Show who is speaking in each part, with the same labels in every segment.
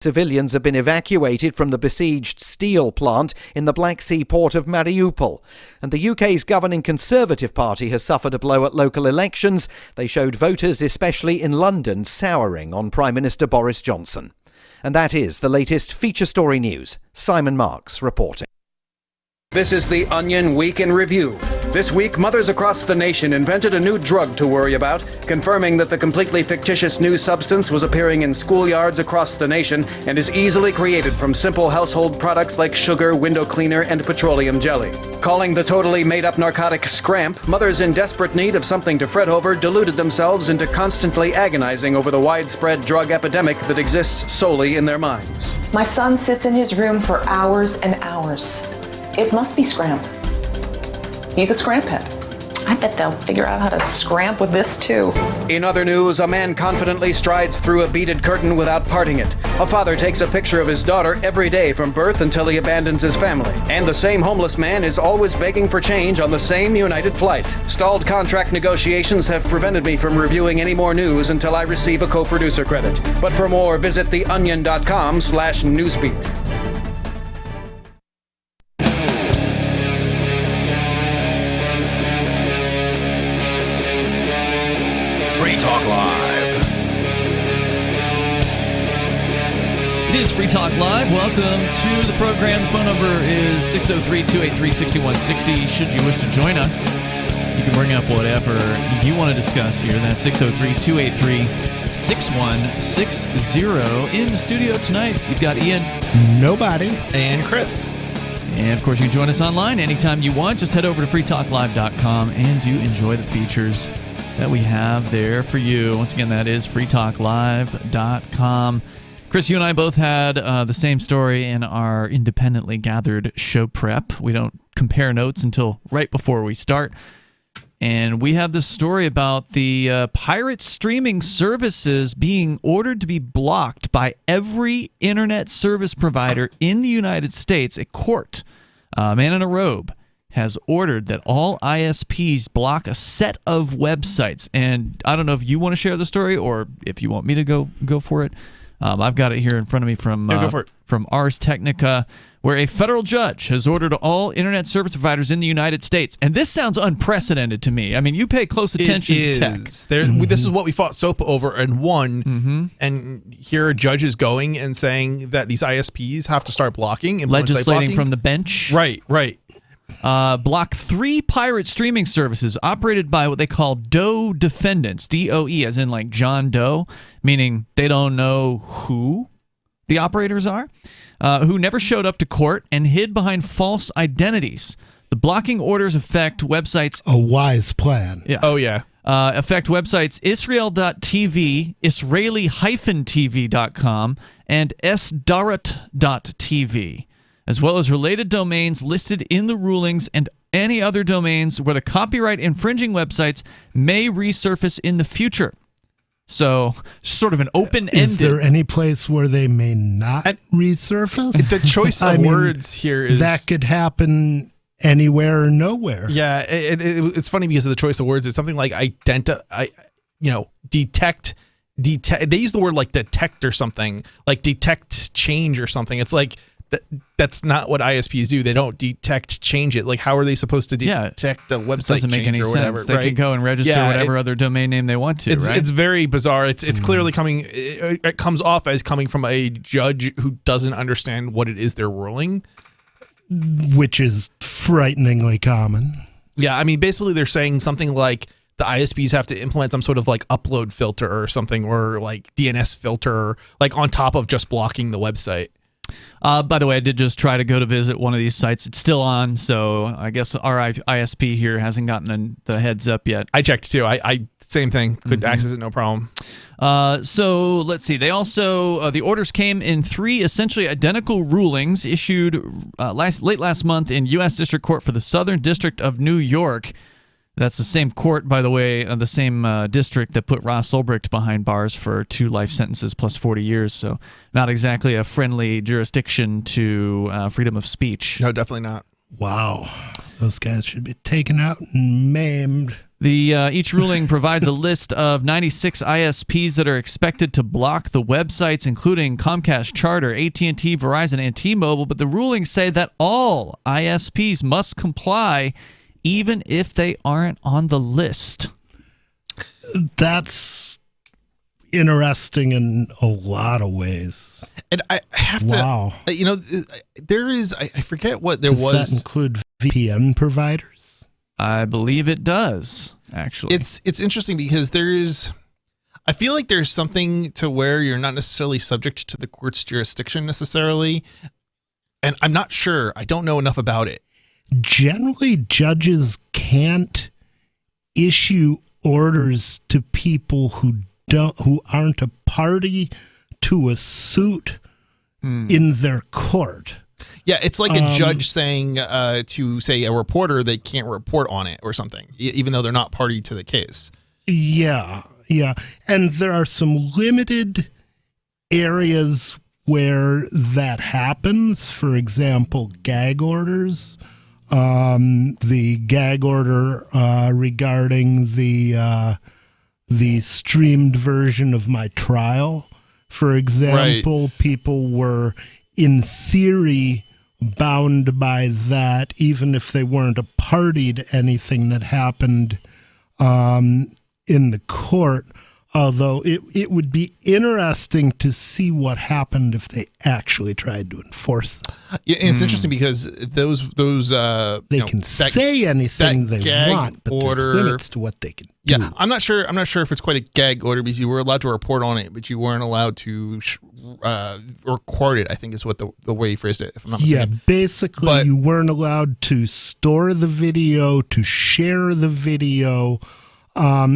Speaker 1: Civilians have been evacuated from the besieged steel plant in the Black Sea port of Mariupol. And the UK's governing Conservative Party has suffered a blow at local elections. They showed voters, especially in London, souring on Prime Minister Boris Johnson. And that is the latest feature story news. Simon Marks reporting.
Speaker 2: This is the Onion Week in Review. This week, mothers across the nation invented a new drug to worry about, confirming that the completely fictitious new substance was appearing in schoolyards across the nation and is easily created from simple household products like sugar, window cleaner, and petroleum jelly. Calling the totally made-up narcotic scramp, mothers in desperate need of something to fret over deluded themselves into constantly agonizing over the widespread drug epidemic that exists solely in their minds.
Speaker 3: My son sits in his room for hours and hours. It must be scramp. He's a scramp head. I bet they'll figure out how to scramp with this too.
Speaker 2: In other news, a man confidently strides through a beaded curtain without parting it. A father takes a picture of his daughter every day from birth until he abandons his family. And the same homeless man is always begging for change on the same United flight. Stalled contract negotiations have prevented me from reviewing any more news until I receive a co-producer credit. But for more, visit theonion.com/newsbeat.
Speaker 4: Talk Live. It is Free Talk Live. Welcome to the program. The phone number is 603-283-6160. Should you wish to join us, you can bring up whatever you want to discuss here. That's 603-283-6160. In the studio tonight, you've got Ian.
Speaker 5: Nobody.
Speaker 6: And Chris.
Speaker 4: And, of course, you can join us online anytime you want. Just head over to freetalklive.com and do enjoy the features that we have there for you. Once again, that is freetalklive.com. Chris, you and I both had the same story in our independently gathered show prep. We don't compare notes until right before we start. And we have this story about the pirate streaming services being ordered to be blocked by every internet service provider in the United States. A court, a man in a robe, has ordered that all ISPs block a set of websites. And I don't know if you want to share the story or if you want me to go for it. I've got it here in front of me from from Ars Technica, where a federal judge has ordered all internet service providers in the United States. And this sounds unprecedented to me. I mean, you pay close attention to tech.
Speaker 6: This is what we fought soap over and won. And here a judge is going and saying that these ISPs have to start blocking.
Speaker 4: Legislating from the bench.
Speaker 6: Right.
Speaker 4: Block 3 pirate streaming services operated by what they call Doe defendants, D-O-E, as in like John Doe, meaning they don't know who the operators are, who never showed up to court and hid behind false identities. The blocking orders affect websites...
Speaker 5: A wise plan.
Speaker 4: Yeah.
Speaker 6: Oh, yeah.
Speaker 4: Affect websites Israel.tv, Israeli-TV.com, and sdarat.tv, as well as related domains listed in the rulings and any other domains where the copyright infringing websites may resurface in the future. So, sort of an open-ended...
Speaker 5: Is there any place where they may not resurface?
Speaker 6: The choice of words here is...
Speaker 5: That could happen anywhere or nowhere.
Speaker 6: Yeah, it's funny because of the choice of words. It's something like detect. They use the word like detect or something, like detect change or something. It's like... That's not what ISPs do. They don't detect change it. Like, how are they supposed to detect the website
Speaker 4: doesn't make any
Speaker 6: or whatever?
Speaker 4: sense. They can go and register whatever other domain name they want to.
Speaker 6: It's very bizarre. It's clearly coming. It comes off as coming from a judge who doesn't understand what it is they're ruling,
Speaker 5: which is frighteningly common.
Speaker 6: Yeah, I mean, basically they're saying something like the ISPs have to implement some sort of like upload filter or something, or like DNS filter, like on top of just blocking the website.
Speaker 4: By the way, I did just try to go to visit one of these sites. It's still on, so I guess our ISP here hasn't gotten the heads up yet.
Speaker 6: I checked too. I same thing. Could access it, no problem.
Speaker 4: So let's see. They also the orders came in 3 essentially identical rulings issued late last month in U.S. District Court for the Southern District of New York. That's the same court, by the way, the same district that put Ross Ulbricht behind bars for 2 life sentences plus 40 years. So not exactly a friendly jurisdiction to freedom of speech.
Speaker 6: No, definitely not.
Speaker 5: Wow. Those guys should be taken out and maimed.
Speaker 4: Each ruling provides a list of 96 ISPs that are expected to block the websites, including Comcast, Charter, AT&T, Verizon, and T-Mobile. But the rulings say that all ISPs must comply, even if they aren't on the list.
Speaker 5: That's interesting in a lot of ways.
Speaker 6: And I have to, there is, I forget what there was.
Speaker 5: Does that include VPN providers?
Speaker 4: I believe it does, actually.
Speaker 6: It's interesting because I feel like there's something to where you're not necessarily subject to the court's jurisdiction necessarily. And I'm not sure. I don't know enough about it.
Speaker 5: Generally, judges can't issue orders to people who aren't a party to a suit in their court.
Speaker 6: Yeah, it's like a judge saying to, say, a reporter they can't report on it or something, even though they're not party to the case.
Speaker 5: Yeah. And there are some limited areas where that happens. For example, gag orders. The gag order regarding the streamed version of my trial, for example,
Speaker 6: right.
Speaker 5: People were, in theory, bound by that, even if they weren't a party to anything that happened in the court. Although it would be interesting to see what happened if they actually tried to enforce that.
Speaker 6: Yeah, and it's interesting because those
Speaker 5: they can say anything they want, but there's limits to what they can do.
Speaker 6: Yeah, I'm not sure if it's quite a gag order because you were allowed to report on it, but you weren't allowed to record it, I think is what the way you phrased it, if I'm not mistaken.
Speaker 5: Yeah, basically you weren't allowed to store the video, to share the video.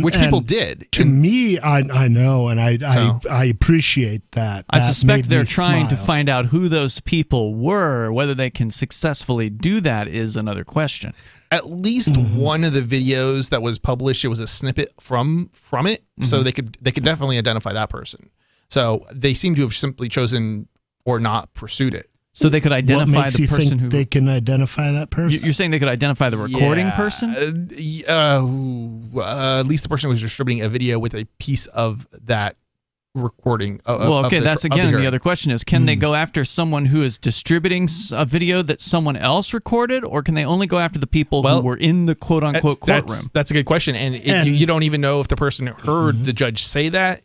Speaker 6: Which people did.
Speaker 5: To me, I know, and I appreciate that.
Speaker 4: I suspect they're trying to find out who those people were. Whether they can successfully do that is another question.
Speaker 6: At least one of the videos that was published, it was a snippet from it, so they could definitely identify that person. So they seem to have simply chosen or not pursued it.
Speaker 4: So they could identify
Speaker 5: what makes
Speaker 4: the person who
Speaker 5: they can identify that person.
Speaker 4: You're saying they could identify the recording person?
Speaker 6: At least the person who was distributing a video with a piece of that recording.
Speaker 4: That's again the other question is: can they go after someone who is distributing a video that someone else recorded, or can they only go after the people who were in the quote unquote courtroom?
Speaker 6: That's a good question, and you don't even know if the person heard the judge say that.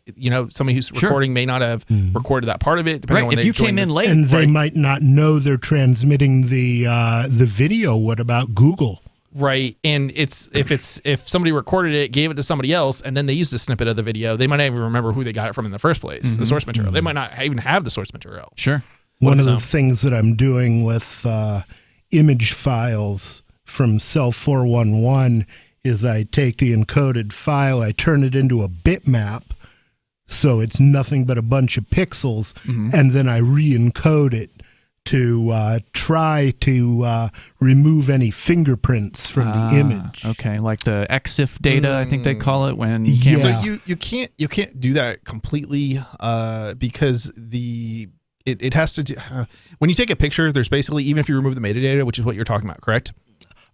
Speaker 6: Somebody who's recording may not have recorded that part of it. Depending on when
Speaker 4: if you came in late,
Speaker 5: and they might not know they're transmitting the video. What about Google?
Speaker 6: Right, and if somebody recorded it, gave it to somebody else, and then they used a snippet of the video, they might not even remember who they got it from in the first place, the source material. They might not even have the source material.
Speaker 4: Sure.
Speaker 5: One of the things that I'm doing with image files from Cell 411 is I take the encoded file, I turn it into a bitmap, so it's nothing but a bunch of pixels, and then I re-encode it to try to remove any fingerprints from the image.
Speaker 4: Okay, like the EXIF data, I think they call it when
Speaker 6: cameras. So you can't do that completely because it has to do, when you take a picture, there's basically, even if you remove the metadata, which is what you're talking about, correct?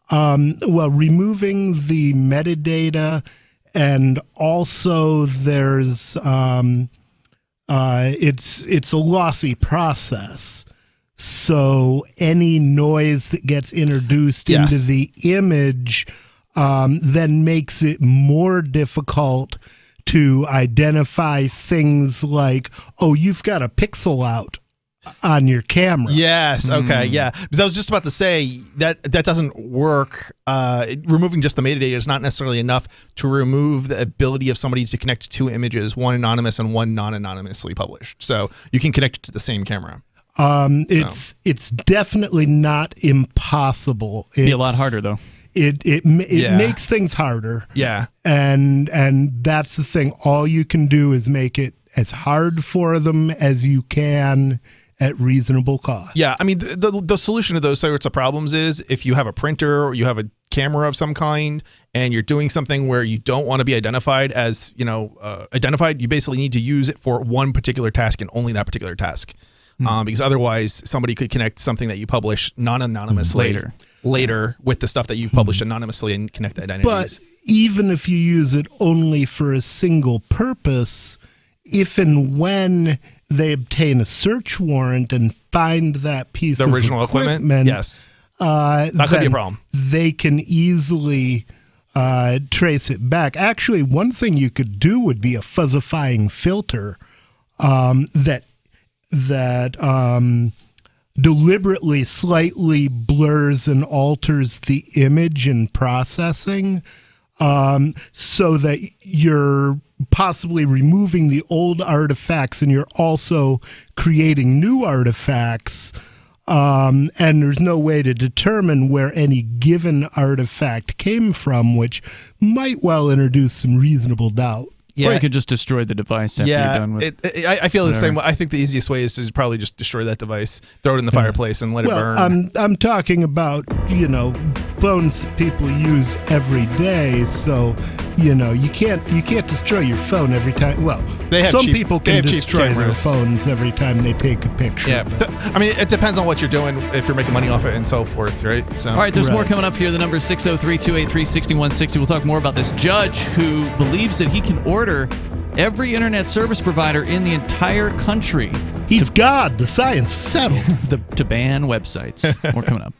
Speaker 5: Well, removing the metadata, and also there's it's a lossy process. So any noise that gets introduced into the image then makes it more difficult to identify things like, oh, you've got a pixel out on your camera.
Speaker 6: Yes. Okay. Yeah. Because I was just about to say that doesn't work. Removing just the metadata is not necessarily enough to remove the ability of somebody to connect two images, one anonymous and one non-anonymously published. So you can connect it to the same camera.
Speaker 5: It's definitely not impossible. It'd
Speaker 4: be a lot harder though.
Speaker 5: It makes things harder.
Speaker 6: Yeah.
Speaker 5: And that's the thing. All you can do is make it as hard for them as you can at reasonable cost.
Speaker 6: Yeah. I mean, the solution to those sorts of problems is if you have a printer or you have a camera of some kind and you're doing something where you don't want to be identified as, identified, you basically need to use it for one particular task and only that particular task. Because otherwise somebody could connect something that you publish non-anonymously later. later with the stuff that you published anonymously in Connect Identities.
Speaker 5: But even if you use it only for a single purpose, if and when they obtain a search warrant and find that piece
Speaker 6: The
Speaker 5: of
Speaker 6: original equipment, yes. That could be a problem.
Speaker 5: They can easily trace it back. Actually, one thing you could do would be a fuzzifying filter that deliberately slightly blurs and alters the image in processing, so that you're possibly removing the old artifacts and you're also creating new artifacts. And there's no way to determine where any given artifact came from, which might well introduce some reasonable doubt.
Speaker 4: Or you could just destroy the device after you're done with it.
Speaker 6: I feel the same way. I think the easiest way is to probably just destroy that device, throw it in the fireplace, and let it burn.
Speaker 5: I'm talking about, phones that people use every day, so you can't destroy your phone every time. Well, people can destroy their phones every time they take a picture.
Speaker 6: Yeah, I mean, it depends on what you're doing, if you're making money off it and so forth, right? So,
Speaker 4: all right, there's more coming up here. The number is 603-283-6160. We'll talk more about this judge who believes that he can order every internet service provider in the entire country.
Speaker 5: He's God. The science settled.
Speaker 4: to ban websites. More coming up.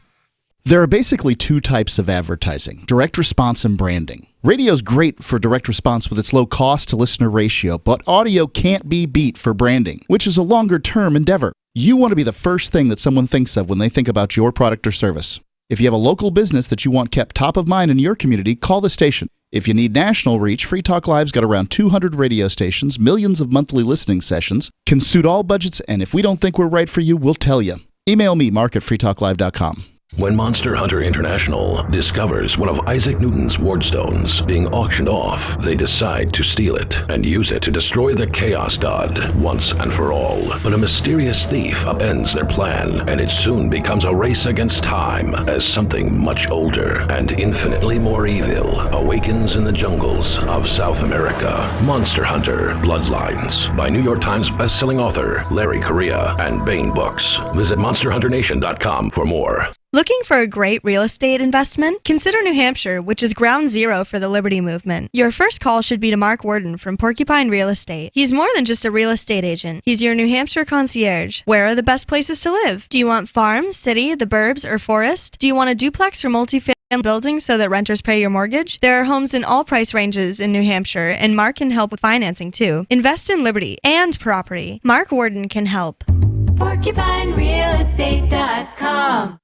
Speaker 7: There are basically two types of advertising: direct response and branding. Radio's great for direct response with its low cost to listener ratio, but audio can't be beat for branding, which is a longer-term endeavor. You want to be the first thing that someone thinks of when they think about your product or service. If you have a local business that you want kept top of mind in your community, call the station. If you need national reach, Free Talk Live's got around 200 radio stations, millions of monthly listening sessions, can suit all budgets, and if we don't think we're right for you, we'll tell you. Email me, mark@freetalklive.com.
Speaker 8: When Monster Hunter International discovers one of Isaac Newton's wardstones being auctioned off, they decide to steal it and use it to destroy the Chaos God once and for all. But a mysterious thief upends their plan, and it soon becomes a race against time as something much older and infinitely more evil awakens in the jungles of South America. Monster Hunter Bloodlines by New York Times bestselling author Larry Correia and Baen Books. Visit monsterhunternation.com for more.
Speaker 9: Looking for a great real estate investment? Consider New Hampshire, which is ground zero for the Liberty Movement. Your first call should be to Mark Worden from Porcupine Real Estate. He's more than just a real estate agent. He's your New Hampshire concierge. Where are the best places to live? Do you want farm, city, the burbs, or forest? Do you want a duplex or multifamily building so that renters pay your mortgage? There are homes in all price ranges in New Hampshire, and Mark can help with financing too. Invest in liberty and property. Mark Worden can help.
Speaker 10: PorcupineRealEstate.com.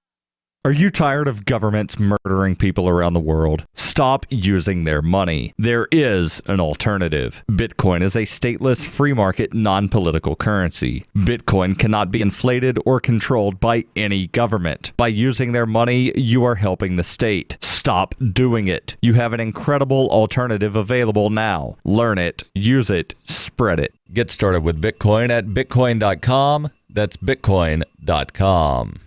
Speaker 10: Are you tired of governments murdering people around the world? Stop using their money. There is an alternative. Bitcoin is a stateless, free market, non-political currency. Bitcoin cannot be inflated or controlled by any government. By using their money, you are helping the state. Stop doing it. You have an incredible alternative available now. Learn it, use it, spread it. Get started with Bitcoin at bitcoin.com. That's bitcoin.com.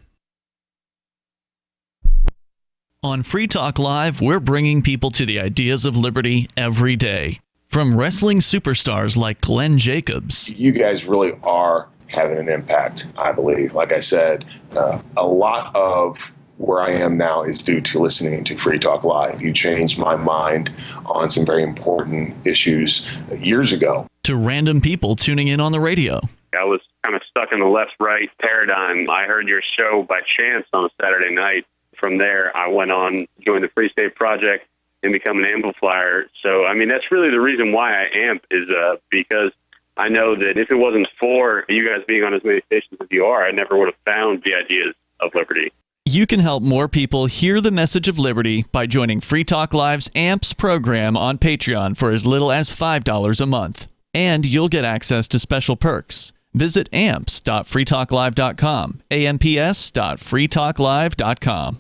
Speaker 4: On Free Talk Live, we're bringing people to the ideas of liberty every day. From wrestling superstars like Glenn Jacobs.
Speaker 11: You guys really are having an impact, I believe. Like I said, a lot of where I am now is due to listening to Free Talk Live. You changed my mind on some very important issues years ago.
Speaker 4: To random people tuning in on the radio.
Speaker 12: I was kind of stuck in the left-right paradigm. I heard your show by chance on a Saturday night. From there, I went on, joined the Free State Project, and become an amplifier. So, I mean, that's really the reason why I amp is because I know that if it wasn't for you guys being on as many stations as you are, I never would have found the ideas of liberty.
Speaker 4: You can help more people hear the message of liberty by joining Free Talk Live's AMPS program on Patreon for as little as $5 a month. And you'll get access to special perks. Visit amps.freetalklive.com, amps.freetalklive.com.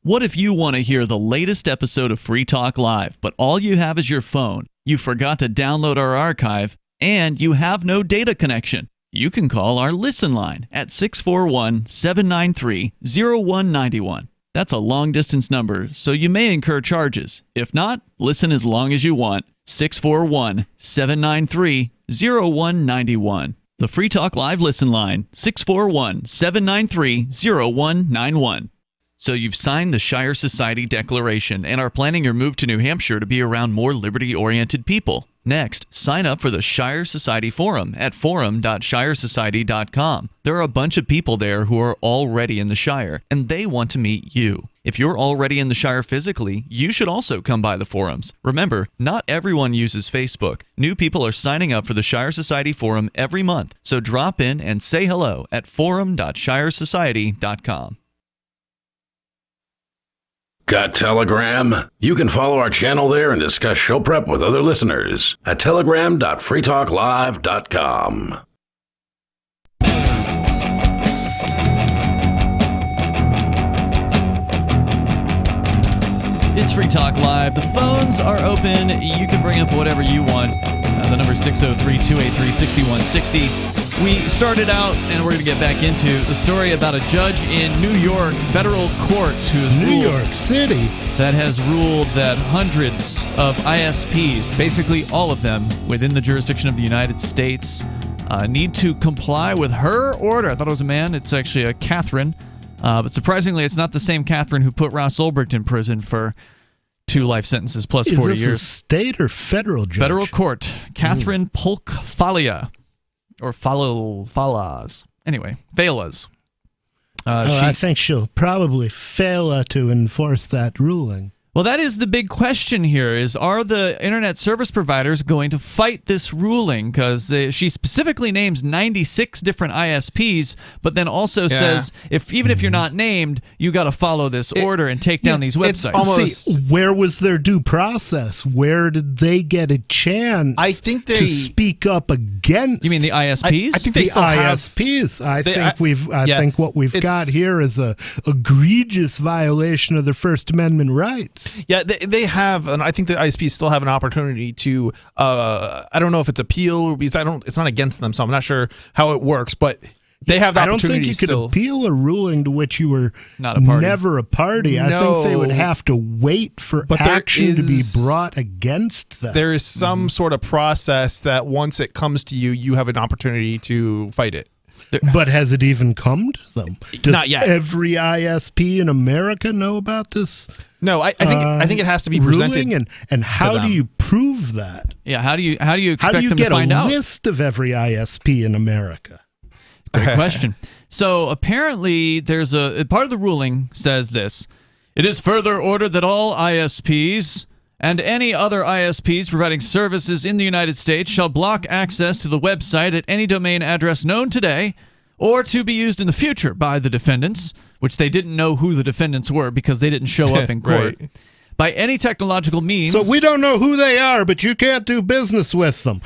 Speaker 4: What if you want to hear the latest episode of Free Talk Live, but all you have is your phone, you forgot to download our archive, and you have no data connection? You can call our Listen line at 641-793-0191. That's a long-distance number, so you may incur charges. If not, listen as long as you want. 641-793-0191. The Free Talk Live Listen line, 641-793-0191. So you've signed the Shire Society Declaration and are planning your move to New Hampshire to be around more liberty-oriented people. Next, sign up for the Shire Society Forum at forum.shiresociety.com. There are a bunch of people there who are already in the Shire, and they want to meet you. If you're already in the Shire physically, you should also come by the forums. Remember, not everyone uses Facebook. New people are signing up for the Shire Society Forum every month, so drop in and say hello at forum.shiresociety.com.
Speaker 8: Got Telegram? You can follow our channel there and discuss show prep with other listeners at telegram.freetalklive.com.
Speaker 4: It's Free Talk Live. The phones are open. You can bring up whatever you want. The number is 603-283-6160. We started out, and we're going to get back into the story about a judge in New York federal court who has
Speaker 5: New York City
Speaker 4: that has ruled that hundreds of ISPs, basically all of them within the jurisdiction of the United States, need to comply with her order. I thought it was a man. It's actually a Catherine. But surprisingly, it's not the same Catherine who put Ross Ulbricht in prison for 2 life sentences plus 40
Speaker 5: years. Is this a state or federal judge?
Speaker 4: Federal court. Catherine Polk-Falia. Or Falas. Anyway, Falas.
Speaker 5: I think she'll probably fail to enforce that ruling.
Speaker 4: Well, that is the big question here, is are the internet service providers going to fight this ruling? Because she specifically names 96 different ISPs, but then also says, even if you're not named, you got to follow this order and take down these websites.
Speaker 5: Where was their due process? Where did they get a chance to speak up against?
Speaker 4: You mean the ISPs?
Speaker 5: I think they still ISPs. I think what we've got here is a egregious violation of their First Amendment rights.
Speaker 6: Yeah, they have, and I think the ISPs still have an opportunity to. I don't know if it's appeal because it's not against them, so I'm not sure how it works. But they have the opportunity.
Speaker 5: I don't think you could appeal a ruling to which you were
Speaker 4: never
Speaker 5: a party.
Speaker 6: No.
Speaker 5: I think they would have to wait for action to be brought against them.
Speaker 6: There is some sort of process that once it comes to you, you have an opportunity to fight it.
Speaker 5: But has it even come to them? Does
Speaker 6: not yet.
Speaker 5: Every ISP in America know about this?
Speaker 6: No, I think it has to be presented.
Speaker 5: And how do you prove that?
Speaker 4: Yeah, how do you expect them to find out?
Speaker 5: How do you get a list of every ISP in America?
Speaker 4: Great question. So apparently, there's a part of the ruling says this: it is further ordered that all ISPs and any other ISPs providing services in the United States shall block access to the website at any domain address known today or to be used in the future by the defendants, which they didn't know who the defendants were because they didn't show up in court,
Speaker 6: right.
Speaker 4: by any technological means.
Speaker 5: So we don't know who they are, but you can't do business with them.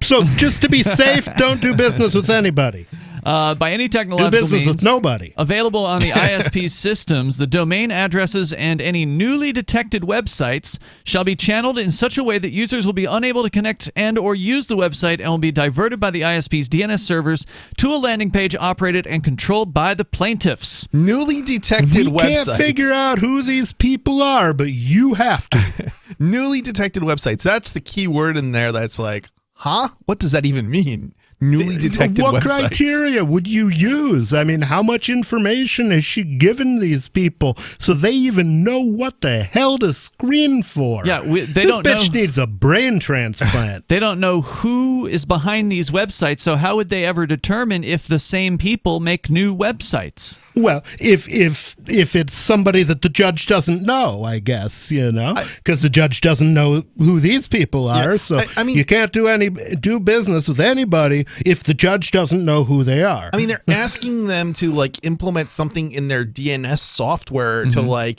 Speaker 5: So just to be safe, don't do business with anybody.
Speaker 4: By any technological
Speaker 5: do business
Speaker 4: means
Speaker 5: with nobody.
Speaker 4: Available on the ISP systems, the domain addresses and any newly detected websites shall be channeled in such a way that users will be unable to connect and or use the website and will be diverted by the ISP's DNS servers to a landing page operated and controlled by the plaintiffs.
Speaker 6: Newly detected websites.
Speaker 5: We can't figure out who these people are, but you have to.
Speaker 6: Newly detected websites. That's the key word in there that's like, huh? What does that even mean? Newly detected
Speaker 5: what
Speaker 6: websites.
Speaker 5: What criteria would you use? I mean, how much information has she given these people so they even know what the hell to screen for?
Speaker 4: Yeah,
Speaker 5: this bitch needs a brain transplant.
Speaker 4: They don't know who is behind these websites, so how would they ever determine if the same people make new websites?
Speaker 5: Well, if it's somebody that the judge doesn't know, I guess, because the judge doesn't know who these people are,
Speaker 6: yeah,
Speaker 5: so I mean, you can't do business with anybody if the judge doesn't know who they are.
Speaker 6: I mean, they're asking them to implement something in their DNS software to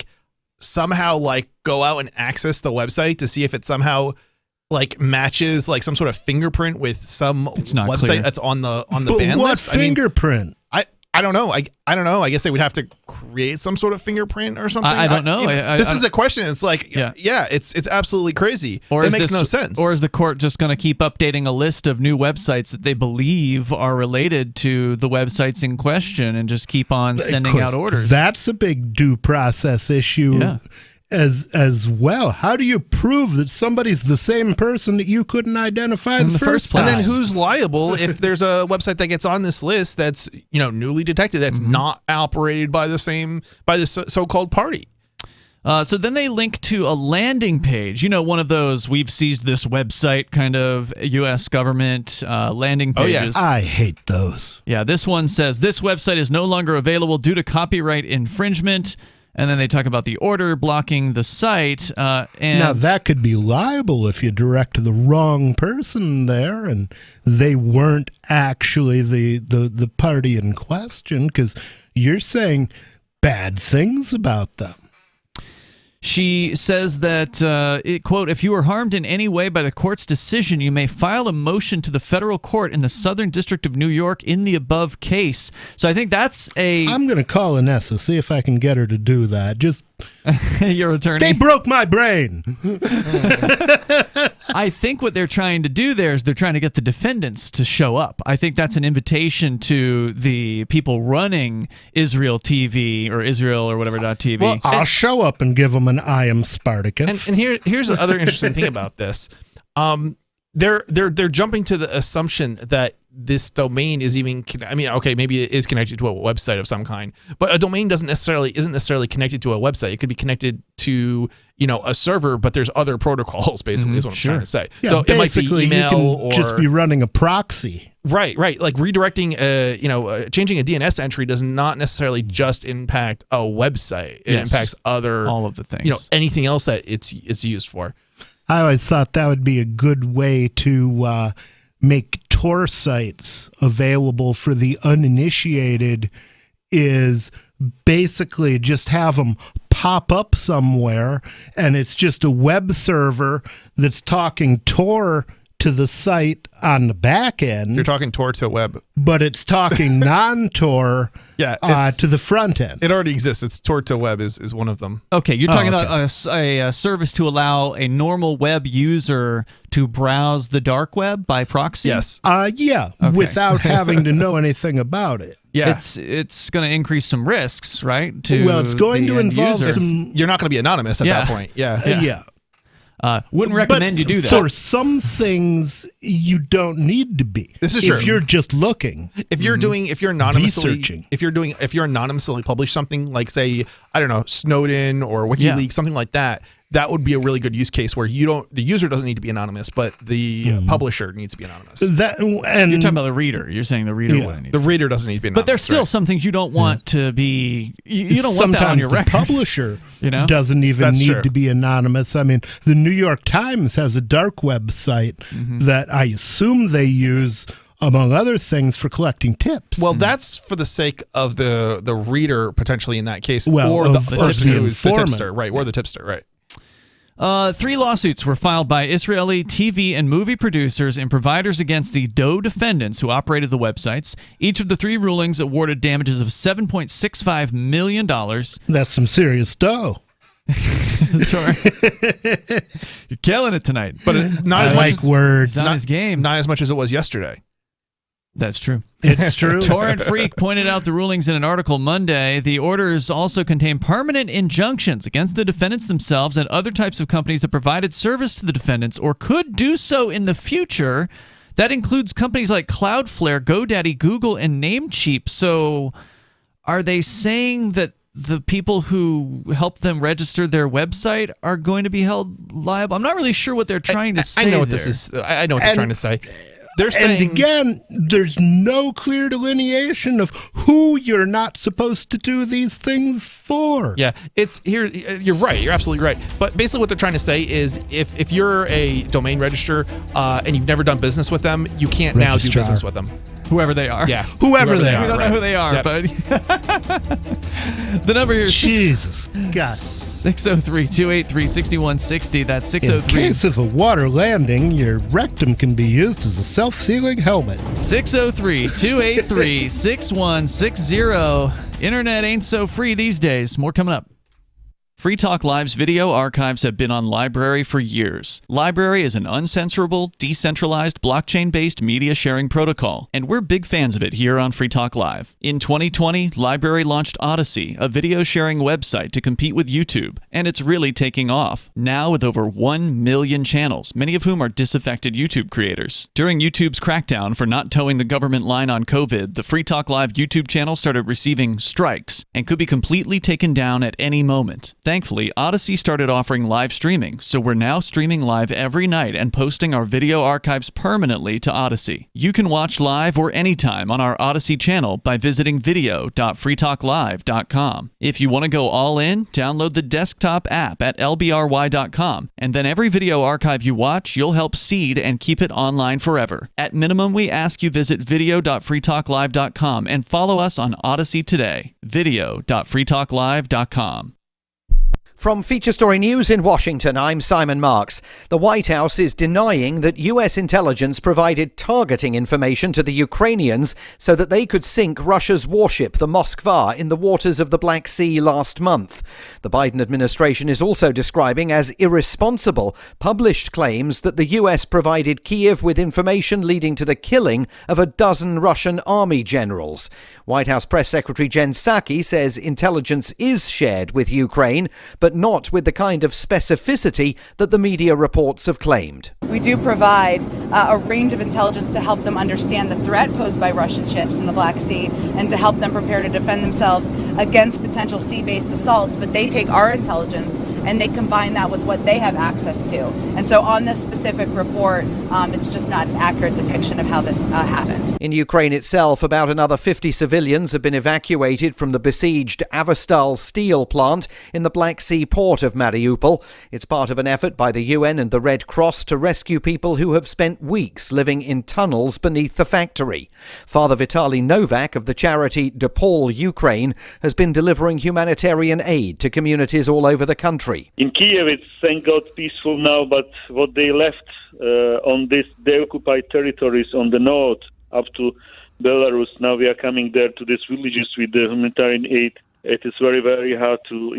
Speaker 6: somehow go out and access the website to see if it somehow matches some sort of fingerprint with some website
Speaker 4: clear.
Speaker 6: That's on the ban list.
Speaker 5: What fingerprint?
Speaker 6: I don't know. I don't know. I guess they would have to create some sort of fingerprint or something.
Speaker 4: I don't know.
Speaker 6: This is the question. It's it's absolutely crazy. It makes no sense.
Speaker 4: Or is the court just going to keep updating a list of new websites that they believe are related to the websites in question and just keep on sending out orders?
Speaker 5: That's a big due process issue.
Speaker 4: Yeah.
Speaker 5: as well. How do you prove that somebody's the same person that you couldn't identify in the first place?
Speaker 6: And then who's liable if there's a website that gets on this list that's newly detected, that's not operated by the so-called party?
Speaker 4: So then they link to a landing page, one of those we've seized this website kind of U.S. government landing pages.
Speaker 5: Oh, yeah. I hate those.
Speaker 4: Yeah, this one says this website is no longer available due to copyright infringement. And then they talk about the order blocking the site. And
Speaker 5: now, that could be liable if you direct the wrong person there and they weren't actually the party in question, because you're saying bad things about them.
Speaker 4: She says that, quote, if you were harmed in any way by the court's decision, you may file a motion to the federal court in the Southern District of New York in the above case. So I think that's
Speaker 5: I'm going to call Inessa, see if I can get her to do that. Just
Speaker 4: your attorney.
Speaker 5: They broke my brain.
Speaker 4: I think what they're trying to do there is they're trying to get the defendants to show up. I think that's an invitation to the people running Israel TV or Israel or whatever .tv.
Speaker 5: Well, I'll show up and give them an I am Spartacus.
Speaker 6: And here's the other interesting thing about this. They're jumping to the assumption that this domain is even, maybe it is connected to a website of some kind, but a domain isn't necessarily connected to a website. It could be connected to, a server, but there's other protocols, basically, is what I'm trying to say.
Speaker 5: Yeah,
Speaker 6: so it might be email,
Speaker 5: you can
Speaker 6: or
Speaker 5: just be running a proxy.
Speaker 6: Right. Like redirecting, changing a DNS entry does not necessarily just impact a website. It impacts all
Speaker 4: of the things.
Speaker 6: Anything else that it's used for.
Speaker 5: I always thought that would be a good way to make Tor sites available for the uninitiated, is basically just have them pop up somewhere, and it's just a web server that's talking Tor to the site on the back end.
Speaker 6: You're talking Tor to web.
Speaker 5: But it's talking non-Tor to the front end.
Speaker 6: It already exists. It's Tor to web is one of them.
Speaker 4: Okay, you're talking about a service to allow a normal web user to browse the dark web by proxy?
Speaker 6: Yes.
Speaker 5: Without having to know anything about it.
Speaker 6: Yeah.
Speaker 4: It's going to increase some risks, right?
Speaker 5: Well, it's going to involve
Speaker 6: You're not going to be anonymous at that point.
Speaker 5: Yeah.
Speaker 4: Wouldn't recommend you do that.
Speaker 5: For some things, you don't need to be.
Speaker 6: This is true.
Speaker 5: If you're just looking,
Speaker 6: if you're anonymously
Speaker 5: researching,
Speaker 6: if you're anonymously publish something like, say, I don't know, Snowden or WikiLeaks, something like that. That would be a really good use case where the user doesn't need to be anonymous, but the publisher needs to be anonymous.
Speaker 4: You're talking about the reader. You're saying the reader wouldn't need.
Speaker 6: The reader doesn't need to be anonymous.
Speaker 4: But there's still some things you don't want to be. You don't want that on your record.
Speaker 5: Sometimes the publisher doesn't even need to be anonymous. I mean, the New York Times has a dark web site that I assume they use, among other things, for collecting tips.
Speaker 6: Well, that's for the sake of the reader potentially in that case,
Speaker 5: or
Speaker 6: the
Speaker 5: tipster,
Speaker 6: right, or the tipster, right.
Speaker 4: 3 lawsuits were filed by Israeli TV and movie producers and providers against the Doe defendants who operated the websites. Each of the 3 rulings awarded damages of $7.65 million.
Speaker 5: That's some serious dough.
Speaker 4: You're killing it tonight.
Speaker 6: But not as much as
Speaker 5: words.
Speaker 4: Not his game.
Speaker 6: Not as much as it was yesterday.
Speaker 4: That's true.
Speaker 5: It's true.
Speaker 4: Torrent Freak pointed out the rulings in an article Monday. The orders also contain permanent injunctions against the defendants themselves and other types of companies that provided service to the defendants or could do so in the future. That includes companies like Cloudflare, GoDaddy, Google, and Namecheap. So are they saying that the people who helped them register their website are going to be held liable? I'm not really sure what they're trying to say.
Speaker 6: I know what this is. I know what they're trying to say. They're saying,
Speaker 5: and again, there's no clear delineation of who you're not supposed to do these things for.
Speaker 6: Yeah, it's here. You're right. You're absolutely right. But basically, what they're trying to say is, if you're a domain registrar and you've never done business with them, you can't now do business with them.
Speaker 4: Whoever they are.
Speaker 6: Yeah,
Speaker 5: whoever they are.
Speaker 4: We don't know who they are, but the number here is
Speaker 5: Jesus God.
Speaker 4: 603-283-6160. That's 603.
Speaker 5: In case of a water landing, your rectum can be used as a self-sealing helmet.
Speaker 4: 603-283-6160. Internet ain't so free these days. More coming up. Free Talk Live's video archives have been on LBRY for years. LBRY is an uncensorable, decentralized, blockchain-based media sharing protocol, and we're big fans of it here on Free Talk Live. In 2020, LBRY launched Odyssey, a video sharing website to compete with YouTube, and it's really taking off. Now with over 1 million channels, many of whom are disaffected YouTube creators. During YouTube's crackdown for not towing the government line on COVID, the Free Talk Live YouTube channel started receiving strikes and could be completely taken down at any moment. Thankfully, Odyssey started offering live streaming, so we're now streaming live every night and posting our video archives permanently to Odyssey. You can watch live or anytime on our Odyssey channel by visiting video.freetalklive.com. If you want to go all in, download the desktop app at lbry.com, and then every video archive you watch, you'll help seed and keep it online forever. At minimum, we ask you visit video.freetalklive.com and follow us on Odyssey today. video.freetalklive.com.
Speaker 1: From Feature Story News in Washington, I'm Simon Marks. The White House is denying that U.S. intelligence provided targeting information to the Ukrainians so that they could sink Russia's warship, the Moskva, in the waters of the Black Sea last month. The Biden administration is also describing as irresponsible published claims that the U.S. provided Kyiv with information leading to the killing of a dozen Russian army generals. White House Press Secretary Jen Psaki says intelligence is shared with Ukraine, but not with the kind of specificity that the media reports have claimed.
Speaker 13: We do provide a range of intelligence to help them understand the threat posed by Russian ships in the Black Sea and to help them prepare to defend themselves against potential sea-based assaults. But they take our intelligence and they combine that with what they have access to. And so on this specific report, it's just not an accurate depiction of how this happened.
Speaker 1: In Ukraine itself, about another 50 civilians have been evacuated from the besieged Avastal steel plant in the Black Sea port of Mariupol. It's part of an effort by the UN and the Red Cross to rescue people who have spent weeks living in tunnels beneath the factory. Father Vitaly Novak of the charity DePaul Ukraine has been delivering humanitarian aid to communities all over the country.
Speaker 14: In Kiev, it's thank God peaceful now, but what they left on the occupied territories on the north up to Belarus, now we are coming there to these villages with the humanitarian aid. It is very, very hard to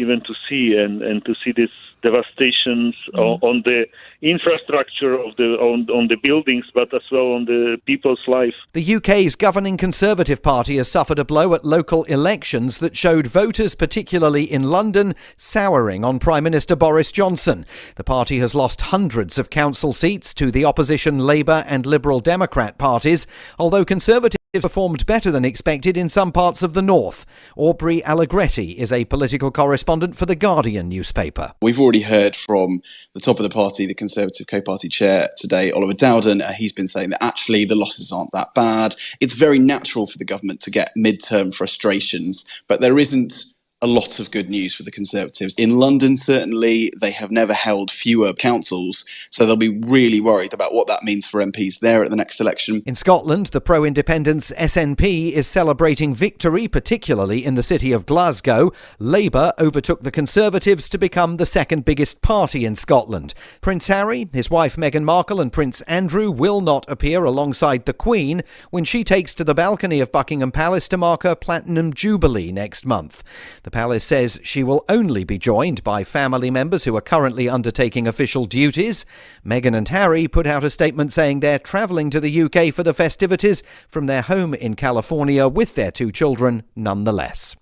Speaker 14: see and to see these devastations on the infrastructure of on the buildings, but as well on the people's life.
Speaker 1: The UK's governing Conservative Party has suffered a blow at local elections that showed voters, particularly in London, souring on Prime Minister Boris Johnson. The party has lost hundreds of council seats to the opposition Labour and Liberal Democrat parties, although Conservatives performed better than expected in some parts of the north. Aubrey Allegretti is a political correspondent for The Guardian newspaper.
Speaker 15: We've already heard from the top of the party, the Conservative co-party chair today, Oliver Dowden. He's been saying that actually the losses aren't that bad. It's very natural for the government to get midterm frustrations, but there isn't a lot of good news for the Conservatives. In London, certainly, they have never held fewer councils, so they'll be really worried about what that means for MPs there at the next election.
Speaker 1: In Scotland, the pro-independence SNP is celebrating victory, particularly in the city of Glasgow. Labour overtook the Conservatives to become the second biggest party in Scotland. Prince Harry, his wife Meghan Markle and Prince Andrew will not appear alongside the Queen when she takes to the balcony of Buckingham Palace to mark her Platinum Jubilee next month. The palace says she will only be joined by family members who are currently undertaking official duties. Meghan and Harry put out a statement saying they're travelling to the UK for the festivities from their home in California with their two children nonetheless.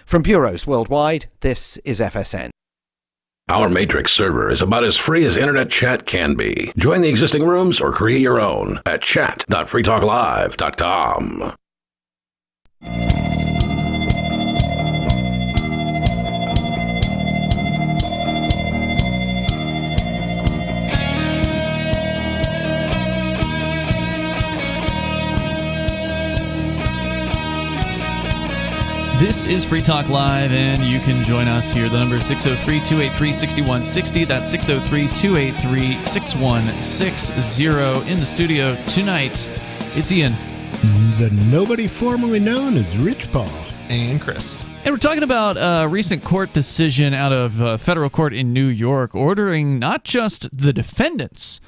Speaker 1: From bureaus worldwide, this is FSN.
Speaker 8: Our Matrix server is about as free as internet chat can be. Join the existing rooms or create your own at chat.freetalklive.com.
Speaker 4: This is Free Talk Live, and you can join us here. The number is 603-283-6160. That's 603-283-6160. In the studio tonight, it's Ian.
Speaker 5: The nobody formerly known as Rich Paul.
Speaker 6: And Chris.
Speaker 4: And we're talking about a recent court decision out of federal court in New York ordering not just the defendants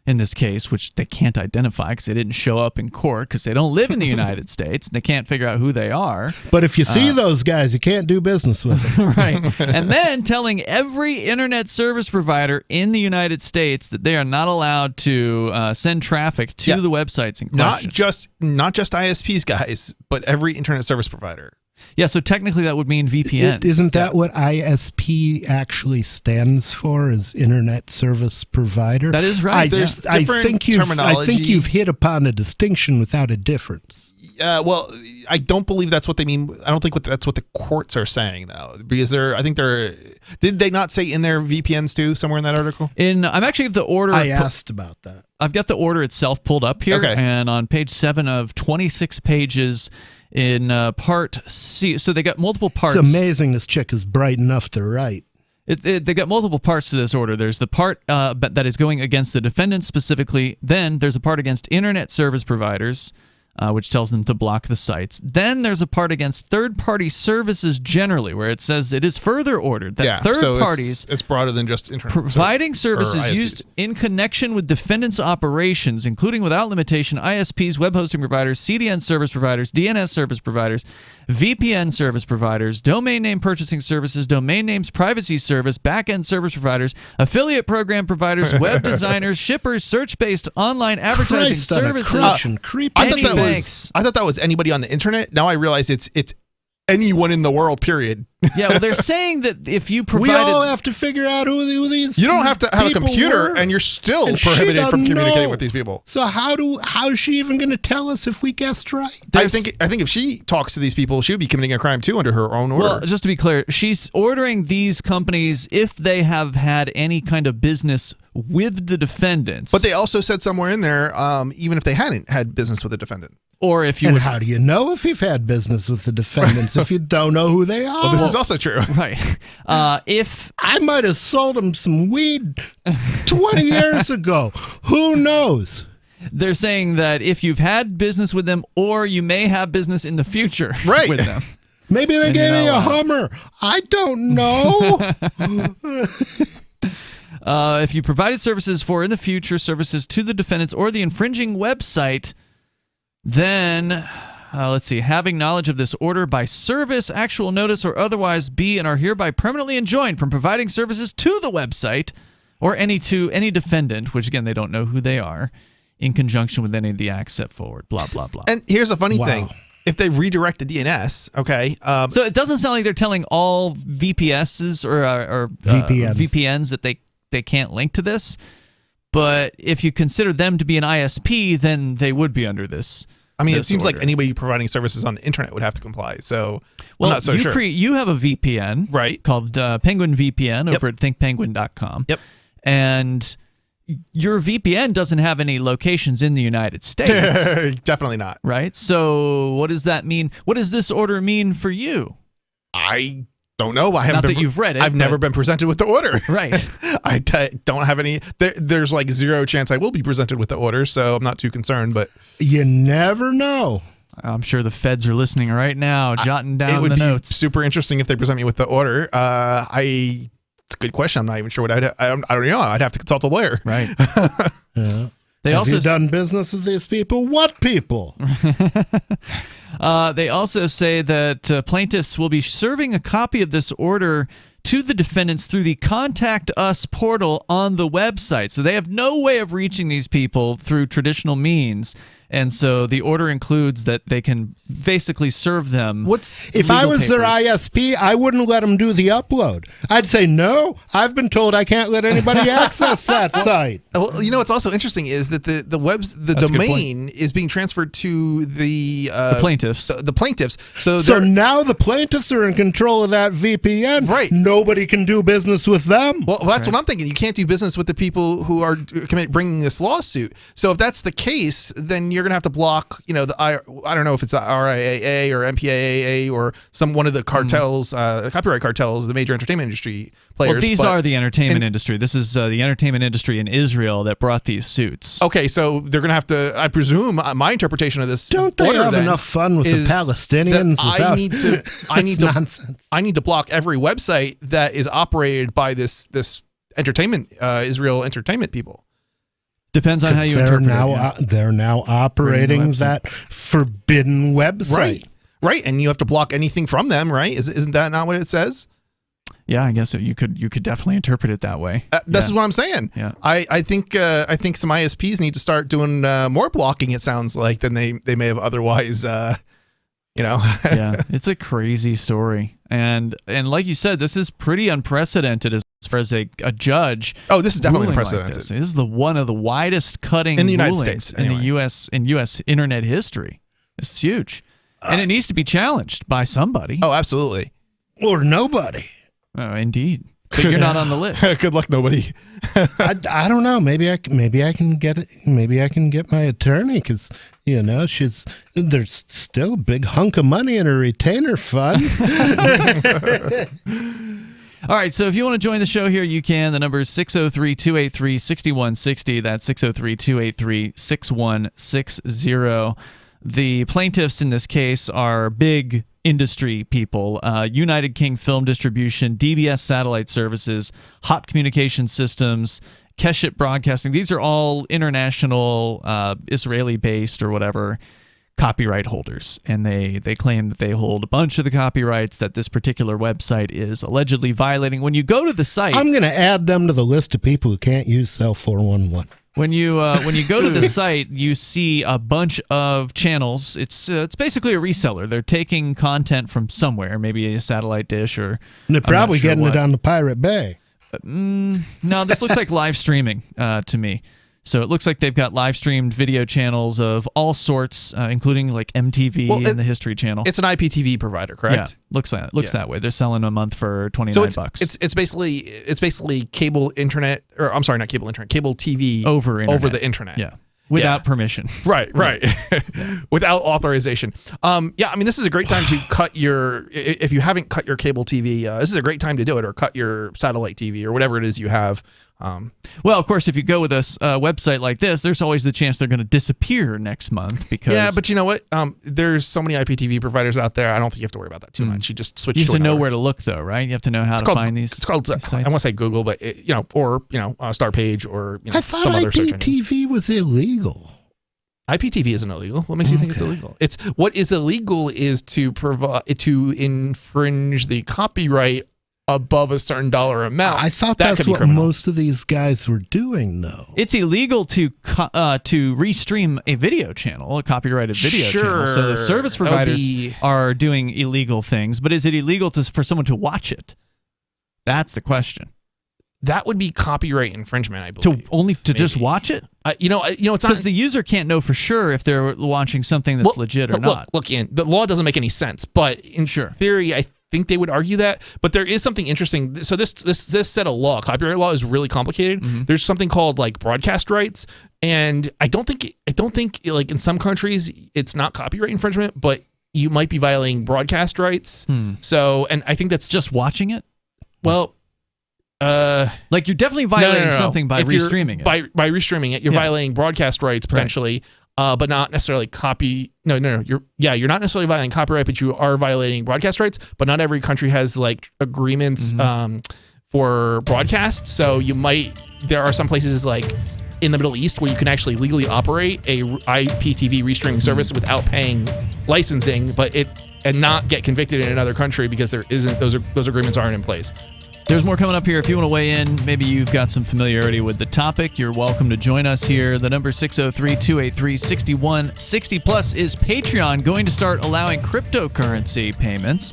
Speaker 4: in this case, which they can't identify because they didn't show up in court because they don't live in the United States and they can't figure out who they are.
Speaker 5: But if you see those guys, you can't do business with them.
Speaker 4: Right. And then telling every internet service provider in the United States that they are not allowed to send traffic to the websites in question.
Speaker 6: Not just ISPs, guys, but every internet service provider.
Speaker 4: Yeah, so technically that would mean VPNs.
Speaker 5: Isn't that what ISP actually stands for, is Internet Service Provider?
Speaker 4: That is right.
Speaker 6: There's different terminology.
Speaker 5: I think you've hit upon a distinction without a difference.
Speaker 6: Well, I don't believe that's what they mean. I don't think that's what the courts are saying, though, because did they not say in their VPNs too, somewhere in that article?
Speaker 4: I'm actually of the order.
Speaker 5: I asked about that.
Speaker 4: I've got the order itself pulled up here,
Speaker 6: okay.
Speaker 4: And on page 7 of 26 pages in part C. So they got multiple parts.
Speaker 5: It's amazing this chick is bright enough to write.
Speaker 4: They got multiple parts to this order. There's the part that is going against the defendant specifically. Then there's a part against internet service providers, which tells them to block the sites. Then there's a part against third-party services generally, where it says it is further ordered that third parties
Speaker 6: it's broader than just internet
Speaker 4: providing services used in connection with defendants' operations, including without limitation ISPs, web hosting providers, CDN service providers, DNS service providers, VPN service providers, domain name purchasing services, domain names privacy service, back-end service providers, affiliate program providers, web designers, shippers, search-based online advertising services.
Speaker 6: I thought that was anybody on the internet. Now I realize it's anyone in the world, period.
Speaker 4: Yeah, well, they're saying that if you provided...
Speaker 5: We all have to figure out who these
Speaker 6: You don't have to have a computer,
Speaker 5: were.
Speaker 6: and you're still prohibited from communicating
Speaker 5: know.
Speaker 6: with these people.
Speaker 5: So how is she even going to tell us if we guessed right?
Speaker 6: I think if she talks to these people, she would be committing a crime too under her own order.
Speaker 4: Well, just to be clear, she's ordering these companies if they have had any kind of business with the defendants.
Speaker 6: But they also said somewhere in there, even if they hadn't had business with the defendant.
Speaker 4: Or if you
Speaker 5: how do you know if you've had business with the defendants if you don't know who they are?
Speaker 6: Well, this is also true.
Speaker 4: Right. If
Speaker 5: I might have sold them some weed 20 years ago. Who knows?
Speaker 4: They're saying that if you've had business with them or you may have business in the future with them.
Speaker 5: Maybe they gave me a Hummer. I don't know.
Speaker 4: If you provided services for in the future services to the defendants or the infringing website, then, let's see, having knowledge of this order by service, actual notice, or otherwise be and are hereby permanently enjoined from providing services to the website or to any defendant, which again, they don't know who they are, in conjunction with any of the acts set forward, blah, blah, blah.
Speaker 6: And here's a funny thing. If they redirect the DNS, okay.
Speaker 4: So it doesn't sound like they're telling all VPSs or VPNs that they can't link to this. But if you consider them to be an ISP, then they would be under this.
Speaker 6: I mean, it seems like anybody providing services on the internet would have to comply. So I'm not so sure.
Speaker 4: You have a VPN,
Speaker 6: right?
Speaker 4: Called Penguin VPN over at thinkpenguin.com.
Speaker 6: Yep.
Speaker 4: And your VPN doesn't have any locations in the United States.
Speaker 6: Definitely not.
Speaker 4: Right? So what does that mean? What does this order mean for you?
Speaker 6: I don't know. I haven't
Speaker 4: Not that you've read it.
Speaker 6: I've never been presented with the order.
Speaker 4: Right.
Speaker 6: I don't have any. There's like zero chance I will be presented with the order, so I'm not too concerned. But
Speaker 5: you never know.
Speaker 4: I'm sure the feds are listening right now, jotting down
Speaker 6: it would
Speaker 4: the
Speaker 6: be
Speaker 4: notes.
Speaker 6: Super interesting if they present me with the order. It's a good question. I'm not even sure what I don't know. I'd have to consult a lawyer.
Speaker 4: Right.
Speaker 5: Yeah.
Speaker 4: They
Speaker 5: Have
Speaker 4: also
Speaker 5: you done business with these people? What people?
Speaker 4: They also say that plaintiffs will be serving a copy of this order to the defendants through the Contact Us portal on the website. So they have no way of reaching these people through traditional means. And so the order includes that they can basically serve them.
Speaker 5: If I was their ISP, I wouldn't let them do the upload. I'd say, no, I've been told I can't let anybody access that site.
Speaker 6: Well, you know what's also interesting is that the domain is being transferred to the
Speaker 4: plaintiffs.
Speaker 6: The plaintiffs. So
Speaker 5: now the plaintiffs are in control of that VPN.
Speaker 6: Right.
Speaker 5: Nobody can do business with them.
Speaker 6: Well, that's what I'm thinking. You can't do business with the people who are bringing this lawsuit. So if that's the case, then you're going to have to block, I don't know if it's RIAA or MPAA or one of the cartels, copyright cartels, the major entertainment industry players.
Speaker 4: Well, these are the entertainment industry. This is the entertainment industry in Israel that brought these suits.
Speaker 6: Okay, so they're going to have to, I presume, my interpretation of this
Speaker 5: Don't they have enough fun with the Palestinians?
Speaker 6: I need to block every website that is operated by this entertainment, Israel entertainment people.
Speaker 4: Depends on how you interpret it.
Speaker 5: They're now operating that forbidden website.
Speaker 6: Right, and you have to block anything from them, right? Isn't that not what it says?
Speaker 4: Yeah, I guess you could definitely interpret it that way.
Speaker 6: This is what I'm saying.
Speaker 4: Yeah.
Speaker 6: I think some ISPs need to start doing more blocking. It sounds like than they may have otherwise.
Speaker 4: Yeah, it's a crazy story, and like you said, this is pretty unprecedented as far as a judge.
Speaker 6: Oh, this is definitely
Speaker 4: Like
Speaker 6: unprecedented.
Speaker 4: this is one of the widest cutting
Speaker 6: in the United
Speaker 4: rulings
Speaker 6: States anyway.
Speaker 4: in U.S. internet history. It's huge, and it needs to be challenged by somebody.
Speaker 6: Oh, absolutely,
Speaker 5: or nobody.
Speaker 4: Oh, indeed. But you're not on the list.
Speaker 6: Good luck, nobody.
Speaker 5: I don't know. Maybe I can get it. Maybe I can get my attorney because there's still a big hunk of money in her retainer fund.
Speaker 4: All right, so if you want to join the show here, you can. The number is 603-283-6160. That's 603-283-6160. The plaintiffs in this case are big industry people: United King Film Distribution, DBS Satellite Services, Hot Communication Systems, Keshet Broadcasting. These are all international, Israeli-based or whatever copyright holders, and they claim that they hold a bunch of the copyrights that this particular website is allegedly violating. When you go to the site,
Speaker 5: I'm going to add them to the list of people who can't use Cell 411.
Speaker 4: When you go to the site, you see a bunch of channels. It's basically a reseller. They're taking content from somewhere, maybe a satellite dish, or
Speaker 5: and they're probably getting it on the Pirate Bay.
Speaker 4: No, this looks like live streaming to me. So it looks like they've got live streamed video channels of all sorts, including like MTV and the History Channel.
Speaker 6: It's an IPTV provider, correct?
Speaker 4: Yeah, looks that way. They're selling a month for $29.
Speaker 6: It's basically cable internet, or I'm sorry, not cable internet, cable TV
Speaker 4: over
Speaker 6: the internet.
Speaker 4: Yeah. Without permission.
Speaker 6: Right. Without authorization. I mean, this is a great time to cut if you haven't cut your cable TV, this is a great time to do it, or cut your satellite TV or whatever it is you have.
Speaker 4: Well, of course, if you go with a website like this, there's always the chance they're going to disappear next month. Because
Speaker 6: yeah, but you know what? There's so many IPTV providers out there. I don't think you have to worry about that too much. You just switch.
Speaker 4: You have to know where to look, though, right? You have to know how to find these.
Speaker 6: It's called.
Speaker 4: Sites.
Speaker 6: I want to say Google, but Startpage or
Speaker 5: I thought
Speaker 6: some other search engine.
Speaker 5: IPTV was illegal.
Speaker 6: IPTV isn't illegal. What makes you think it's illegal? It's what is illegal is to infringe the copyright above a certain dollar amount.
Speaker 5: I thought that's what most of these guys were doing, though.
Speaker 4: It's illegal to restream a video channel, a copyrighted video channel. So the service providers are doing illegal things, but is it illegal for someone to watch it? That's the question.
Speaker 6: That would be copyright infringement, I believe.
Speaker 4: To just watch it?
Speaker 6: It's not,
Speaker 4: because the user can't know for sure if they're watching something that's legit or not.
Speaker 6: Look, Ian, the law doesn't make any sense, but in theory, I think they would argue that. But there is something interesting. So this set of law, copyright law, is really complicated. Mm-hmm. There's something called like broadcast rights, and I don't think like in some countries it's not copyright infringement, but you might be violating broadcast rights. So, and I think that's
Speaker 4: just watching it.
Speaker 6: Well.
Speaker 4: Like you're definitely violating something by restreaming it.
Speaker 6: By restreaming it, you're violating broadcast rights potentially, but not necessarily copy. No. You're not necessarily violating copyright, but you are violating broadcast rights. But not every country has like agreements for broadcast. So there are some places like in the Middle East where you can actually legally operate a IPTV restreaming service without paying licensing, and not get convicted in another country because there isn't those agreements aren't in place.
Speaker 4: There's more coming up here. If you want to weigh in, maybe you've got some familiarity with the topic, you're welcome to join us here. The number 603-283-6160. Plus is Patreon going to start allowing cryptocurrency payments.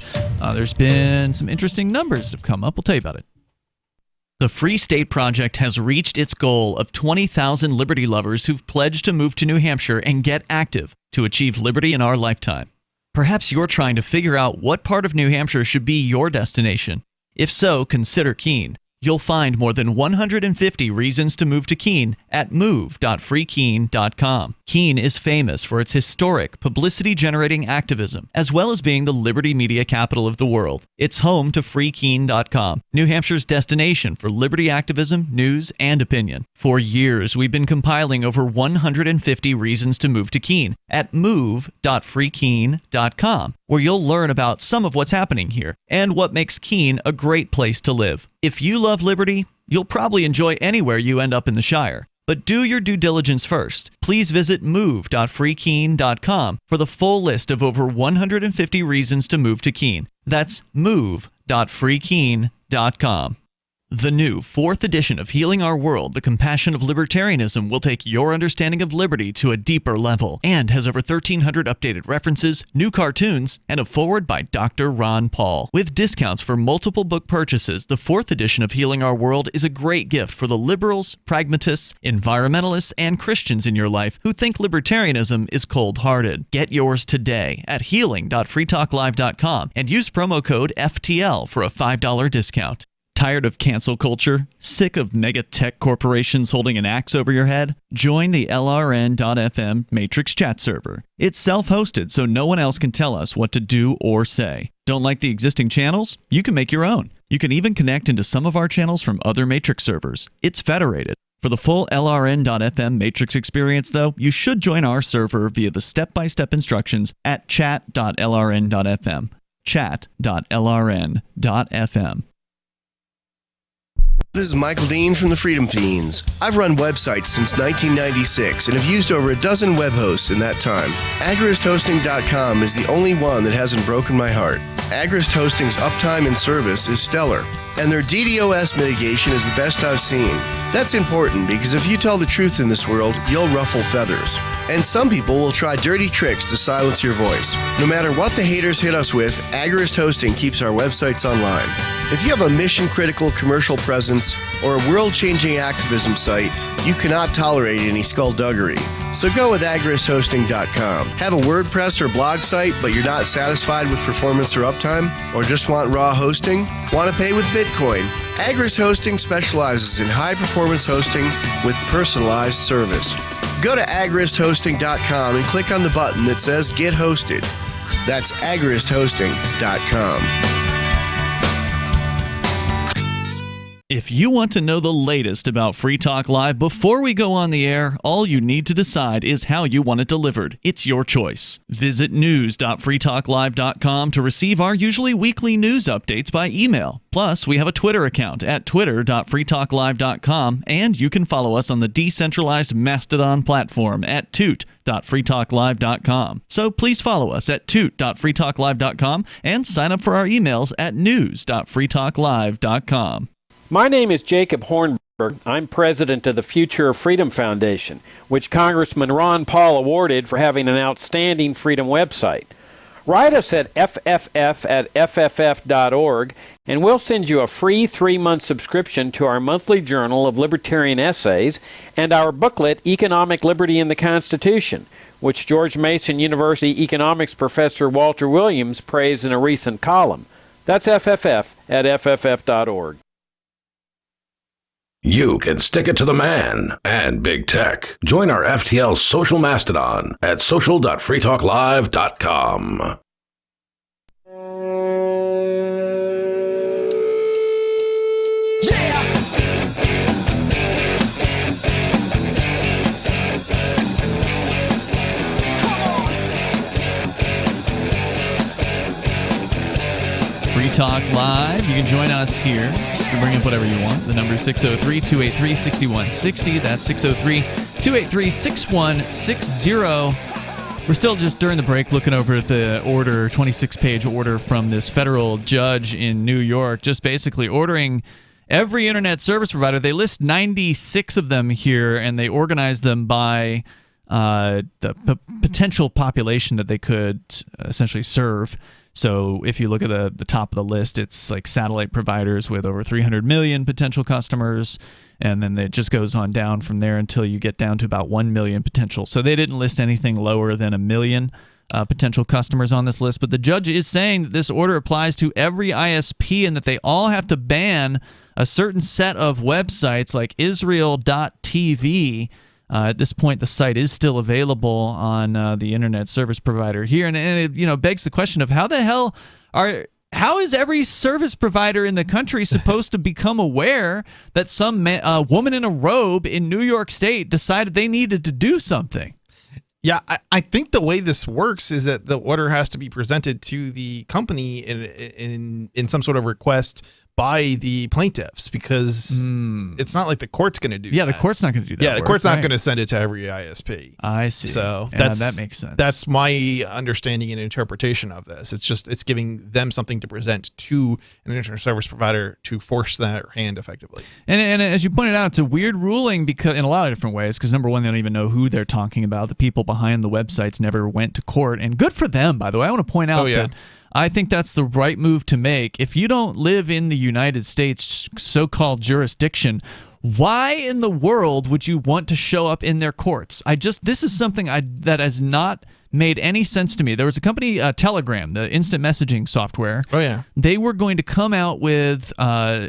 Speaker 4: There's been some interesting numbers that have come up. We'll tell you about it. The Free State Project has reached its goal of 20,000 liberty lovers who've pledged to move to New Hampshire and get active to achieve liberty in our lifetime. Perhaps you're trying to figure out what part of New Hampshire should be your destination. If so, consider Keene. You'll find more than 150 reasons to move to Keene at move.freekeene.com. Keene is famous for its historic, publicity-generating activism, as well as being the liberty media capital of the world. It's home to freekeene.com, New Hampshire's destination for liberty activism, news, and opinion. For years, we've been compiling over 150 reasons to move to Keene at move.freekeene.com, where you'll learn about some of what's happening here and what makes Keene a great place to live. If you love liberty, you'll probably enjoy anywhere you end up in the Shire. But do your due diligence first. Please visit move.freekeen.com for the full list of over 150 reasons to move to Keene. That's move.freekeen.com. The new 4th edition of Healing Our World, The Compassion of Libertarianism, will take your understanding of liberty to a deeper level and has over 1,300 updated references, new cartoons, and a foreword by Dr. Ron Paul. With discounts for multiple book purchases, the 4th edition of Healing Our World is a great gift for the liberals, pragmatists, environmentalists, and Christians in your life who think libertarianism is cold-hearted. Get yours today at healing.freetalklive.com and use promo code FTL for a $5 discount. Tired of cancel culture? Sick of mega tech corporations holding an axe over your head? Join the LRN.FM Matrix chat server. It's self-hosted, so no one else can tell us what to do or say. Don't like the existing channels? You can make your own. You can even connect into some of our channels from other Matrix servers. It's federated. For the full LRN.FM Matrix experience, though, you should join our server via the step-by-step instructions at chat.lrn.fm. Chat.lrn.fm.
Speaker 16: This is Michael Dean from the Freedom Fiends. I've run websites since 1996 and have used over a dozen web hosts in that time. AgristHosting.com is the only one that hasn't broken my heart. Agrist Hosting's uptime and service is stellar, and their DDoS mitigation is the best I've seen. That's important because if you tell the truth in this world, you'll ruffle feathers. And some people will try dirty tricks to silence your voice. No matter what the haters hit us with, Agrist Hosting keeps our websites online. If you have a mission-critical commercial presence or a world-changing activism site, you cannot tolerate any skullduggery. So go with agristhosting.com. Have a WordPress or blog site, but you're not satisfied with performance or uptime? Or just want raw hosting? Want to pay with Bitcoin? Agrist Hosting specializes in high-performance hosting with personalized service. Go to agristhosting.com and click on the button that says Get Hosted. That's agristhosting.com.
Speaker 4: If you want to know the latest about Free Talk Live before we go on the air, all you need to decide is how you want it delivered. It's your choice. Visit news.freetalklive.com to receive our usually weekly news updates by email. Plus, we have a Twitter account at twitter.freetalklive.com, and you can follow us on the decentralized Mastodon platform at toot.freetalklive.com. So please follow us at toot.freetalklive.com and sign up for our emails at news.freetalklive.com.
Speaker 17: My name is Jacob Hornberg. I'm president of the Future of Freedom Foundation, which Congressman Ron Paul awarded for having an outstanding freedom website. Write us at fff@fff.org, and we'll send you a free 3-month subscription to our monthly journal of libertarian essays and our booklet, Economic Liberty in the Constitution, which George Mason University economics professor Walter Williams praised in a recent column. That's fff@fff.org.
Speaker 8: You can stick it to the man and big tech. Join our FTL social mastodon at social.freetalklive.com.
Speaker 4: Free Talk Live. You can join us here. You can bring up whatever you want. The number is 603-283-6160. That's 603-283-6160. We're still just during the break looking over at the order, 26-page order from this federal judge in New York, just basically ordering every internet service provider. They list 96 of them here, and they organize them by the potential population that they could essentially serve. So if you look at the top of the list, it's like satellite providers with over 300 million potential customers, and then it just goes on down from there until you get down to about 1 million potential. So they didn't list anything lower than 1 million potential customers on this list, but the judge is saying that this order applies to every ISP and that they all have to ban a certain set of websites like Israel.tv. At this point, the site is still available on the internet service provider here, and it begs the question of how is every service provider in the country supposed to become aware that some woman in a robe in New York State decided they needed to do something?
Speaker 6: Yeah, I think the way this works is that the order has to be presented to the company in some sort of request by the plaintiffs because it's not like the court's going to do that.
Speaker 4: Yeah, the court's not going to do that.
Speaker 6: Yeah, the
Speaker 4: work,
Speaker 6: court's not
Speaker 4: right?
Speaker 6: going to send it to every ISP.
Speaker 4: I see.
Speaker 6: So
Speaker 4: Yeah, that makes sense.
Speaker 6: That's my understanding and interpretation of this. It's giving them something to present to an internet service provider to force their hand effectively.
Speaker 4: And as you pointed out, it's a weird ruling because in a lot of different ways. Because number one, they don't even know who they're talking about. The people behind the websites never went to court, and good for them, by the way. I want to point out that I think that's the right move to make. If you don't live in the United States so-called jurisdiction, why in the world would you want to show up in their courts? This is something that has not made any sense to me. There was a company, Telegram, the instant messaging software.
Speaker 6: Oh yeah,
Speaker 4: they were going to come out with a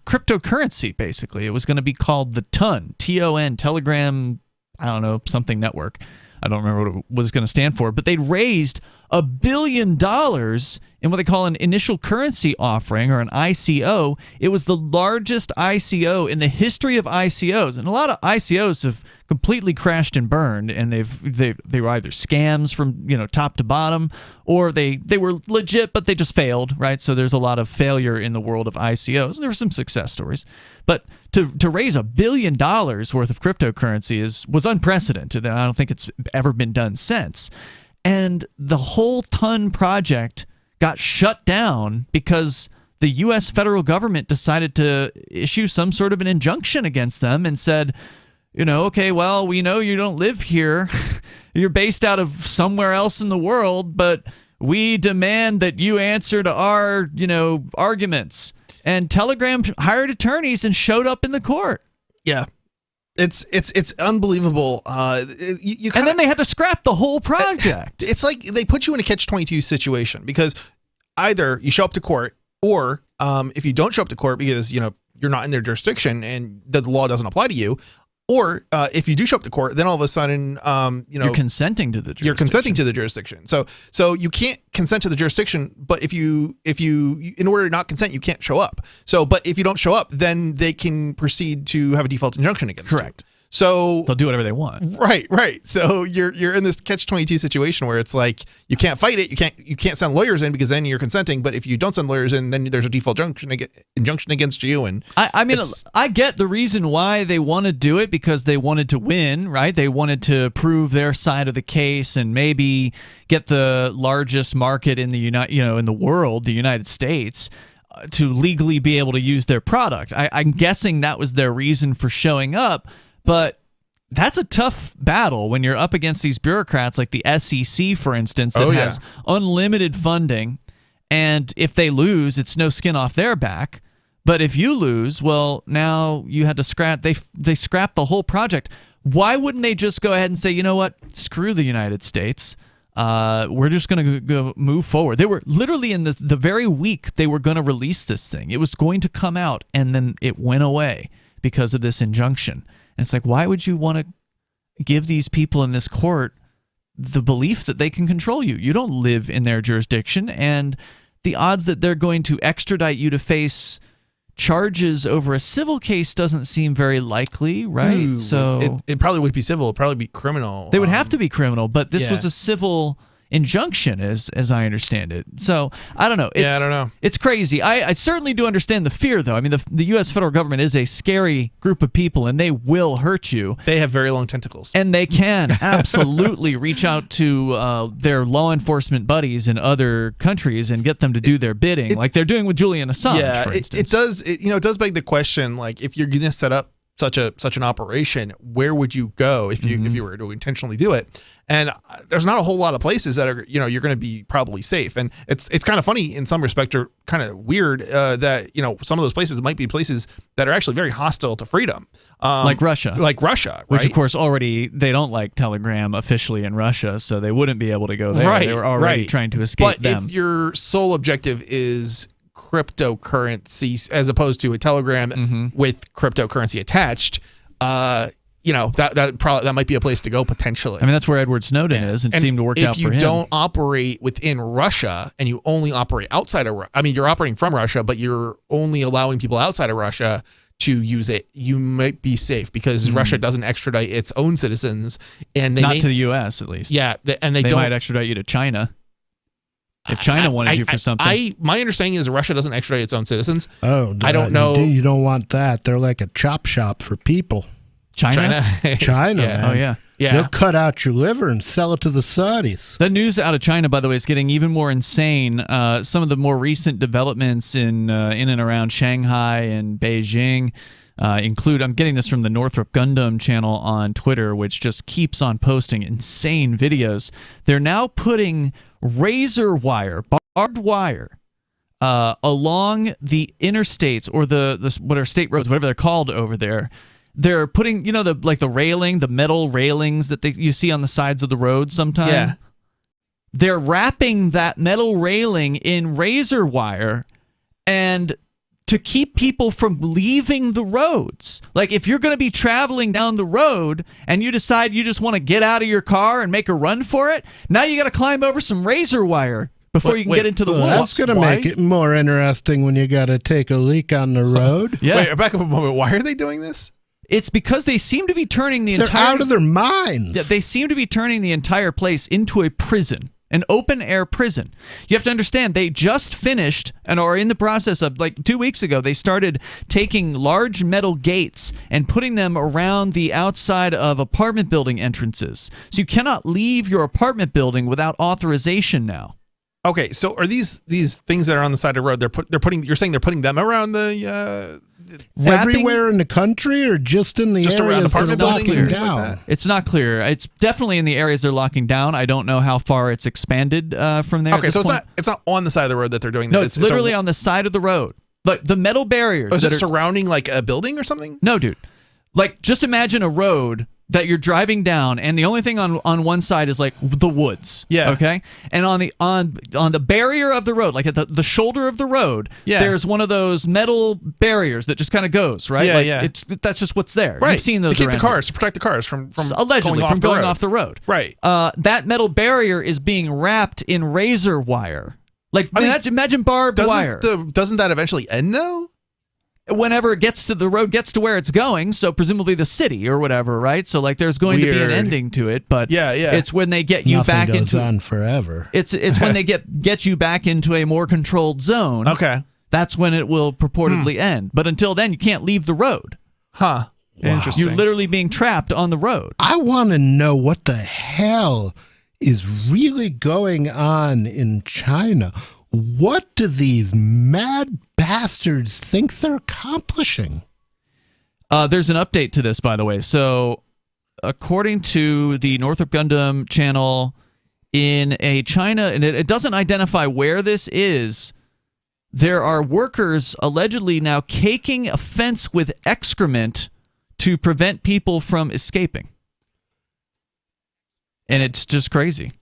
Speaker 4: cryptocurrency. Basically, it was going to be called the TON, T-O-N, Telegram. I don't know, something network. I don't remember what it was going to stand for, but they raised $1 billion in what they call an initial currency offering, or an ICO. It was the largest ICO in the history of ICOs, and a lot of ICOs have completely crashed and burned, and they were either scams from top to bottom, or they were legit but they just failed, right? So there's a lot of failure in the world of ICOs. There were some success stories, but to raise $1 billion worth of cryptocurrency was unprecedented, and I don't think it's ever been done since. And the whole TON project got shut down because the U.S. federal government decided to issue some sort of an injunction against them and said, okay, well, we know you don't live here. You're based out of somewhere else in the world, but we demand that you answer to our, arguments. And Telegram hired attorneys and showed up in the court.
Speaker 6: Yeah. It's unbelievable. And
Speaker 4: then they had to scrap the whole project.
Speaker 6: It's like they put you in a catch-22 situation because either you show up to court, or if you don't show up to court because you're not in their jurisdiction and the law doesn't apply to you, or if you do show up to court, then all of a sudden
Speaker 4: you're consenting to the jurisdiction.
Speaker 6: You're consenting to the jurisdiction. So you can't consent to the jurisdiction, but if you in order to not consent, you can't show up. But if you don't show up, then they can proceed to have a default injunction against you.
Speaker 4: Correct.
Speaker 6: So
Speaker 4: they'll do whatever they want.
Speaker 6: Right. So you're in this catch-22 situation where it's like you can't fight it. You can't send lawyers in because then you're consenting. But if you don't send lawyers in, then there's a default injunction against you. And
Speaker 4: I mean, I get the reason why they want to do it, because they wanted to win, right? They wanted to prove their side of the case and maybe get the largest market in the in the world, the United States, to legally be able to use their product. I'm guessing that was their reason for showing up. But that's a tough battle when you're up against these bureaucrats like the SEC, for instance, that has unlimited funding. And if they lose, it's no skin off their back. But if you lose, well, now you had to scrap. They scrapped the whole project. Why wouldn't they just go ahead and say, you know what, screw the United States. We're just going to go move forward. They were literally in the very week they were going to release this thing. It was going to come out, and then it went away because of this injunction. And it's like, why would you want to give these people in this court the belief that they can control you? You don't live in their jurisdiction, and the odds that they're going to extradite you to face charges over a civil case doesn't seem very likely, right? So
Speaker 6: it probably would be civil. It'd probably be criminal.
Speaker 4: They would have to be criminal, but this was a civil injunction, as I understand it. So I don't know.
Speaker 6: I don't know.
Speaker 4: It's crazy. I certainly do understand the fear, though. I mean, the U.S. federal government is a scary group of people, and they will hurt you.
Speaker 6: They have very long tentacles,
Speaker 4: and they can absolutely reach out to their law enforcement buddies in other countries and get them to do their bidding, like they're doing with Julian Assange. For instance.
Speaker 6: It does beg the question, like, if you're going to set up such an operation, where would you go if you were to intentionally do it? And there's not a whole lot of places that are you're going to be probably safe. And it's kind of funny in some respect, or kind of weird that some of those places might be places that are actually very hostile to freedom,
Speaker 4: like Russia,
Speaker 6: right?
Speaker 4: Which of course they don't like Telegram officially in Russia, so they wouldn't be able to go there.
Speaker 6: Right,
Speaker 4: they were already trying to escape them.
Speaker 6: But if your sole objective is cryptocurrency as opposed to a Telegram with cryptocurrency attached, that might be a place to go potentially.
Speaker 4: I mean, that's where Edward Snowden is, and seemed to work out for him.
Speaker 6: If you don't operate within Russia and you only operate outside of Russia, I mean, you're operating from Russia, but you're only allowing people outside of Russia to use it, you might be safe because Russia doesn't extradite its own citizens, and they
Speaker 4: not to the U.S. at least.
Speaker 6: Yeah, and they
Speaker 4: might extradite you to China. If China wanted you for something.
Speaker 6: My understanding is Russia doesn't extradite its own citizens.
Speaker 5: Oh,
Speaker 6: I don't know.
Speaker 5: You don't want that. They're like a chop shop for people.
Speaker 4: China,
Speaker 5: yeah.
Speaker 4: Man. Oh, yeah.
Speaker 5: They'll cut out your liver and sell it to the Saudis.
Speaker 4: The news out of China, by the way, is getting even more insane. Some of the more recent developments in and around Shanghai and Beijing include, I'm getting this from the Northrop Gundam channel on Twitter, which just keeps on posting insane videos. They're now putting razor wire, barbed wire, along the interstates or the what are state roads, whatever they're called over there. They're putting, the railing, the metal railings that you see on the sides of the road sometimes.
Speaker 6: Yeah.
Speaker 4: They're wrapping that metal railing in razor wire and to keep people from leaving the roads. Like, if you're going to be traveling down the road and you decide you just want to get out of your car and make a run for it, now you got to climb over some razor wire before you can get into the woods.
Speaker 5: That's going to make it more interesting when you got to take a leak on the road.
Speaker 4: Yeah.
Speaker 6: Wait, back up a moment. Why are they doing this?
Speaker 4: It's because they seem to be turning the
Speaker 5: They're
Speaker 4: entire...
Speaker 5: out of their minds.
Speaker 4: Yeah, they seem to be turning the entire place into a prison. An open-air prison. You have to understand, they just finished and are in the process of, 2 weeks ago, they started taking large metal gates and putting them around the outside of apartment building entrances. So you cannot leave your apartment building without authorization now.
Speaker 6: Okay, so are these things that are on the side of the road? You're saying they're putting them around the
Speaker 5: everywhere in the country, or just in the areas that are locking down?
Speaker 6: Like that?
Speaker 4: It's not clear. It's definitely in the areas they're locking down. I don't know how far it's expanded from there.
Speaker 6: Okay, so it's not on the side of the road that they're doing that.
Speaker 4: No, it's literally on the side of the road. Like the metal barriers.
Speaker 6: Is it surrounding like a building or something?
Speaker 4: No, dude. Like, just imagine a road that you're driving down, and the only thing on one side is like the woods.
Speaker 6: Yeah.
Speaker 4: Okay. And on the barrier of the road, like at the shoulder of the road, there's one of those metal barriers that just kind of goes right.
Speaker 6: Yeah,
Speaker 4: That's just what's there.
Speaker 6: Right.
Speaker 4: You've seen those
Speaker 6: to keep
Speaker 4: around
Speaker 6: the cars, to protect the cars from
Speaker 4: allegedly going off the road.
Speaker 6: Right.
Speaker 4: That metal barrier is being wrapped in razor wire. Like, imagine barbed wire.
Speaker 6: Doesn't that eventually end though?
Speaker 4: Whenever the road gets to where it's going, so presumably the city or whatever, right? So there's going to be an ending to it, but it's when they get you
Speaker 5: Nothing
Speaker 4: back
Speaker 5: goes
Speaker 4: into
Speaker 5: on forever.
Speaker 4: It's when they get you back into a more controlled zone.
Speaker 6: Okay,
Speaker 4: that's when it will purportedly end. But until then, you can't leave the road.
Speaker 6: Huh? Wow. Interesting.
Speaker 4: You're literally being trapped on the road.
Speaker 5: I want to know what the hell is really going on in China. What do these mad bastards think they're accomplishing?
Speaker 4: There's an update to this, by the way. So, according to the Northrop Gundam channel, in a China, and it doesn't identify where this is, there are workers allegedly now caking a fence with excrement to prevent people from escaping. And it's just crazy.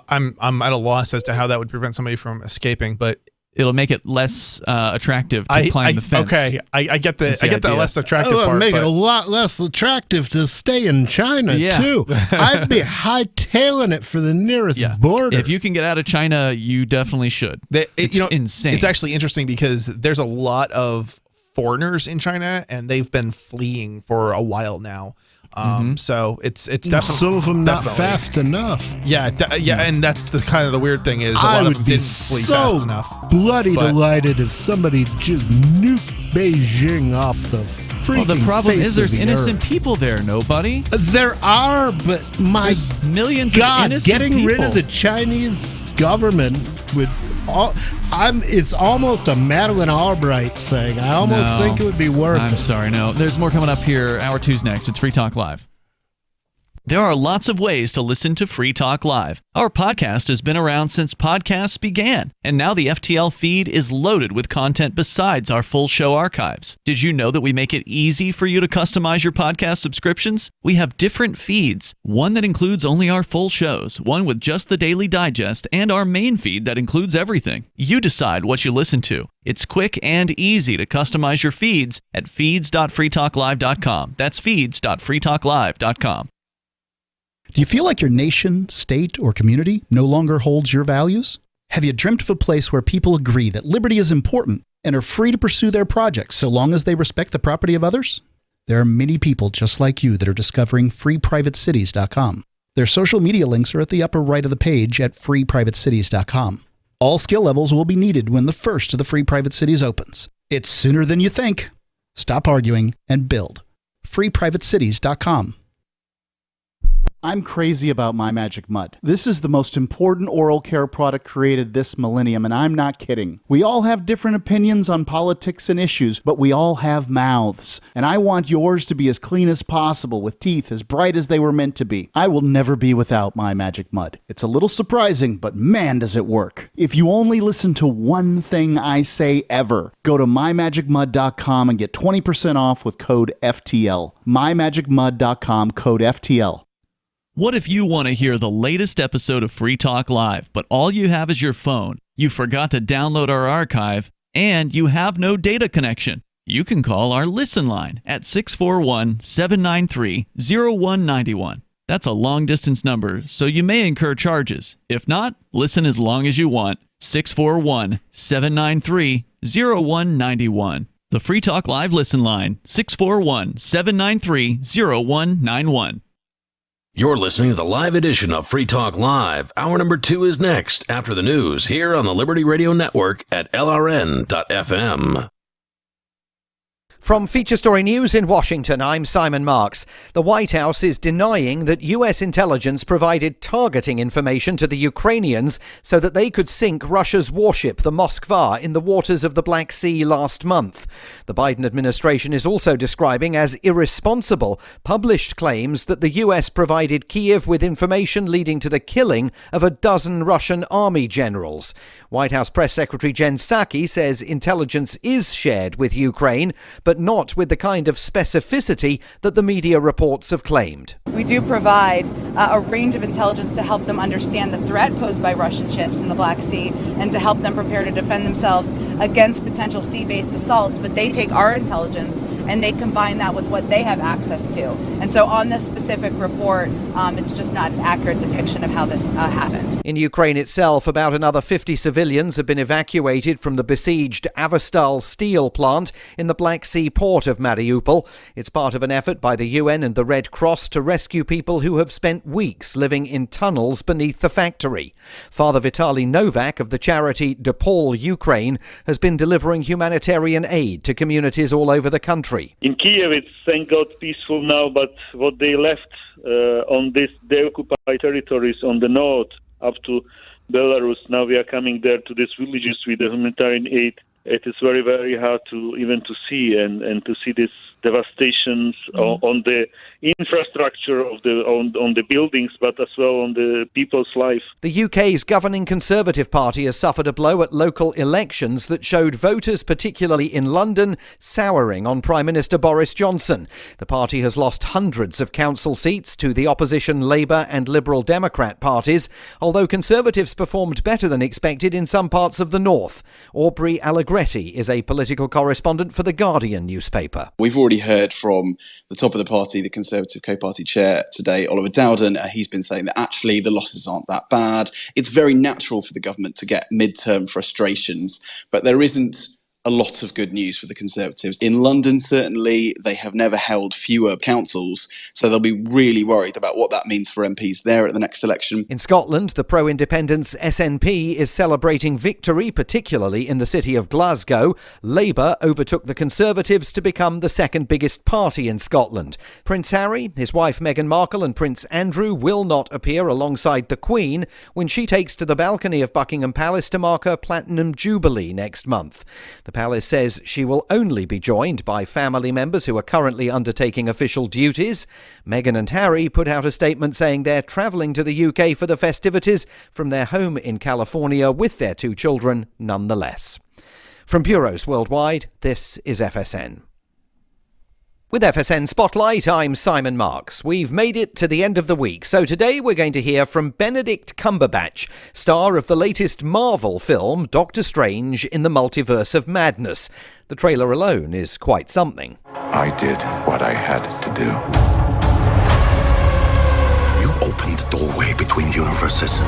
Speaker 6: I'm at a loss as to how that would prevent somebody from escaping, but
Speaker 4: it'll make it less attractive to climb the fence.
Speaker 6: Okay, I get the less attractive part.
Speaker 5: Make it a lot less attractive to stay in China too. I'd be hightailing it for the nearest border.
Speaker 4: If you can get out of China, you definitely should. It's insane.
Speaker 6: It's actually interesting because there's a lot of foreigners in China, and they've been fleeing for a while now. So it's definitely
Speaker 5: some of them not fast enough.
Speaker 6: Yeah, and that's the kind of the weird thing is a lot of them didn't flee fast enough.
Speaker 5: Bloody delighted if somebody just nuked Beijing off the freaking
Speaker 4: the problem
Speaker 5: face
Speaker 4: is there's
Speaker 5: of the
Speaker 4: innocent
Speaker 5: earth.
Speaker 4: people there. Nobody.
Speaker 5: There are, but
Speaker 4: there's millions
Speaker 5: God,
Speaker 4: of innocent
Speaker 5: getting
Speaker 4: people.
Speaker 5: rid of the Chinese government would. It's almost a Madeleine Albright thing. I almost think it would be worth it.
Speaker 4: I'm sorry, no. There's more coming up here. Hour 2's next. It's Free Talk Live. There are lots of ways to listen to Free Talk Live. Our podcast has been around since podcasts began, and now the FTL feed is loaded with content besides our full show archives. Did you know that we make it easy for you to customize your podcast subscriptions? We have different feeds, one that includes only our full shows, one with just the Daily Digest, and our main feed that includes everything. You decide what you listen to. It's quick and easy to customize your feeds at feeds.freetalklive.com. That's feeds.freetalklive.com.
Speaker 7: Do you feel like your nation, state, or community no longer holds your values? Have you dreamt of a place where people agree that liberty is important and are free to pursue their projects so long as they respect the property of others? There are many people just like you that are discovering freeprivatecities.com. Their social media links are at the upper right of the page at freeprivatecities.com. All skill levels will be needed when the first of the Free Private Cities opens. It's sooner than you think. Stop arguing and build. freeprivatecities.com.
Speaker 18: I'm crazy about My Magic Mud. This is the most important oral care product created this millennium, and I'm not kidding. We all have different opinions on politics and issues, but we all have mouths. And I want yours to be as clean as possible, with teeth as bright as they were meant to be. I will never be without My Magic Mud. It's a little surprising, but man, does it work. If you only listen to one thing I say ever, go to mymagicmud.com and get 20% off with code FTL. mymagicmud.com, code FTL.
Speaker 4: What if you want to hear the latest episode of Free Talk Live, but all you have is your phone, you forgot to download our archive, and you have no data connection? You can call our Listen line at 641-793-0191. That's a long-distance number, so you may incur charges. If not, listen as long as you want. 641-793-0191. The Free Talk Live Listen line, 641-793-0191.
Speaker 8: You're listening to the live edition of Free Talk Live. Hour number 2 is next, after the news, here on the Liberty Radio Network at LRN.FM.
Speaker 1: From Feature Story News in Washington, I'm Simon Marks. The White House is denying that U.S. intelligence provided targeting information to the Ukrainians so that they could sink Russia's warship, the Moskva, in the waters of the Black Sea last month. The Biden administration is also describing as irresponsible published claims that the U.S. provided Kyiv with information leading to the killing of a dozen Russian army generals. White House Press Secretary Jen Psaki says intelligence is shared with Ukraine, but not with the kind of specificity that the media reports have claimed.
Speaker 13: We do provide a range of intelligence to help them understand the threat posed by Russian ships in the Black Sea and to help them prepare to defend themselves against potential sea-based assaults. But they take our intelligence and they combine that with what they have access to. And so on this specific report, it's just not an accurate depiction of how this happened.
Speaker 1: In Ukraine itself, about another 50 civilians have been evacuated from the besieged Avastal steel plant in the Black Sea port of Mariupol. It's part of an effort by the UN and the Red Cross to rescue people who have spent weeks living in tunnels beneath the factory. Father Vitaly Novak of the charity DePaul Ukraine has been delivering humanitarian aid to communities all over the country.
Speaker 14: In Kiev, it's thank God peaceful now, but what they left on these occupied territories on the north up to Belarus, now we are coming there to these villages with the humanitarian aid. It is very, very hard to even to see and to see these devastations on the infrastructure of on the buildings, but as well on the people's life.
Speaker 1: The UK's governing Conservative Party has suffered a blow at local elections that showed voters, particularly in London, souring on Prime Minister Boris Johnson. The party has lost hundreds of council seats to the opposition Labour and Liberal Democrat parties, although Conservatives performed better than expected in some parts of the north. Aubrey Allegretti is a political correspondent for The Guardian newspaper.
Speaker 15: We've already heard from the top of the party, the Conservative co-party chair today, Oliver Dowden. He's been saying that actually the losses aren't that bad. It's very natural for the government to get midterm frustrations, but there isn't a lot of good news for the Conservatives. In London, certainly, they have never held fewer councils, so they'll be really worried about what that means for MPs there at the next election.
Speaker 1: In Scotland, the pro-independence SNP is celebrating victory, particularly in the city of Glasgow. Labour overtook the Conservatives to become the second biggest party in Scotland. Prince Harry, his wife Meghan Markle and Prince Andrew will not appear alongside the Queen when she takes to the balcony of Buckingham Palace to mark her Platinum Jubilee next month. The palace says she will only be joined by family members who are currently undertaking official duties. Meghan and Harry put out a statement saying they're travelling to the UK for the festivities from their home in California with their 2 children nonetheless. From bureaus worldwide, this is FSN. With FSN Spotlight, I'm Simon Marks. We've made it to the end of the week, so today we're going to hear from Benedict Cumberbatch, star of the latest Marvel film, Doctor Strange in the Multiverse of Madness. The trailer alone is quite something.
Speaker 19: I did what I had to do.
Speaker 20: You opened the doorway between universes.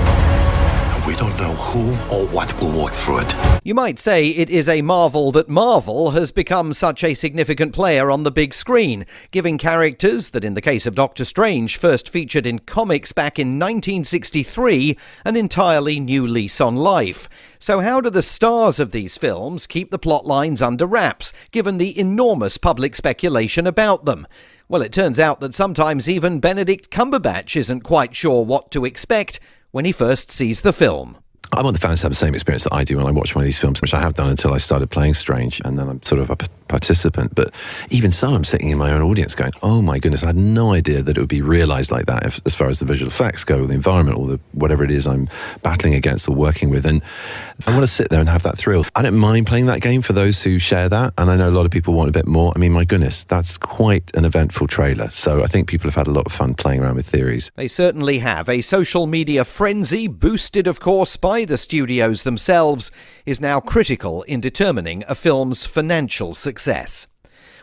Speaker 20: and we don't know who or what will walk through it.
Speaker 1: You might say it is a marvel that Marvel has become such a significant player on the big screen, giving characters that, in the case of Doctor Strange, first featured in comics back in 1963, an entirely new lease on life. So how do the stars of these films keep the plot lines under wraps, given the enormous public speculation about them? Well, it turns out that sometimes even Benedict Cumberbatch isn't quite sure what to expect when he first sees the film.
Speaker 21: I want the fans to have the same experience that I do when I watch one of these films, which I have done until I started playing Strange, and then I'm sort of a participant. But even so, I'm sitting in my own audience going, oh my goodness, I had no idea that it would be realised like that as far as the visual effects go, or the environment, or whatever it is I'm battling against or working with. And I want to sit there and have that thrill. I don't mind playing that game for those who share that, and I know a lot of people want a bit more. I mean, my goodness, that's quite an eventful trailer. So I think people have had a lot of fun playing around with theories.
Speaker 1: They certainly have. A social media frenzy, boosted, of course, by the studios themselves, is now critical in determining a film's financial success.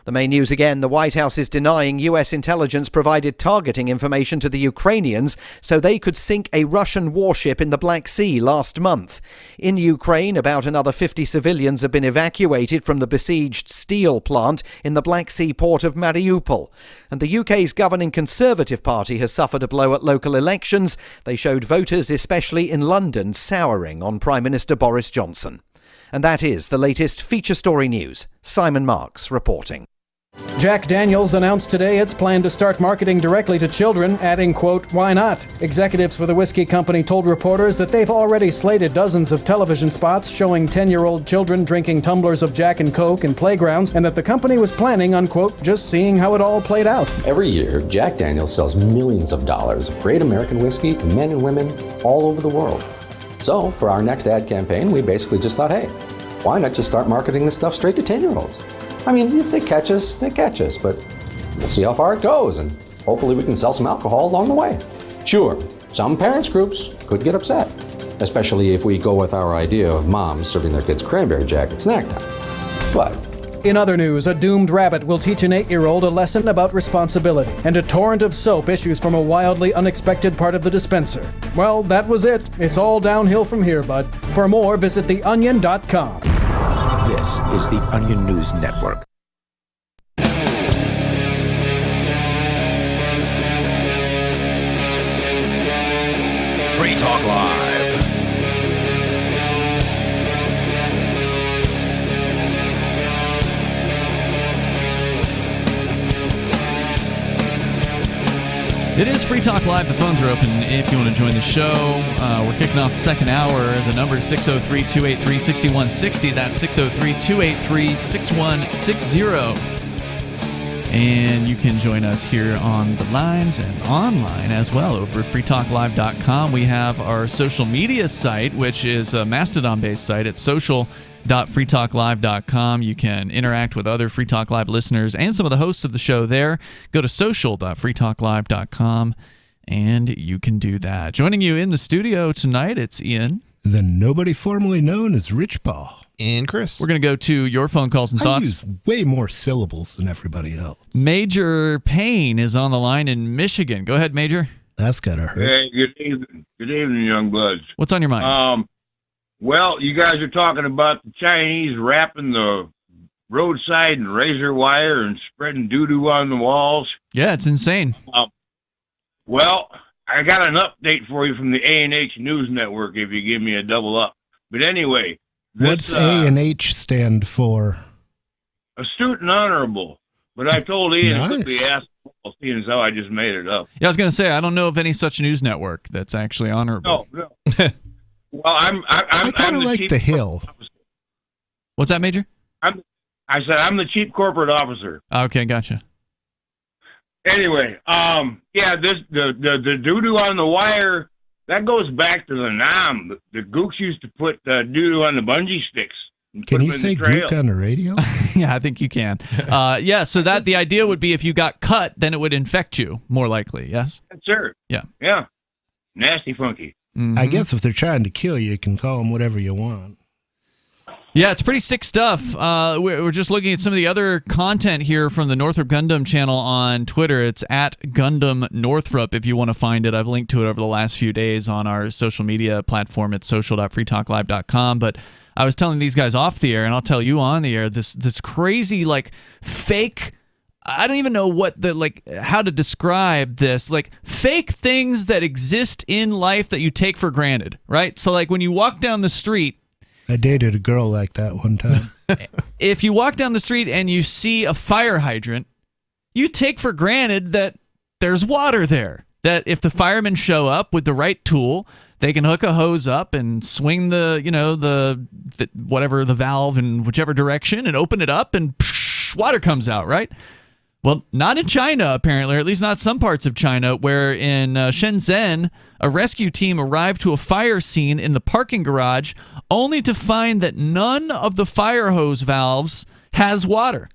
Speaker 1: The main news again, the White House is denying US intelligence provided targeting information to the Ukrainians so they could sink a Russian warship in the Black Sea last month. In Ukraine, about another 50 civilians have been evacuated from the besieged steel plant in the Black Sea port of Mariupol. And the UK's governing Conservative Party has suffered a blow at local elections. They showed voters, especially in London, souring on Prime Minister Boris Johnson. And that is the latest feature story news. Simon Marks reporting.
Speaker 2: Jack Daniels announced today its plan to start marketing directly to children, adding, quote, "Why not?" Executives for the whiskey company told reporters that they've already slated dozens of television spots showing 10-year-old children drinking tumblers of Jack and Coke in playgrounds, and that the company was planning on, quote, "just seeing how it all played out."
Speaker 22: Every year, Jack Daniels sells millions of dollars of great American whiskey to men and women all over the world. So, for our next ad campaign, we basically just thought, hey, why not just start marketing this stuff straight to 10-year-olds? I mean, if they catch us, they catch us, but we'll see how far it goes, and hopefully we can sell some alcohol along the way. Sure, some parents groups could get upset, especially if we go with our idea of moms serving their kids cranberry Jack at snack time. But
Speaker 2: in other news, a doomed rabbit will teach an 8-year-old a lesson about responsibility, and a torrent of soap issues from a wildly unexpected part of the dispenser. Well, that was it. It's all downhill from here, bud. For more, visit theonion.com.
Speaker 23: This is the Onion News Network.
Speaker 8: Free Talk Live.
Speaker 4: It is Free Talk Live. The phones are open if you want to join the show. We're kicking off the second hour. The number is 603-283-6160. That's 603-283-6160. And you can join us here on the lines and online as well over at freetalklive.com. We have our social media site, which is a Mastodon-based site at social.freetalklive.com. You can interact with other Free Talk Live listeners and some of the hosts of the show there. Go to social.freetalklive.com, and you can do that. Joining you in the studio tonight, it's Ian.
Speaker 5: The nobody formerly known as Rich Paul.
Speaker 6: And Chris.
Speaker 4: We're going to go to your phone calls and thoughts.
Speaker 5: I use way more syllables than everybody else.
Speaker 4: Major Payne is on the line in Michigan. Go ahead, Major.
Speaker 5: That's got to hurt.
Speaker 24: Hey, good evening. Good evening, young bloods.
Speaker 4: What's on your mind?
Speaker 24: Well, you guys are talking about the Chinese wrapping the roadside in razor wire and spreading doo-doo on the walls.
Speaker 4: Yeah, it's insane.
Speaker 24: Well, I got an update for you from the A&H News Network if you give me a double up. But anyway.
Speaker 5: What's A&H stand for?
Speaker 24: Astute and honorable. But I told Ian to quickly ask, seeing as how I just made it up.
Speaker 4: Yeah, I was going to say, I don't know of any such news network that's actually honorable.
Speaker 24: No. Well, I
Speaker 5: kind of like The Hill.
Speaker 4: What's that, Major?
Speaker 24: I said I'm the chief corporate officer.
Speaker 4: Okay, gotcha.
Speaker 24: Anyway, the doo-doo on the wire, that goes back to the Nam. The gooks used to put doo-doo on the bungee sticks.
Speaker 5: Can you say gook on the radio?
Speaker 4: Yeah, I think you can. So that the idea would be if you got cut, then it would infect you, more likely, yes?
Speaker 24: Sure.
Speaker 4: Yeah.
Speaker 24: Yeah. Nasty funky.
Speaker 5: I guess if they're trying to kill you, you can call them whatever you want.
Speaker 4: Yeah, it's pretty sick stuff. We're just looking at some of the other content here from the Northrop Gundam channel on Twitter. It's at Gundam Northrop if you want to find it. I've linked to it over the last few days on our social media platform at social.freetalklive.com. But I was telling these guys off the air, and I'll tell you on the air, this crazy, like, fake... I don't even know how to describe this, like fake things that exist in life that you take for granted, right? So like when you walk down the street,
Speaker 5: I dated a girl like that one time.
Speaker 4: If you walk down the street and you see a fire hydrant, you take for granted that there's water there. That if the firemen show up with the right tool, they can hook a hose up and swing the valve in whichever direction and open it up and water comes out, right? Well, not in China, apparently, or at least not some parts of China, where in Shenzhen, a rescue team arrived to a fire scene in the parking garage only to find that none of the fire hose valves has water.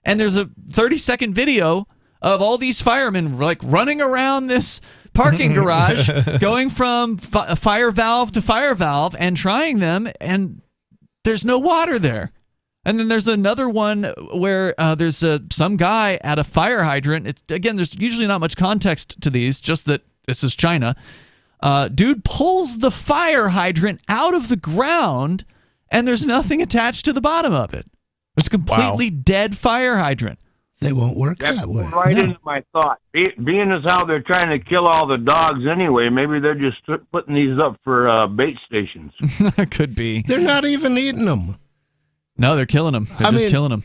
Speaker 4: And there's a 30-second video of all these firemen like running around this parking garage, going from fire valve to fire valve and trying them, and there's no water there. And then there's another one where there's some guy at a fire hydrant. Again, there's usually not much context to these, just that this is China. Dude pulls the fire hydrant out of the ground, and there's nothing attached to the bottom of it. It's a completely dead fire hydrant.
Speaker 5: They won't work
Speaker 24: That's
Speaker 5: that way.
Speaker 24: Right into my thought. Being as how they're trying to kill all the dogs anyway, maybe they're just putting these up for bait stations.
Speaker 4: Could be.
Speaker 5: They're not even eating them.
Speaker 4: No, they're killing them. They're just killing them.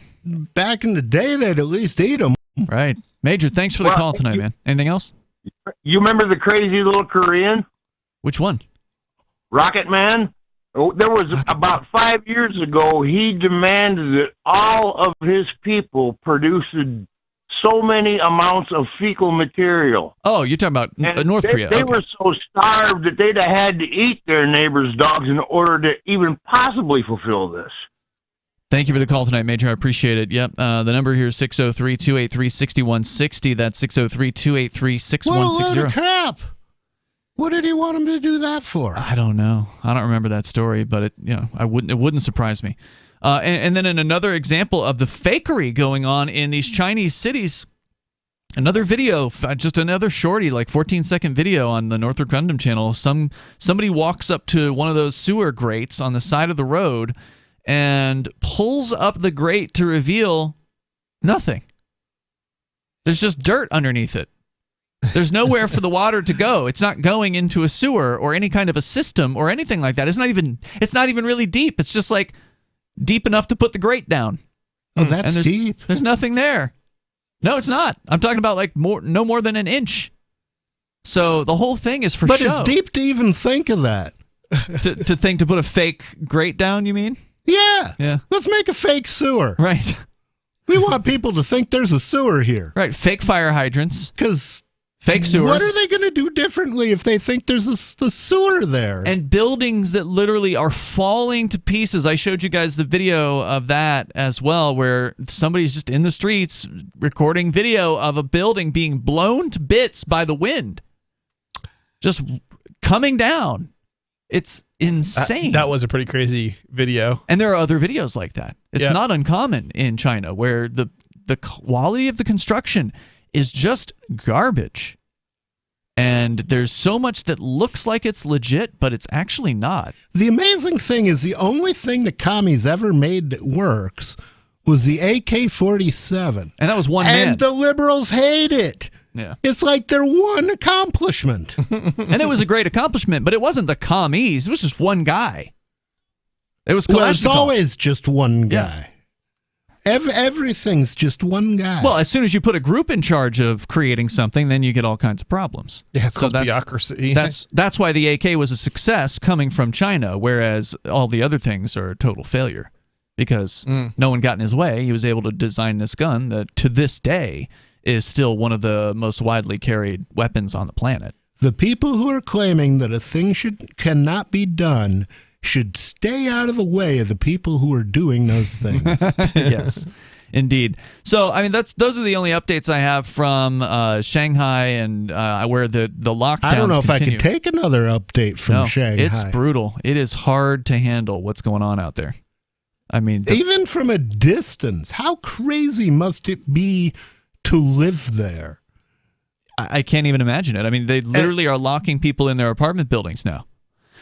Speaker 5: Back in the day, they'd at least eat them.
Speaker 4: Right. Major, thanks for the call tonight, man. Anything else?
Speaker 24: You remember the crazy little Korean?
Speaker 4: Which one?
Speaker 24: Rocket Man? Oh, there was about 5 years ago, he demanded that all of his people produce so many amounts of fecal material.
Speaker 4: Oh, you're talking about North Korea.
Speaker 24: They were so starved that they'd have had to eat their neighbors' dogs in order to even possibly fulfill this.
Speaker 4: Thank you for the call tonight, Major. I appreciate it. Yep. The number here is 603-283-6160. That's 603-283-6160.
Speaker 5: What a load of crap. What did he want him to do that for?
Speaker 4: I don't know. I don't remember that story, but it wouldn't surprise me. And then in another example of the fakery going on in these Chinese cities, another video, just another shorty, like 14-second video on the Northrop Gundam channel. Somebody walks up to one of those sewer grates on the side of the road and pulls up the grate to reveal nothing. There's just dirt underneath it. There's nowhere for the water to go. It's not going into a sewer or any kind of a system or anything like that. It's not even really deep. It's just like deep enough to put the grate down.
Speaker 5: Oh, that's deep.
Speaker 4: There's nothing there. No, it's not. I'm talking about like no more than an inch. So the whole thing is for show.
Speaker 5: But it's deep to even think of that.
Speaker 4: to put a fake grate down, you mean?
Speaker 5: Yeah. Let's make a fake sewer.
Speaker 4: Right.
Speaker 5: We want people to think there's a sewer here.
Speaker 4: Right. Fake fire hydrants.
Speaker 5: Because
Speaker 4: fake sewers.
Speaker 5: What are they going to do differently if they think there's a sewer there?
Speaker 4: And buildings that literally are falling to pieces. I showed you guys the video of that as well, where somebody's just in the streets recording video of a building being blown to bits by the wind. Just coming down. It's insane.
Speaker 6: That was a pretty crazy video.
Speaker 4: And there are other videos like that. It's not uncommon in China where the quality of the construction is just garbage. And there's so much that looks like it's legit, but it's actually not.
Speaker 5: The amazing thing is the only thing the commies ever made that works was the AK-47.
Speaker 4: And that was one man.
Speaker 5: And the liberals hate it.
Speaker 4: Yeah.
Speaker 5: It's like their one accomplishment.
Speaker 4: And it was a great accomplishment, but it wasn't the commies. It was just one guy. It was Kalashnikov.
Speaker 5: Well, it's always just one guy. Everything's just one guy.
Speaker 4: Well, as soon as you put a group in charge of creating something, then you get all kinds of problems.
Speaker 6: Yeah, it's called bureaucracy.
Speaker 4: That's why the AK was a success coming from China, whereas all the other things are a total failure. Because no one got in his way. He was able to design this gun that, to this day, is still one of the most widely carried weapons on the planet.
Speaker 5: The people who are claiming that a thing cannot be done should stay out of the way of the people who are doing those things.
Speaker 4: Yes, indeed. So, I mean, those are the only updates I have from Shanghai and where the lockdowns
Speaker 5: I don't know if
Speaker 4: continue.
Speaker 5: I can take another update from Shanghai.
Speaker 4: It's brutal. It is hard to handle what's going on out there. I mean,
Speaker 5: even from a distance, how crazy must it be to live there?
Speaker 4: I can't even imagine it. I mean, they literally are locking people in their apartment buildings now.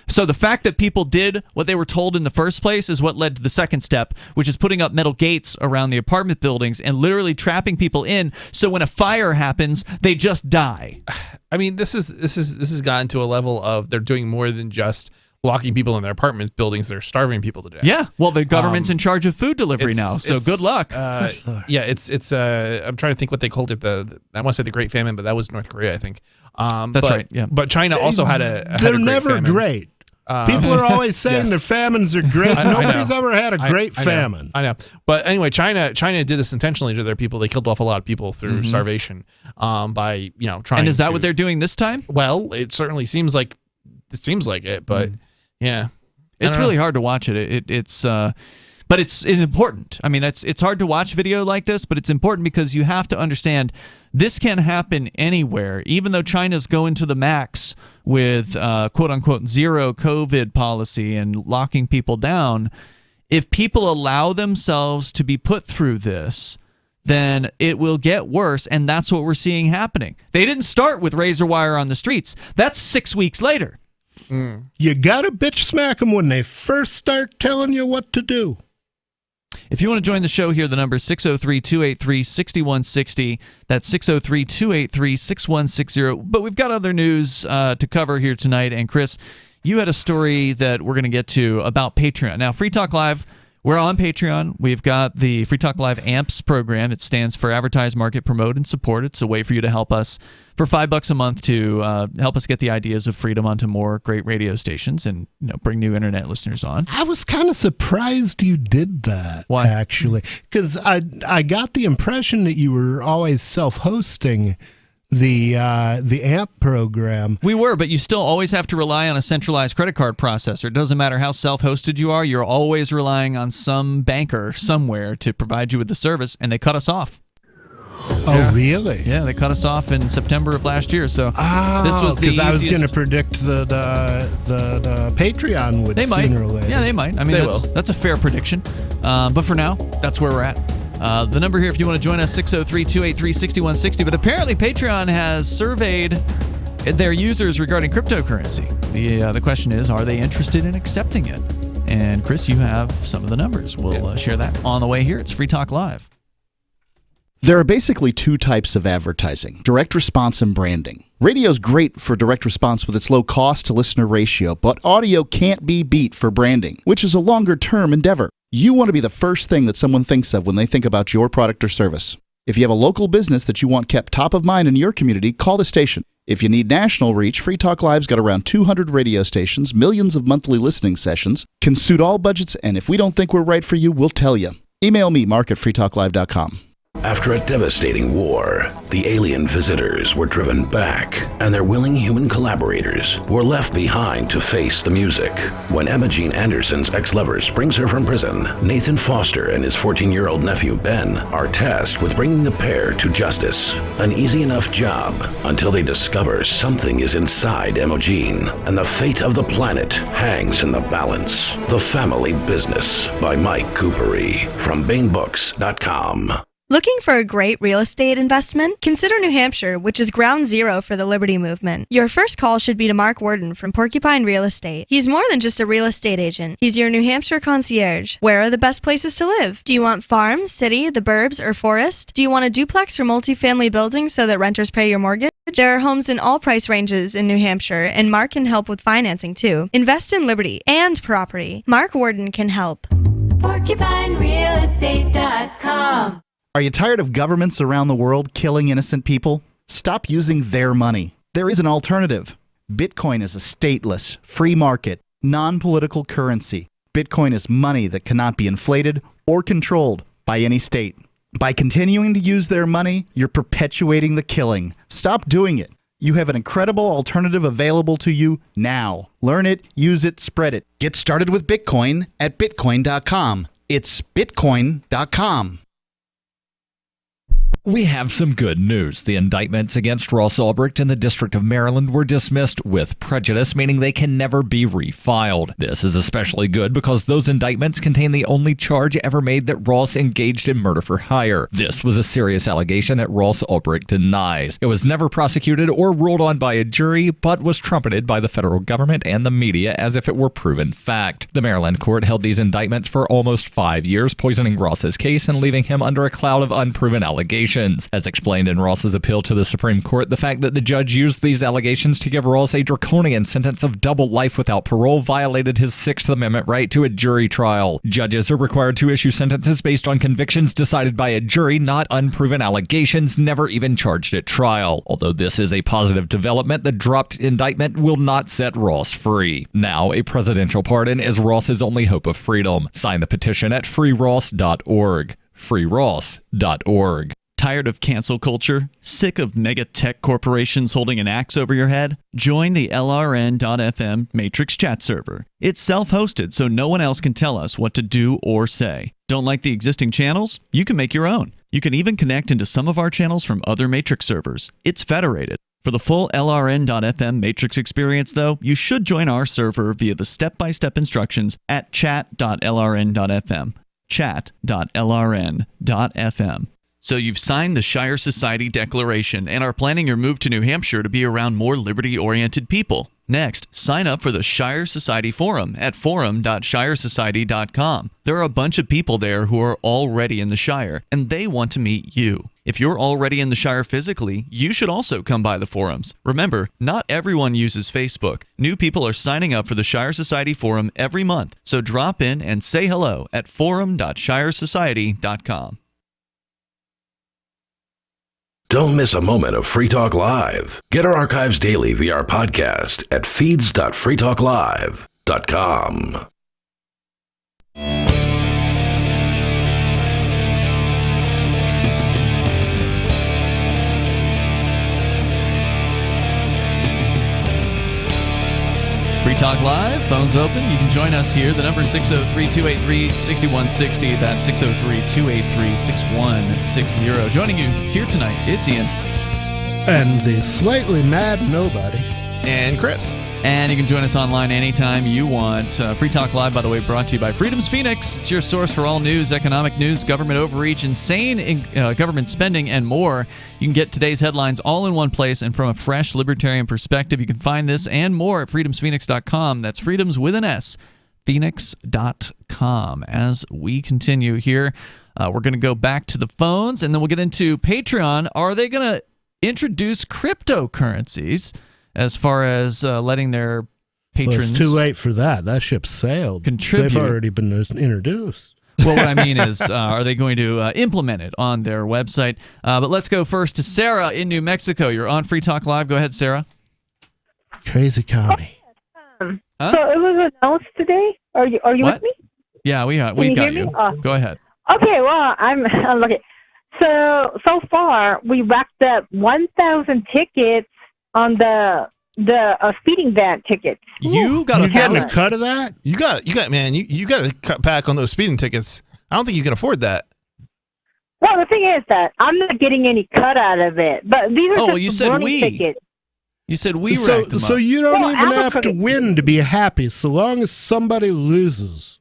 Speaker 4: So the fact that people did what they were told in the first place is what led to the second step, which is putting up metal gates around the apartment buildings and literally trapping people in. So when a fire happens, they just die.
Speaker 6: I mean, this has gotten to a level of they're doing more than just locking people in their apartment buildings. They're starving people to death.
Speaker 4: Yeah, well, the government's in charge of food delivery now, so good luck.
Speaker 6: Yeah, it's I'm trying to think what they called it. I want to say the Great Famine, but that was North Korea, I think.
Speaker 4: That's right. Yeah,
Speaker 6: but China also had a.
Speaker 5: They're
Speaker 6: great
Speaker 5: never
Speaker 6: famine.
Speaker 5: great. People are always saying their famines are great. Nobody's ever had a great famine.
Speaker 6: I know. But anyway, China did this intentionally to their people. They killed off a lot of people through starvation by trying.
Speaker 4: And is that what they're doing this time?
Speaker 6: Well, it certainly seems like it, but yeah,
Speaker 4: it's really hard to watch it. But it's important. I mean, it's hard to watch video like this, but it's important because you have to understand this can happen anywhere. Even though China's going to the max with quote-unquote zero COVID policy and locking people down, if people allow themselves to be put through this, then it will get worse, and that's what we're seeing happening. They didn't start with razor wire on the streets. That's 6 weeks later.
Speaker 5: You gotta bitch smack them when they first start telling you what to do.
Speaker 4: If you want to join the show here, the number is 603-283-6160. That's 603-283-6160. But we've got other news to cover here tonight. And Chris, you had a story that we're going to get to about Patreon. Now, Free Talk Live, we're on Patreon. We've got the Free Talk Live AMPS program. It stands for Advertise, Market, Promote, and Support. It's a way for you to help us for $5 a month to help us get the ideas of freedom onto more great radio stations and bring new internet listeners on.
Speaker 5: I was kind of surprised you did that.
Speaker 4: Why?
Speaker 5: Actually, because I got the impression that you were always self-hosting the AMP program.
Speaker 4: We were, but you still always have to rely on a centralized credit card processor. It doesn't matter how self-hosted you are. You're always relying on some banker somewhere to provide you with the service, and they cut us off.
Speaker 5: Oh, really?
Speaker 4: Yeah, they cut us off in September of last year. So this was the easiest.
Speaker 5: I was going to predict the Patreon would sooner or later.
Speaker 4: Yeah, they might. I mean, that's a fair prediction. But for now, that's where we're at. The number here, if you want to join us, 603-283-6160. But apparently Patreon has surveyed their users regarding cryptocurrency. The question is, are they interested in accepting it? And Chris, you have some of the numbers. We'll share that on the way here. It's Free Talk Live.
Speaker 7: There are basically two types of advertising, direct response and branding. Radio's great for direct response with its low cost to listener ratio, but audio can't be beat for branding, which is a longer term endeavor. You want to be the first thing that someone thinks of when they think about your product or service. If you have a local business that you want kept top of mind in your community, call the station. If you need national reach, Free Talk Live's got around 200 radio stations, millions of monthly listening sessions, can suit all budgets, and if we don't think we're right for you, we'll tell you. Email me, mark@freetalklive.com.
Speaker 8: After a devastating war, the alien visitors were driven back, and their willing human collaborators were left behind to face the music. When Emma Jean Anderson's ex-lover springs her from prison, Nathan Foster and his 14-year-old nephew Ben are tasked with bringing the pair to justice. An easy enough job until they discover something is inside Emma Jean, and the fate of the planet hangs in the balance. The Family Business by Mike Coopery from BaneBooks.com.
Speaker 3: Looking for a great real estate investment? Consider New Hampshire, which is ground zero for the Liberty Movement. Your first call should be to Mark Worden from Porcupine Real Estate. He's more than just a real estate agent. He's your New Hampshire concierge. Where are the best places to live? Do you want farm, city, the burbs, or forest? Do you want a duplex or multifamily building so that renters pay your mortgage? There are homes in all price ranges in New Hampshire, and Mark can help with financing too. Invest in liberty and property. Mark Worden can help.
Speaker 18: PorcupineRealEstate.com. Are you tired of governments around the world killing innocent people? Stop using their money. There is an alternative. Bitcoin is a stateless, free market, non-political currency. Bitcoin is money that cannot be inflated or controlled by any state. By continuing to use their money, you're perpetuating the killing. Stop doing it. You have an incredible alternative available to you now. Learn it, use it, spread it.
Speaker 7: Get started with Bitcoin at Bitcoin.com. It's Bitcoin.com.
Speaker 9: We have some good news. The indictments against Ross Ulbricht in the District of Maryland were dismissed with prejudice, meaning they can never be refiled. This is especially good because those indictments contain the only charge ever made that Ross engaged in murder for hire. This was a serious allegation that Ross Ulbricht denies. It was never prosecuted or ruled on by a jury, but was trumpeted by the federal government and the media as if it were proven fact. The Maryland court held these indictments for almost 5 years, poisoning Ross's case and leaving him under a cloud of unproven allegations. As explained in Ross's appeal to the Supreme Court, the fact that the judge used these allegations to give Ross a draconian sentence of double life without parole violated his Sixth Amendment right to a jury trial. Judges are required to issue sentences based on convictions decided by a jury, not unproven allegations never even charged at trial. Although this is a positive development, the dropped indictment will not set Ross free. Now, a presidential pardon is Ross's only hope of freedom. Sign the petition at freeross.org. freeross.org.
Speaker 4: Tired of cancel culture? Sick of mega tech corporations holding an axe over your head? Join the LRN.FM Matrix chat server. It's self-hosted, so no one else can tell us what to do or say. Don't like the existing channels? You can make your own. You can even connect into some of our channels from other Matrix servers. It's federated. For the full LRN.FM Matrix experience, though, you should join our server via the step-by-step instructions at chat.lrn.fm. chat.lrn.fm. So you've signed the Shire Society Declaration and are planning your move to New Hampshire to be around more liberty-oriented people. Next, sign up for the Shire Society Forum at forum.shiresociety.com. There are a bunch of people there who are already in the Shire, and they want to meet you. If you're already in the Shire physically, you should also come by the forums. Remember, not everyone uses Facebook. New people are signing up for the Shire Society Forum every month, so drop in and say hello at forum.shiresociety.com.
Speaker 8: Don't miss a moment of Free Talk Live. Get our archives daily via our podcast at feeds.freetalklive.com.
Speaker 4: Free Talk Live, phones open. You can join us here. The number is 603-283-6160. That's 603-283-6160. Joining you here tonight, it's Ian.
Speaker 5: And the slightly mad nobody.
Speaker 6: And Chris.
Speaker 4: And you can join us online anytime you want. Free Talk Live, by the way, brought to you by Freedom's Phoenix. It's your source for all news, economic news, government overreach, insane government spending, and more. You can get today's headlines all in one place and from a fresh libertarian perspective. You can find this and more at freedomsphoenix.com. That's freedoms with an S, phoenix.com. As we continue here, we're going to go back to the phones, and then we'll get into Patreon. Are they going to introduce cryptocurrencies as far as letting their patrons...
Speaker 5: Well, it's too late for that. That ship sailed.
Speaker 4: Contribute.
Speaker 5: They've already been introduced.
Speaker 4: Well, what I mean is, are they going to implement it on their website? But let's go first to Sarah in New Mexico. You're on Free Talk Live. Go ahead, Sarah.
Speaker 5: Crazy commie.
Speaker 10: So it was announced today? Are you
Speaker 4: What?
Speaker 10: with me?
Speaker 4: Yeah, we got you. Go ahead.
Speaker 10: Okay, well, I'm looking. So far, we racked up 1,000 tickets on the speeding ban tickets.
Speaker 6: You got
Speaker 5: a cut of that?
Speaker 6: You got to cut back on those speeding tickets. I don't think you can afford that.
Speaker 10: Well, the thing is that I'm not getting any cut out of it. But these are just warning tickets.
Speaker 4: You said we racked them up.
Speaker 5: So you don't even have to win to be happy, so long as somebody loses.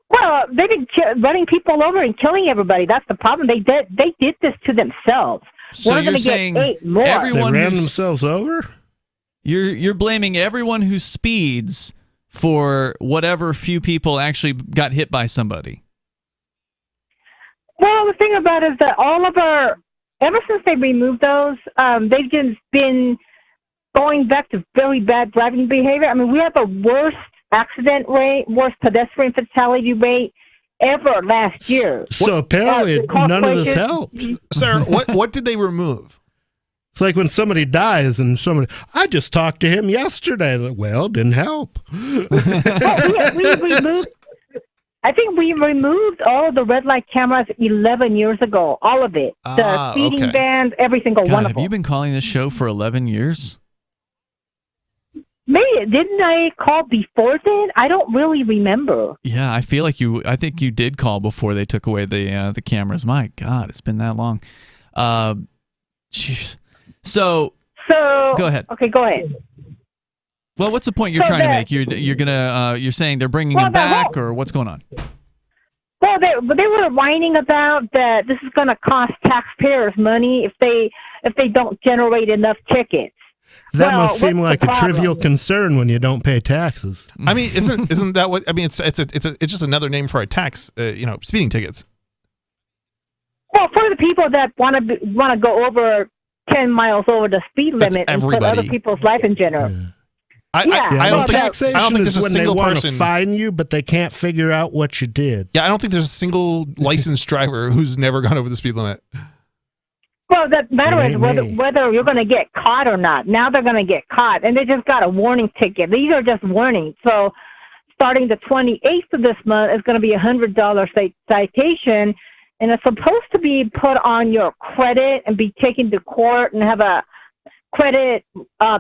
Speaker 10: Well, they've been running people over and killing everybody. That's the problem. They did this to themselves.
Speaker 4: So
Speaker 10: We're
Speaker 4: you're
Speaker 10: get
Speaker 4: saying
Speaker 10: 8 more.
Speaker 4: everyone
Speaker 5: they ran themselves over?
Speaker 4: You're blaming everyone who speeds for whatever few people actually got hit by somebody.
Speaker 10: Well, the thing about it is that ever since they removed those, they've just been going back to very bad driving behavior. I mean, we have the worst accident rate, worst pedestrian fatality rate ever last year.
Speaker 5: So apparently none of this helped.
Speaker 6: Sir, what did they remove?
Speaker 5: It's like when somebody dies and I just talked to him yesterday. Well, didn't help.
Speaker 10: we removed, I think we removed all of the red light cameras 11 years ago. All of it. The speeding bans, every single one of them.
Speaker 4: Have you been calling this show for 11 years?
Speaker 10: Maybe didn't I call before then? I don't really remember.
Speaker 4: Yeah, I feel like you. I think you did call before they took away the cameras. My God, it's been that long. Jeez. So go ahead.
Speaker 10: Okay, go ahead.
Speaker 4: Well, what's the point you're trying to make? You're saying they're bringing him back, or what's going on?
Speaker 10: Well, they were whining about that this is going to cost taxpayers money if they don't generate enough tickets.
Speaker 5: That must seem like a trivial concern when you don't pay taxes.
Speaker 6: I mean, isn't that what? I mean, it's just another name for a tax. Speeding tickets.
Speaker 10: Well, for the people that want to go over 10 miles over the speed limit and put other people's life in general.
Speaker 6: I don't think
Speaker 5: taxation
Speaker 6: there's a
Speaker 5: when
Speaker 6: single
Speaker 5: they want
Speaker 6: person
Speaker 5: to fine you, but they can't figure out what you did.
Speaker 6: Yeah, I don't think there's a single licensed driver who's never gone over the speed limit.
Speaker 10: Well, the matter is whether you're going to get caught or not. Now they're going to get caught, and they just got a warning ticket. These are just warnings. So starting the 28th of this month, it's going to be a $100 citation, and it's supposed to be put on your credit and be taken to court and have a credit.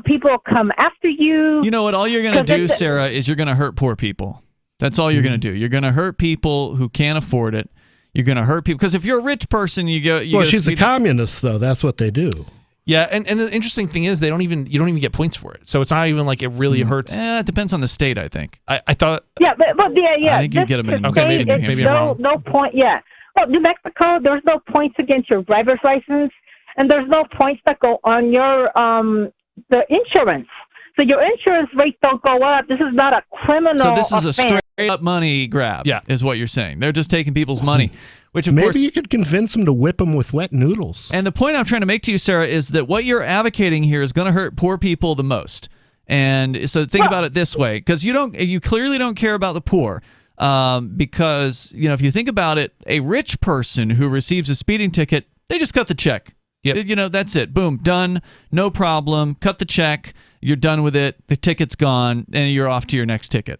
Speaker 10: People come after you.
Speaker 4: You know what? All you're going to do, Sarah, is you're going to hurt poor people. That's all you're going to do. You're going to hurt people who can't afford it. You're going to hurt people because if you're a rich person, you go.
Speaker 5: Well, she's a communist, though. That's what they do.
Speaker 6: Yeah, and the interesting thing is you don't even get points for it. So it's not even like it really hurts.
Speaker 4: It depends on the state, I think.
Speaker 6: I thought.
Speaker 10: Yeah, but yeah.
Speaker 4: I think you get them in.
Speaker 6: Okay, maybe I'm wrong.
Speaker 10: No point. Yeah. Well, New Mexico, there's no points against your driver's license, and there's no points that go on your the insurance. So your insurance rates don't go up. This is not a criminal
Speaker 4: So this is
Speaker 10: offense.
Speaker 4: a straight up money grab, is what you're saying. They're just taking people's money, which of course...
Speaker 5: Maybe you could convince them to whip them with wet noodles.
Speaker 4: And the point I'm trying to make to you, Sarah, is that what you're advocating here is going to hurt poor people the most. And so think about it this way, because you clearly don't care about the poor. Because, if you think about it, a rich person who receives a speeding ticket, they just cut the check. Yep. That's it. Boom, done. No problem. Cut the check. You're done with it. The ticket's gone, and you're off to your next ticket.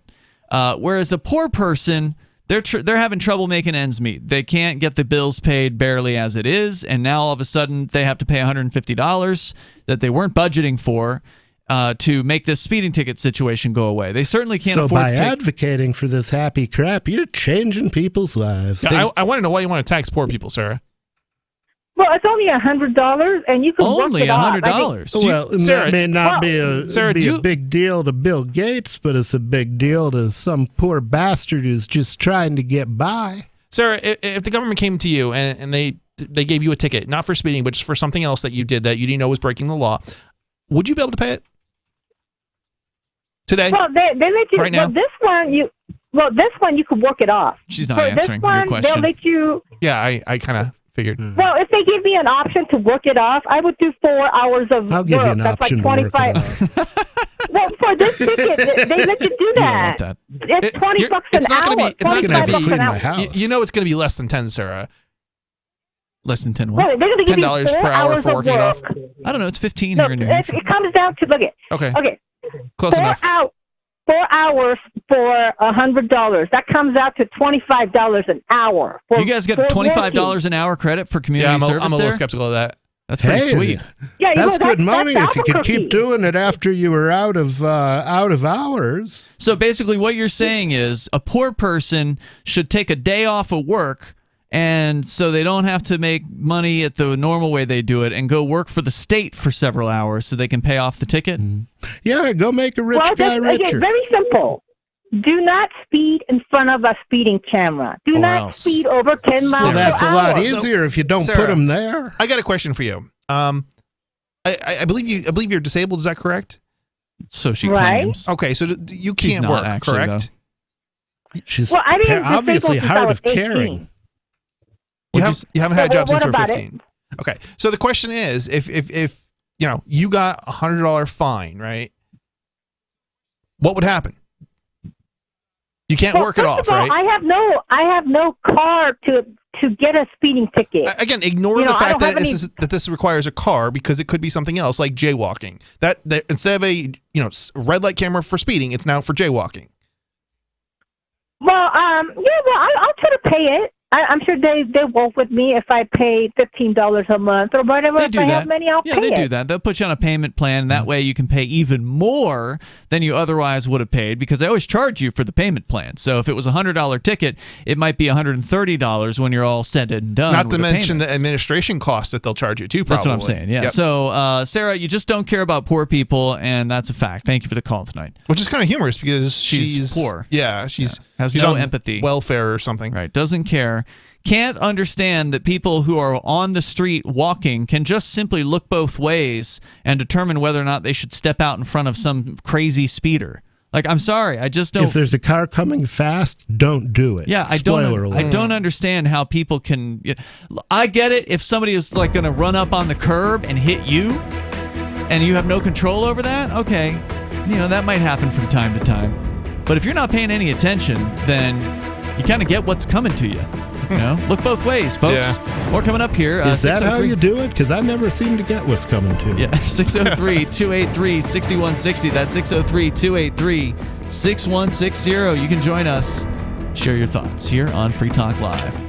Speaker 4: Whereas a poor person, they're having trouble making ends meet. They can't get the bills paid barely as it is, and now all of a sudden they have to pay $150 that they weren't budgeting for to make this speeding ticket situation go away. They certainly can't afford
Speaker 5: to. So by advocating for this happy crap, you're changing people's lives.
Speaker 6: Yeah, I want to know why you want to tax poor people, Sarah.
Speaker 10: Well, it's only $100, and you can
Speaker 4: only $100.
Speaker 5: Well, Sarah, that may not be a big deal to Bill Gates, but it's a big deal to some poor bastard who's just trying to get by.
Speaker 6: Sarah, if the government came to you and they gave you a ticket, not for speeding, but just for something else that you did that you didn't know was breaking the law, would you be able to pay it today?
Speaker 10: Well, they let you.
Speaker 6: Right now?
Speaker 10: This one you could work it off.
Speaker 4: She's not answering your question.
Speaker 10: They'll let you.
Speaker 6: Yeah, I kind of figured.
Speaker 10: Well, if they give me an option to work it off, I would do 4 hours of work.
Speaker 5: I'll give you an option
Speaker 10: like 25. Well, for this ticket, they let you do that. It's $20 an hour.
Speaker 6: It's not going to be.
Speaker 5: My house.
Speaker 6: It's going to be less than 10, Sarah.
Speaker 4: Less than 10 what?
Speaker 10: Well, they're going to give
Speaker 6: $10
Speaker 10: you 4
Speaker 6: per hour
Speaker 10: hours
Speaker 6: for working it off.
Speaker 4: I don't know. It's 15 here in New Hampshire.
Speaker 10: It comes down to
Speaker 6: Okay. Close
Speaker 10: 4
Speaker 6: enough.
Speaker 10: 4 hours for $100. That comes out to $25 an hour.
Speaker 4: You guys get $25 an hour credit for community service.
Speaker 6: I'm a little skeptical of that.
Speaker 4: That's pretty sweet.
Speaker 10: Yeah,
Speaker 5: that's good money if you could keep doing it after you were out of hours.
Speaker 4: So basically, what you're saying is a poor person should take a day off of work, and so they don't have to make money at the normal way they do it, and go work for the state for several hours so they can pay off the ticket.
Speaker 5: Yeah, go make a rich guy richer.
Speaker 10: Again, very simple. Do not speed in front of a speeding camera. Do not speed over 10 miles per hour.
Speaker 5: So that's a lot easier if you don't put them there.
Speaker 6: I got a question for you. I believe you're disabled. Is that correct?
Speaker 4: So she claims.
Speaker 6: Okay, so you can't work, actually, correct?
Speaker 5: Though. She's obviously hard of carrying.
Speaker 6: You haven't had a job since you were 15. Okay, so the question is, if you got $100 fine, right? What would happen? You can't work it off, right?
Speaker 10: I have no car to get a speeding ticket.
Speaker 6: Again, ignore the fact that this requires a car, because it could be something else like jaywalking. That instead of a red light camera for speeding, it's now for jaywalking.
Speaker 10: Well, I'll try to pay it. I'm sure they work with me if I pay $15 a month or whatever.
Speaker 4: They
Speaker 10: if
Speaker 4: do
Speaker 10: I
Speaker 4: that.
Speaker 10: have money, I'll
Speaker 4: yeah,
Speaker 10: pay
Speaker 4: they
Speaker 10: it.
Speaker 4: do that. They'll put you on a payment plan, and that way you can pay even more than you otherwise would have paid because they always charge you for the payment plan. So if it was a $100 ticket, it might be $130 when you're all said and done.
Speaker 6: Not to mention
Speaker 4: payments.
Speaker 6: the administration costs that they'll charge you too. Probably.
Speaker 4: That's what I'm saying. Yeah.
Speaker 6: Yep.
Speaker 4: So Sarah, you just don't care about poor people, and that's a fact. Thank you for the call tonight.
Speaker 6: Which is kind of humorous because
Speaker 4: she's poor.
Speaker 6: Yeah,
Speaker 4: has
Speaker 6: she's
Speaker 4: no
Speaker 6: on
Speaker 4: empathy,
Speaker 6: welfare or something.
Speaker 4: Right. Doesn't care. Can't understand that people who are on the street walking can just simply look both ways and determine whether or not they should step out in front of some crazy speeder. Like, I'm sorry, I just don't.
Speaker 5: If there's a car coming fast, don't do it.
Speaker 4: Yeah, I don't understand how people can. I get it if somebody is like going to run up on the curb and hit you, and you have no control over that. Okay, that might happen from time to time. But if you're not paying any attention, then you kind of get what's coming to you. Look both ways, folks.
Speaker 5: Yeah.
Speaker 4: More coming up here.
Speaker 5: Is that how you do it? Because I never seem to get what's coming to me.
Speaker 4: Yeah, 603-283-6160. That's 603-283-6160. You can join us. Share your thoughts here on Free Talk Live.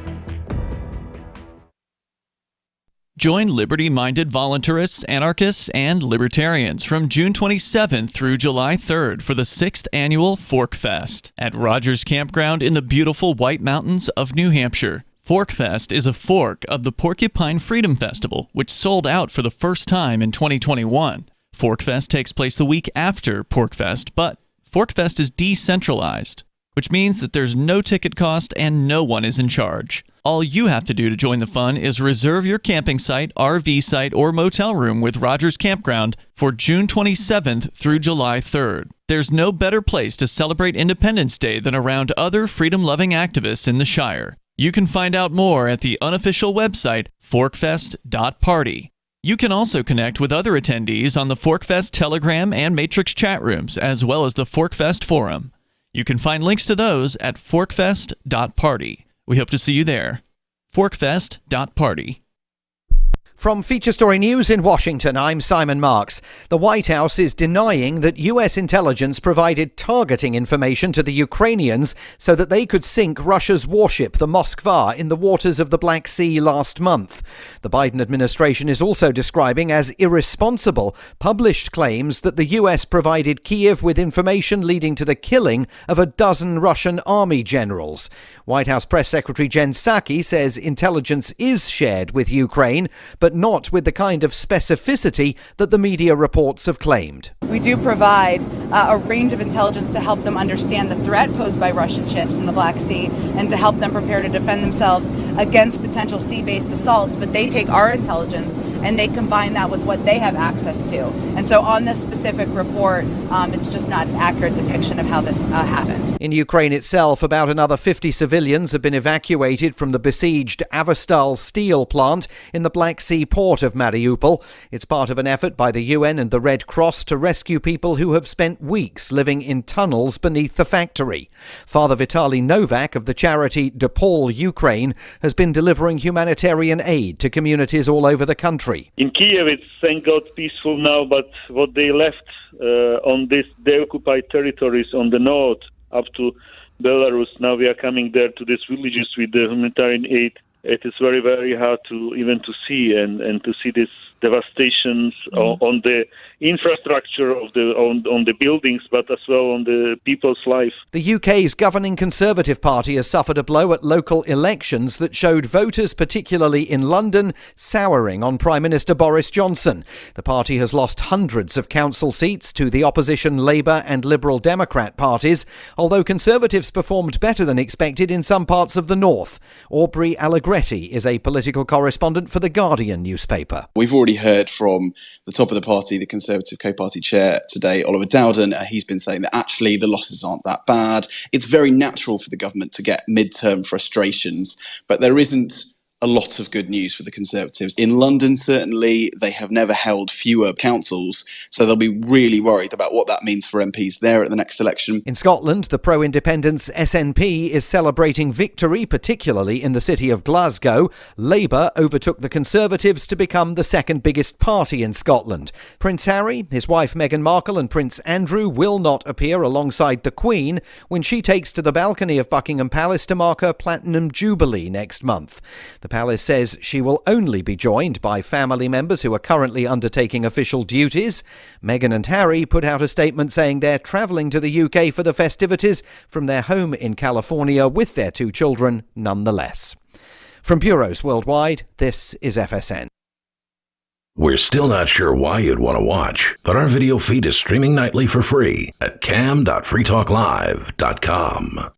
Speaker 4: Join liberty-minded voluntarists, anarchists, and libertarians from June 27th through July 3rd for the 6th annual Fork Fest at Rogers Campground in the beautiful White Mountains of New Hampshire. Fork Fest is a fork of the Porcupine Freedom Festival, which sold out for the first time in 2021. Fork Fest takes place the week after Pork Fest, but Fork Fest is decentralized, which means that there's no ticket cost and no one is in charge. All you have to do to join the fun is reserve your camping site, RV site, or motel room with Rogers Campground for June 27th through July 3rd. There's no better place to celebrate Independence Day than around other freedom-loving activists in the Shire. You can find out more at the unofficial website, forkfest.party. You can also connect with other attendees on the Forkfest Telegram and Matrix chat rooms, as well as the Forkfest Forum. You can find links to those at forkfest.party. We hope to see you there. Forkfest.party.
Speaker 1: From Feature Story News in Washington, I'm Simon Marks. The White House is denying that U.S. intelligence provided targeting information to the Ukrainians so that they could sink Russia's warship, the Moskva, in the waters of the Black Sea last month. The Biden administration is also describing as irresponsible published claims that the U.S. provided Kyiv with information leading to the killing of a dozen Russian army generals. White House Press Secretary Jen Psaki says intelligence is shared with Ukraine, but not with the kind of specificity that the media reports have claimed.
Speaker 13: We do provide a range of intelligence to help them understand the threat posed by Russian ships in the Black Sea and to help them prepare to defend themselves against potential sea-based assaults. But they take our intelligence and they combine that with what they have access to. And so on this specific report, it's just not an accurate depiction of how this happened.
Speaker 1: In Ukraine itself, about another 50 civilians have been evacuated from the besieged Avastal steel plant in the Black Sea port of Mariupol. It's part of an effort by the UN and the Red Cross to rescue people who have spent weeks living in tunnels beneath the factory. Father Vitaly Novak of the charity DePaul Ukraine has been delivering humanitarian aid to communities all over the country.
Speaker 14: In Kiev, it's thank God peaceful now, but what they left on these occupied territories on the north up to Belarus, now we are coming there to these villages with the humanitarian aid. It is very, very hard to see and to see these devastations on the infrastructure of on the buildings, but as well on the people's life.
Speaker 1: The UK's governing Conservative Party has suffered a blow at local elections that showed voters, particularly in London, souring on Prime Minister Boris Johnson. The party has lost hundreds of council seats to the opposition Labour and Liberal Democrat parties, although Conservatives performed better than expected in some parts of the north. Aubrey Allegretti is a political correspondent for The Guardian newspaper.
Speaker 15: We've already heard from the top of the party, the Conservative co-party chair today, Oliver Dowden. He's been saying that actually the losses aren't that bad. It's very natural for the government to get midterm frustrations, but there isn't a lot of good news for the Conservatives. In London, certainly, they have never held fewer councils, so they'll be really worried about what that means for MPs there at the next election.
Speaker 1: In Scotland, the pro-independence SNP is celebrating victory, particularly in the city of Glasgow. Labour overtook the Conservatives to become the second biggest party in Scotland. Prince Harry, his wife Meghan Markle and Prince Andrew will not appear alongside the Queen when she takes to the balcony of Buckingham Palace to mark her Platinum Jubilee next month. The palace says she will only be joined by family members who are currently undertaking official duties. Meghan and Harry put out a statement saying they're travelling to the UK for the festivities from their home in California with their 2 children nonetheless. From bureaus worldwide, this is FSN.
Speaker 8: We're still not sure why you'd want to watch, but our video feed is streaming nightly for free at cam.freetalklive.com.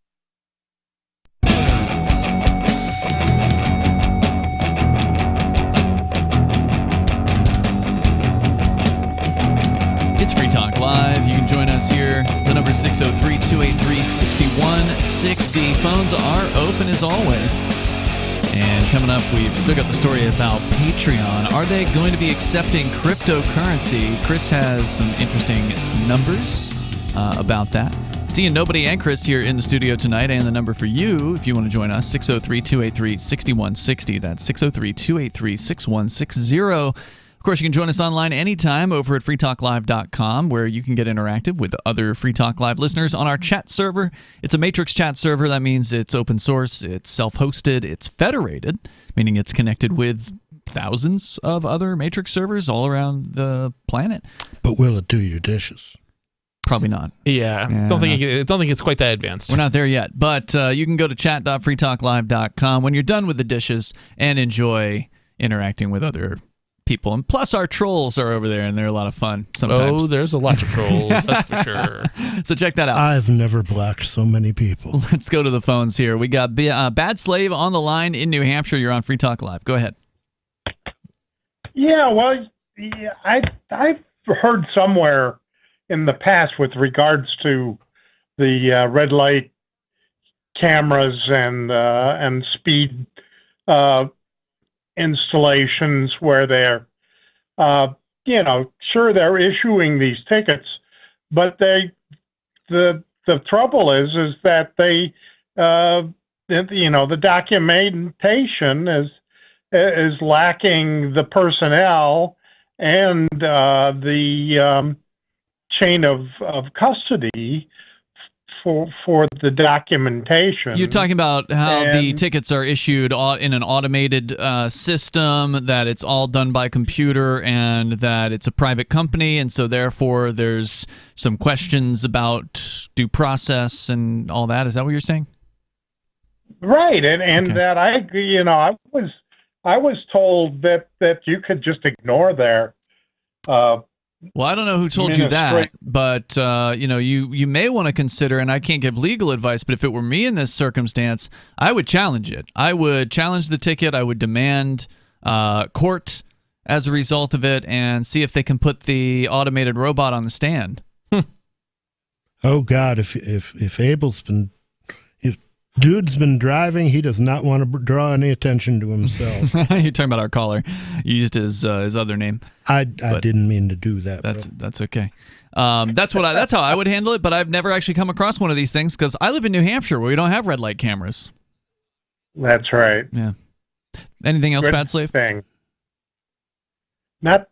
Speaker 4: It's Free Talk Live. You can join us here. The number is 603-283-6160. Phones are open as always. And coming up, we've still got the story about Patreon. Are they going to be accepting cryptocurrency? Chris has some interesting numbers about that. It's Ian, Nobody, and Chris here in the studio tonight. And the number for you, if you want to join us, 603-283-6160. That's 603-283-6160. Of course, you can join us online anytime over at freetalklive.com, where you can get interactive with other Free Talk Live listeners on our chat server. It's a Matrix chat server. That means it's open source, it's self-hosted, it's federated, meaning it's connected with thousands of other Matrix servers all around the planet.
Speaker 5: But will it do your dishes?
Speaker 4: Probably not.
Speaker 6: Yeah, don't think it's quite that advanced.
Speaker 4: We're not there yet, but you can go to chat.freetalklive.com when you're done with the dishes and enjoy interacting with other people. And plus, our trolls are over there, and they're a lot of fun sometimes.
Speaker 6: Oh, there's a lot of trolls, that's for sure.
Speaker 4: So check that out.
Speaker 5: I've never blocked so many people.
Speaker 4: Let's go to the phones here. We got Bad Slave on the line in New Hampshire. You're on Free Talk Live. Go ahead.
Speaker 11: Yeah, well, I've heard somewhere in the past with regards to the red light cameras and speed installations where they're, sure, they're issuing these tickets, but the trouble is that they, the documentation is lacking the personnel and the chain of custody for the documentation.
Speaker 4: You're talking about how the tickets are issued in an automated system, that it's all done by computer, and that it's a private company, and so therefore there's some questions about due process and all that. Is that what you're saying?
Speaker 11: Right, and okay. That I was told that you could just ignore their.
Speaker 4: Well, I don't know who told you that, but you may want to consider, and I can't give legal advice, but if it were me in this circumstance, I would challenge it. I would challenge the ticket. I would demand court as a result of it, and see if they can put the automated robot on the stand.
Speaker 5: Oh God, if dude's been driving, he does not want to draw any attention to himself.
Speaker 4: You're talking about our caller. You used his other name.
Speaker 5: I didn't mean to do that.
Speaker 4: That's okay. That's how I would handle it. But I've never actually come across one of these things because I live in New Hampshire where we don't have red light cameras.
Speaker 11: That's right.
Speaker 4: Yeah. Anything else, Bad Slave?
Speaker 11: Thing. Not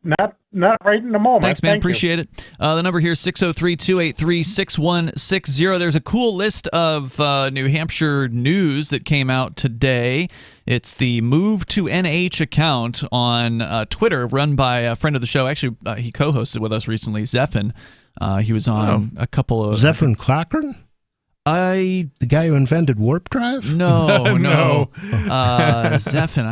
Speaker 11: right in the moment.
Speaker 4: Thanks, man. Appreciate it. The number here is 603-283-6160. There's a cool list of New Hampshire news that came out today. It's the Move to NH account on Twitter, run by a friend of the show. Actually, he co-hosted with us recently, Zephin. He was on a couple of...
Speaker 5: Zephin Cochran? The guy who invented warp drive?
Speaker 4: No. Zephin.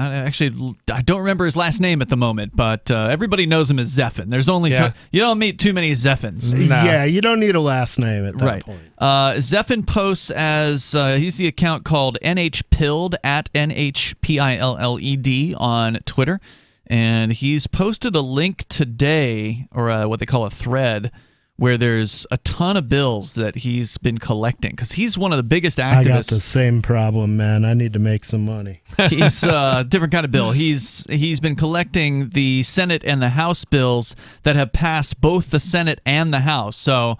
Speaker 4: I don't remember his last name at the moment, but everybody knows him as Zephin. There's only you don't meet too many Zephins.
Speaker 5: No. Yeah, you don't need a last name at that point.
Speaker 4: Zephin posts as he's the account called NHPilled at NHPILLED on Twitter, and he's posted a link today, or what they call a thread, where there's a ton of bills that he's been collecting because he's one of the biggest activists.
Speaker 5: I got the same problem, man. I need to make some money.
Speaker 4: He's a different kind of bill. He's been collecting the Senate and the House bills that have passed both the Senate and the House. So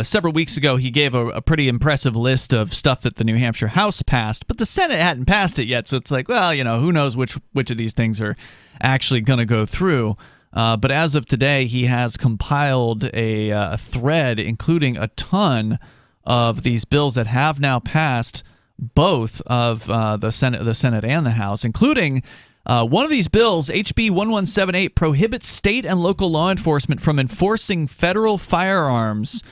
Speaker 4: several weeks ago, he gave a pretty impressive list of stuff that the New Hampshire House passed, but the Senate hadn't passed it yet. So it's like, well, who knows which of these things are actually going to go through. But as of today, he has compiled a thread including a ton of these bills that have now passed both of the Senate and the House, including one of these bills, HB 1178, prohibits state and local law enforcement from enforcing federal firearms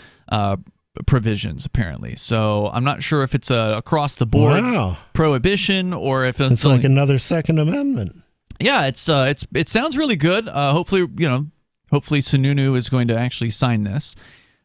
Speaker 4: provisions, apparently. So I'm not sure if it's a across-the-board prohibition or if it's
Speaker 5: like another Second Amendment.
Speaker 4: Yeah, it sounds really good. Hopefully Sununu is going to actually sign this.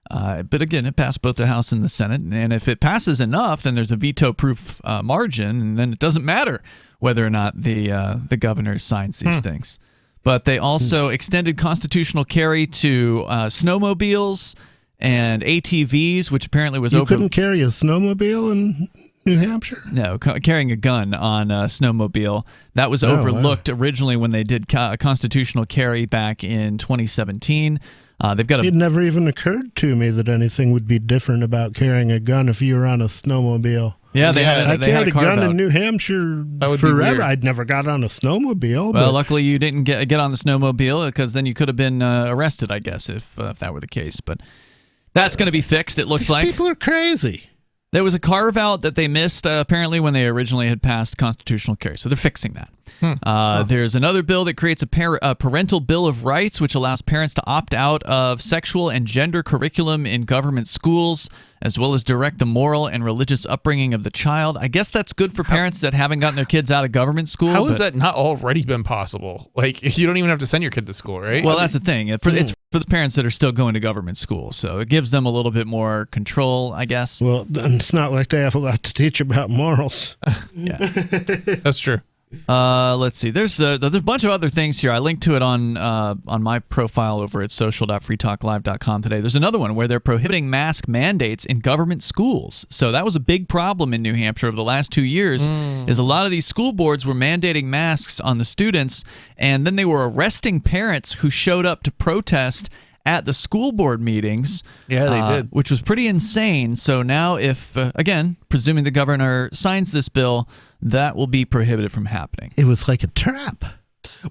Speaker 4: But again, it passed both the House and the Senate, and if it passes enough, then there's a veto-proof margin, and then it doesn't matter whether or not the governor signs these things. But they also extended constitutional carry to snowmobiles and ATVs, which apparently was
Speaker 5: You couldn't carry a snowmobile in New Hampshire?
Speaker 4: No, carrying a gun on a snowmobile. That was overlooked originally when they did constitutional carry back in 2017.
Speaker 5: It never even occurred to me that anything would be different about carrying a gun if you were on a snowmobile.
Speaker 4: Yeah, they had
Speaker 5: a gun in New Hampshire forever. I'd never got on a snowmobile.
Speaker 4: Well, luckily you didn't get on the snowmobile because then you could have been arrested, I guess, if that were the case. But that's going to be fixed, it looks like.
Speaker 5: People are crazy.
Speaker 4: There was a carve-out that they missed, apparently, when they originally had passed constitutional carry. So they're fixing that. There's another bill that creates a parental bill of rights, which allows parents to opt out of sexual and gender curriculum in government schools, as well as direct the moral and religious upbringing of the child. I guess that's good for parents that haven't gotten their kids out of government school.
Speaker 6: How has that not already been possible? Like, you don't even have to send your kid to school, right?
Speaker 4: Well, that's the thing. It's for the parents that are still going to government school, so it gives them a little bit more control, I guess.
Speaker 5: Well, it's not like they have a lot to teach about morals.
Speaker 4: Yeah,
Speaker 6: that's true.
Speaker 4: Let's see. There's a bunch of other things here. I linked to it on my profile over at social.freetalklive.com today. There's another one where they're prohibiting mask mandates in government schools. So that was a big problem in New Hampshire over the last 2 years. Is a lot of these school boards were mandating masks on the students, and then they were arresting parents who showed up to protest at the school board meetings.
Speaker 6: Yeah, they did.
Speaker 4: Which was pretty insane. So now if, again, presuming the governor signs this bill, that will be prohibited from happening.
Speaker 5: It was like a trap.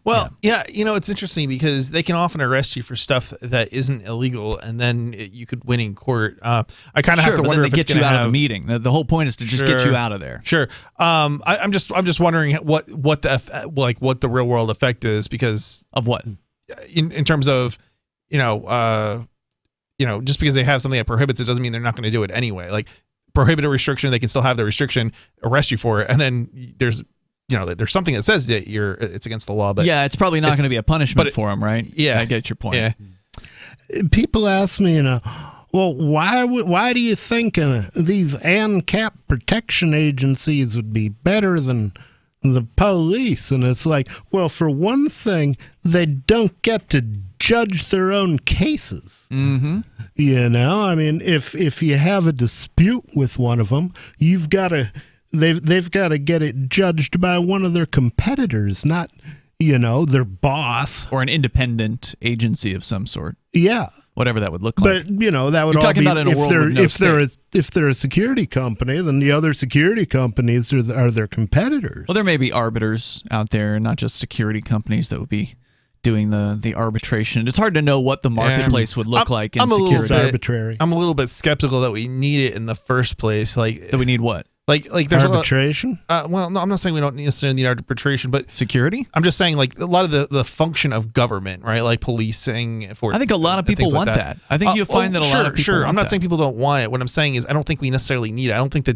Speaker 6: Well, yeah, it's interesting because they can often arrest you for stuff that isn't illegal, and then you could win in court. I kind of have to wonder if it's going to
Speaker 4: get you out
Speaker 6: have
Speaker 4: of the meeting. The whole point is to just get you out of there.
Speaker 6: Sure. I'm just wondering what the real world effect is because
Speaker 4: of what
Speaker 6: in terms of just because they have something that prohibits it doesn't mean they're not going to do it anyway. Like prohibit a restriction, they can still have the restriction, arrest you for it, and then there's something that says that it's against the law. But
Speaker 4: yeah, it's probably not going to be a punishment for them, right?
Speaker 6: Yeah,
Speaker 4: I get your point.
Speaker 6: Yeah.
Speaker 5: People ask me, well, why do you think these ANCAP protection agencies would be better than the police? And it's like, well, for one thing, they don't get to judge their own cases.
Speaker 4: Mm-hmm.
Speaker 5: I mean, if you have a dispute with one of them, you've got to they've got to get it judged by one of their competitors, not their boss
Speaker 4: or an independent agency of some sort.
Speaker 5: Yeah,
Speaker 4: whatever that would look like.
Speaker 5: But that would
Speaker 4: You're
Speaker 5: all
Speaker 4: talking
Speaker 5: be
Speaker 4: about in a world with no state.
Speaker 5: If they're a security company, then the other security companies are their competitors.
Speaker 4: Well, there may be arbiters out there, not just security companies that would be doing the arbitration. It's hard to know what the marketplace would look like in security.
Speaker 5: Arbitrary.
Speaker 6: I'm a little bit skeptical that we need it in the first place. Like
Speaker 4: that we need what?
Speaker 6: Like there's
Speaker 5: arbitration?
Speaker 6: Well, no, I'm not saying we don't necessarily need arbitration, but
Speaker 4: security?
Speaker 6: I'm just saying like a lot of the function of government, right? Like policing for.
Speaker 4: I think a lot of people want that. I think you'll find that a lot of people want
Speaker 6: I'm not
Speaker 4: that.
Speaker 6: saying people don't want it. What I'm saying is I don't think we necessarily need it. I don't think there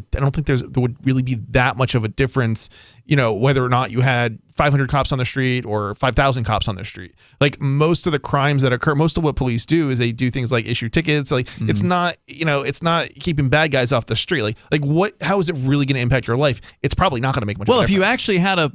Speaker 6: would really be that much of a difference, whether or not you had 500 cops on the street or 5,000 cops on the street. Like most of the crimes that occur, most of what police do is they do things like issue tickets. Like it's not, it's not keeping bad guys off the street. How is it really going to impact your life? It's probably not going to make much.
Speaker 4: Well,
Speaker 6: of a difference.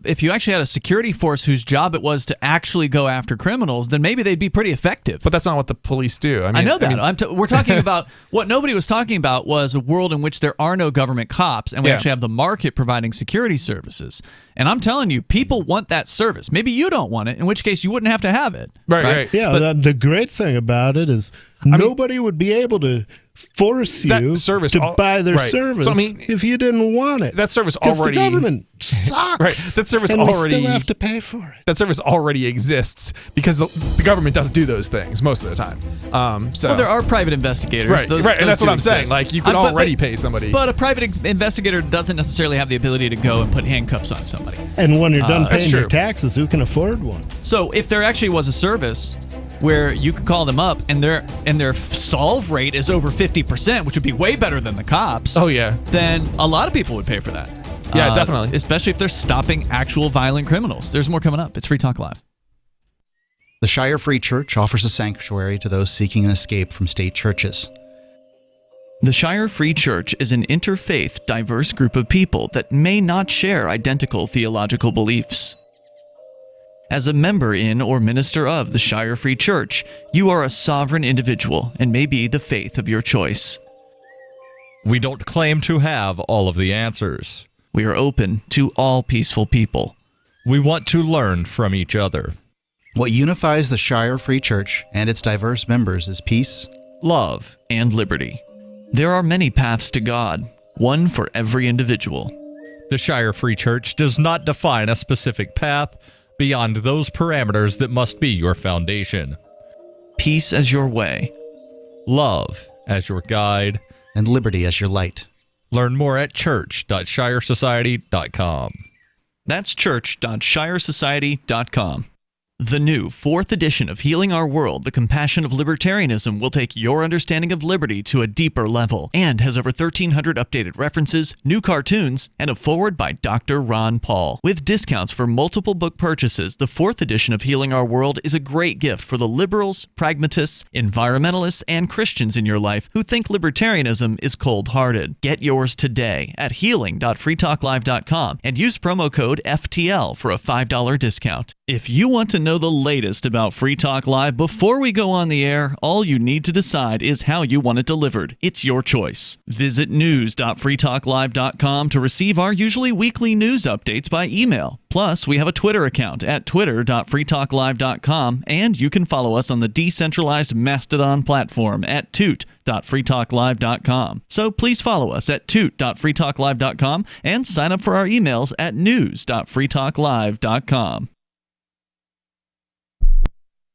Speaker 4: if you actually had a security force whose job it was to actually go after criminals, then maybe they'd be pretty effective.
Speaker 6: But that's not what the police do.
Speaker 4: I know that. We're talking about what nobody was talking about was a world in which there are no government cops, and we actually have the market providing security services. And I'm telling you, people want that service. Maybe you don't want it, in which case you wouldn't have to have it.
Speaker 6: Right.
Speaker 5: Yeah, the great thing about it is nobody would be able to force you to buy their service if you didn't want it.
Speaker 6: That service
Speaker 5: the
Speaker 6: already
Speaker 5: government sucks.
Speaker 6: Right. That service
Speaker 5: and
Speaker 6: already
Speaker 5: we still have to pay for it.
Speaker 6: That service already exists because the government doesn't do those things most of the time.
Speaker 4: Well, there are private investigators.
Speaker 6: Right. And that's what I'm saying. Like you could already pay somebody.
Speaker 4: But a private investigator doesn't necessarily have the ability to go and put handcuffs on somebody.
Speaker 5: And when you're done paying your taxes, who can afford one?
Speaker 4: So if there actually was a service where you could call them up and their solve rate is over 50%, which would be way better than the cops.
Speaker 6: Oh yeah.
Speaker 4: Then a lot of people would pay for that.
Speaker 6: Yeah, definitely.
Speaker 4: Especially if they're stopping actual violent criminals. There's more coming up. It's Free Talk Live.
Speaker 7: The Shire Free Church offers a sanctuary to those seeking an escape from state churches.
Speaker 4: The Shire Free Church is an interfaith, diverse group of people that may not share identical theological beliefs. As a member in or minister of the Shire Free Church, you are a sovereign individual and may be the faith of your choice.
Speaker 9: We don't claim to have all of the answers.
Speaker 4: We are open to all peaceful people.
Speaker 9: We want to learn from each other.
Speaker 7: What unifies the Shire Free Church and its diverse members is peace,
Speaker 4: love, and liberty. There are many paths to God, one for every individual.
Speaker 9: The Shire Free Church does not define a specific path beyond those parameters that must be your foundation.
Speaker 4: Peace as your way,
Speaker 9: love as your guide,
Speaker 7: and liberty as your light.
Speaker 9: Learn more at church.shiresociety.com.
Speaker 4: That's church.shiresociety.com. The new 4th edition of Healing Our World, The Compassion of Libertarianism will take your understanding of liberty to a deeper level and has over 1,300 updated references, new cartoons, and a foreword by Dr. Ron Paul. With discounts for multiple book purchases, the 4th edition of Healing Our World is a great gift for the liberals, pragmatists, environmentalists, and Christians in your life who think libertarianism is cold-hearted. Get yours today at healing.freetalklive.com and use promo code FTL for a $5 discount. If you want to know the latest about Free Talk Live before we go on the air, all you need to decide is how you want it delivered. It's your choice. Visit news.freetalklive.com to receive our usually weekly news updates by email. Plus, we have a Twitter account at twitter.freetalklive.com, and you can follow us on the decentralized Mastodon platform at toot.freetalklive.com. So please follow us at toot.freetalklive.com and sign up for our emails at news.freetalklive.com.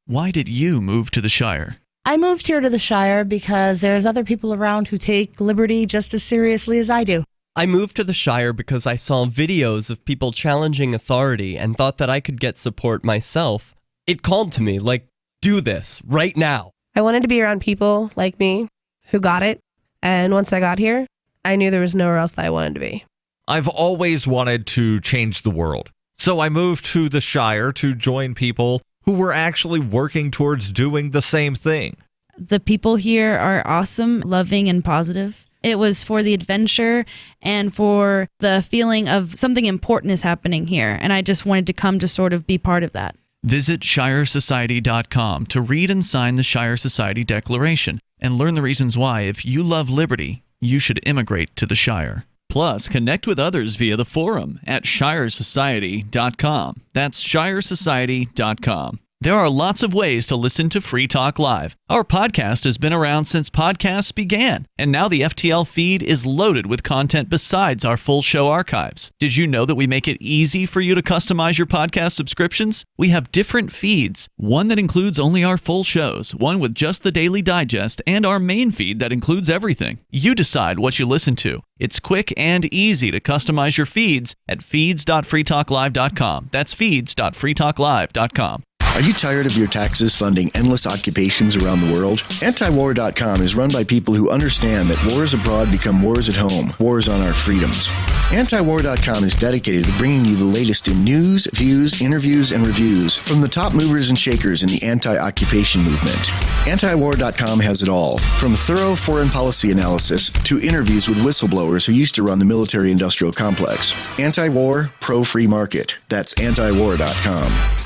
Speaker 4: Why did you move to the Shire?
Speaker 12: I moved here to the Shire because there's other people around who take liberty just as seriously as I do.
Speaker 16: I moved to the Shire because I saw videos of people challenging authority and thought that I could get support myself. It called to me, like, do this, right now.
Speaker 17: I wanted to be around people like me who got it, and once I got here, I knew there was nowhere else that I wanted to be.
Speaker 9: I've always wanted to change the world, so I moved to the Shire to join people who were actually working towards doing the same thing.
Speaker 19: The people here are awesome, loving, and positive. It was for the adventure and for the feeling of something important is happening here, and I just wanted to come to sort of be part of that.
Speaker 4: Visit shiresociety.com to read and sign the Shire Society Declaration and learn the reasons why, if you love liberty, you should immigrate to the Shire. Plus, connect with others via the forum at shiresociety.com. That's shiresociety.com. There are lots of ways to listen to Free Talk Live. Our podcast has been around since podcasts began, and now the FTL feed is loaded with content besides our full show archives. Did you know that we make it easy for you to customize your podcast subscriptions? We have different feeds, one that includes only our full shows, one with just the Daily Digest, and our main feed that includes everything. You decide what you listen to. It's quick and easy to customize your feeds at feeds.freetalklive.com. That's feeds.freetalklive.com.
Speaker 2: Are you tired of your taxes funding endless occupations around the world? Antiwar.com is run by people who understand that wars abroad become wars at home, wars on our freedoms. Antiwar.com is dedicated to bringing you the latest in news, views, interviews, and reviews from the top movers and shakers in the anti-occupation movement. Antiwar.com has it all, from thorough foreign policy analysis to interviews with whistleblowers who used to run the military-industrial complex. Anti-war, pro-free market. That's antiwar.com.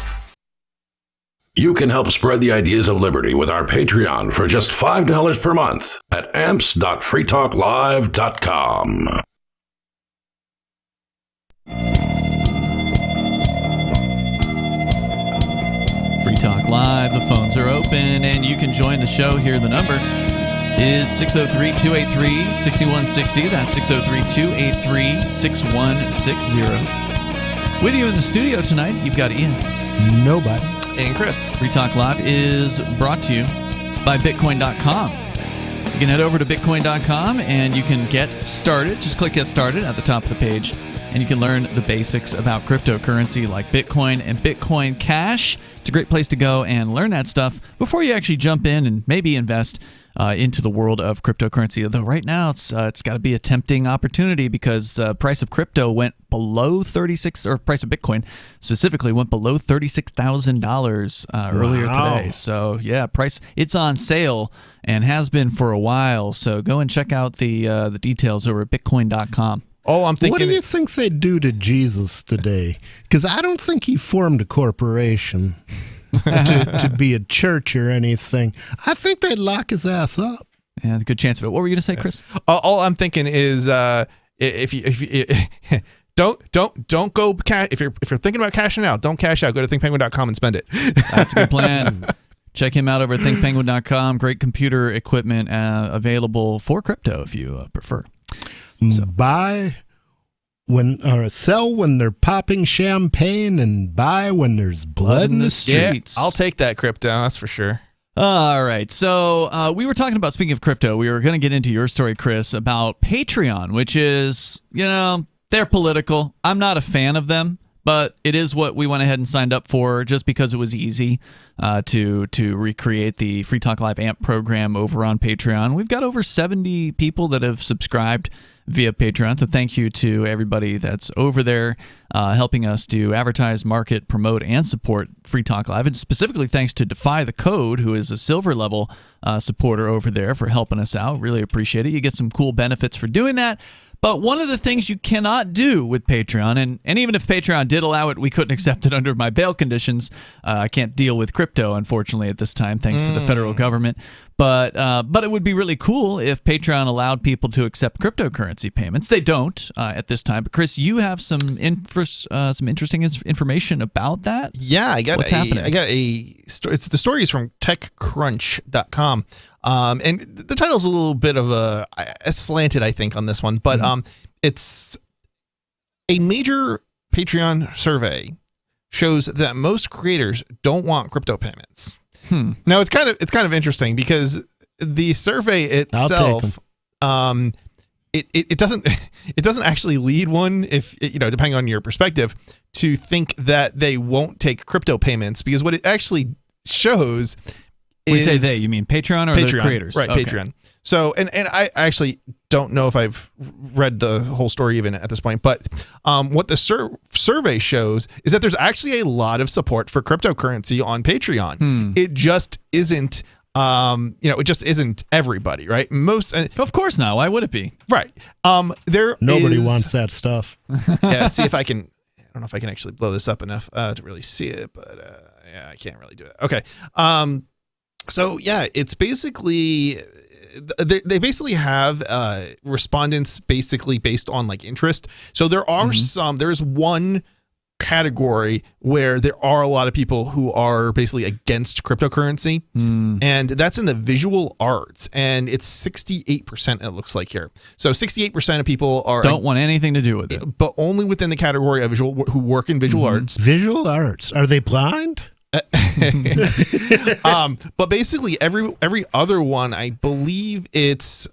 Speaker 8: You can help spread the ideas of liberty with our Patreon for just $5 per month at amps.freetalklive.com.
Speaker 4: Free Talk Live, the phones are open, and you can join the show here. The number is 603-283-6160. That's 603-283-6160. With you in the studio tonight, you've got Ian.
Speaker 5: Nobody.
Speaker 6: And Chris.
Speaker 4: Free Talk Live is brought to you by Bitcoin.com. You can head over to Bitcoin.com and you can get started. Just click Get Started at the top of the page, and you can learn the basics about cryptocurrency like Bitcoin and Bitcoin Cash. It's a great place to go and learn that stuff before you actually jump in and maybe invest into the world of cryptocurrency. Though right now it's got to be a tempting opportunity because price of crypto went below price of Bitcoin specifically went below $36,000 earlier today. So yeah, it's on sale and has been for a while. So go and check out the details over at Bitcoin.com.
Speaker 6: Oh, I'm thinking.
Speaker 5: What do you think they do to Jesus today? Because I don't think he formed a corporation to be a church or anything. I think they'd lock his ass up.
Speaker 4: Yeah, good chance of it. What were you going to say, Chris?
Speaker 6: All I'm thinking is if you don't go if you're thinking about cashing out, don't cash out. Go to thinkpenguin.com and spend it.
Speaker 4: That's a good plan. Check him out over at thinkpenguin.com. Great computer equipment available for crypto if you prefer. So.
Speaker 5: Sell when they're popping champagne and buy when there's blood in the streets.
Speaker 6: Yeah, I'll take that crypto, that's for sure.
Speaker 4: All right, so we were talking about, speaking of crypto, we were going to get into your story, Chris, about Patreon, which is, they're political. I'm not a fan of them, but it is what we went ahead and signed up for just because it was easy to recreate the Free Talk Live AMP program over on Patreon. We've got over 70 people that have subscribed via Patreon, so thank you to everybody that's over there helping us to advertise, market, promote, and support Free Talk Live. And specifically thanks to Defy the Code, who is a silver level supporter over there, for helping us out. Really appreciate it. You get some cool benefits for doing that. But one of the things you cannot do with Patreon, and even if Patreon did allow it, we couldn't accept it under my bail conditions. I can't deal with crypto, unfortunately, at this time, thanks to the federal government. But it would be really cool if Patreon allowed people to accept cryptocurrency payments. They don't at this time. But Chris, you have some interesting information about that.
Speaker 6: Yeah, what's happening? I got the story is from TechCrunch.com. And the title's a little bit of a slanted, I think, on this one, but it's a major Patreon survey shows that most creators don't want crypto payments. Now it's kind of interesting because the survey itself, it doesn't actually lead one, if depending on your perspective, to think that they won't take crypto payments, because what it actually shows.
Speaker 4: When you say they, you mean Patreon or the creators?
Speaker 6: Right, okay. Patreon. So, and I actually don't know if I've read the whole story even at this point, but what the survey shows is that there's actually a lot of support for cryptocurrency on Patreon. It just isn't, it just isn't everybody, right?
Speaker 4: Of course not. Why would it be?
Speaker 6: Right.
Speaker 5: Nobody wants that stuff.
Speaker 6: Yeah, see if I can. I don't know if I can actually blow this up enough to really see it, but yeah, I can't really do it. Okay. So yeah, it's basically they basically have respondents basically based on like interest. So there are there's one category where there are a lot of people who are basically against cryptocurrency, and that's in the visual arts, and it's 68%. It looks like here. So 68% of people
Speaker 4: don't want anything to do with it,
Speaker 6: but only within the category of visual who work in visual arts.
Speaker 5: Visual arts, are they blind?
Speaker 6: But basically every other one, I believe it's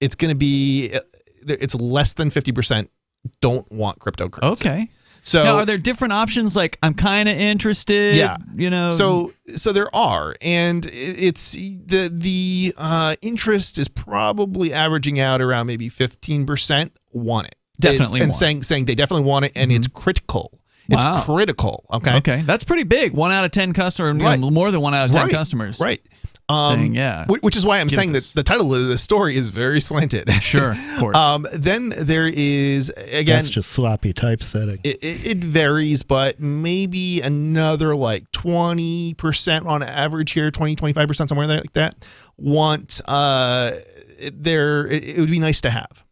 Speaker 6: going to be it's less than 50% don't want cryptocurrency.
Speaker 4: Okay.
Speaker 6: So
Speaker 4: now, are there different options? Like, I'm kind of interested.
Speaker 6: Yeah.
Speaker 4: So
Speaker 6: there are, and it's the interest is probably averaging out around maybe 15% want it.
Speaker 4: Definitely
Speaker 6: and
Speaker 4: want it.
Speaker 6: saying they definitely want it, and it's critical. It's
Speaker 4: Wow.
Speaker 6: critical. Okay.
Speaker 4: Okay, that's pretty big. 1 out of 10 customers,
Speaker 6: Right.
Speaker 4: more than 1 out of 10
Speaker 6: Right.
Speaker 4: customers.
Speaker 6: Right.
Speaker 4: Saying, yeah.
Speaker 6: Which is why I'm
Speaker 4: Give
Speaker 6: saying
Speaker 4: this.
Speaker 6: that the title of the story is very slanted.
Speaker 4: Sure, of course.
Speaker 6: Then there is, again,
Speaker 5: That's just sloppy typesetting.
Speaker 6: it varies, but maybe another like 20% on average here, 20-25%, somewhere like that, want it would be nice to have.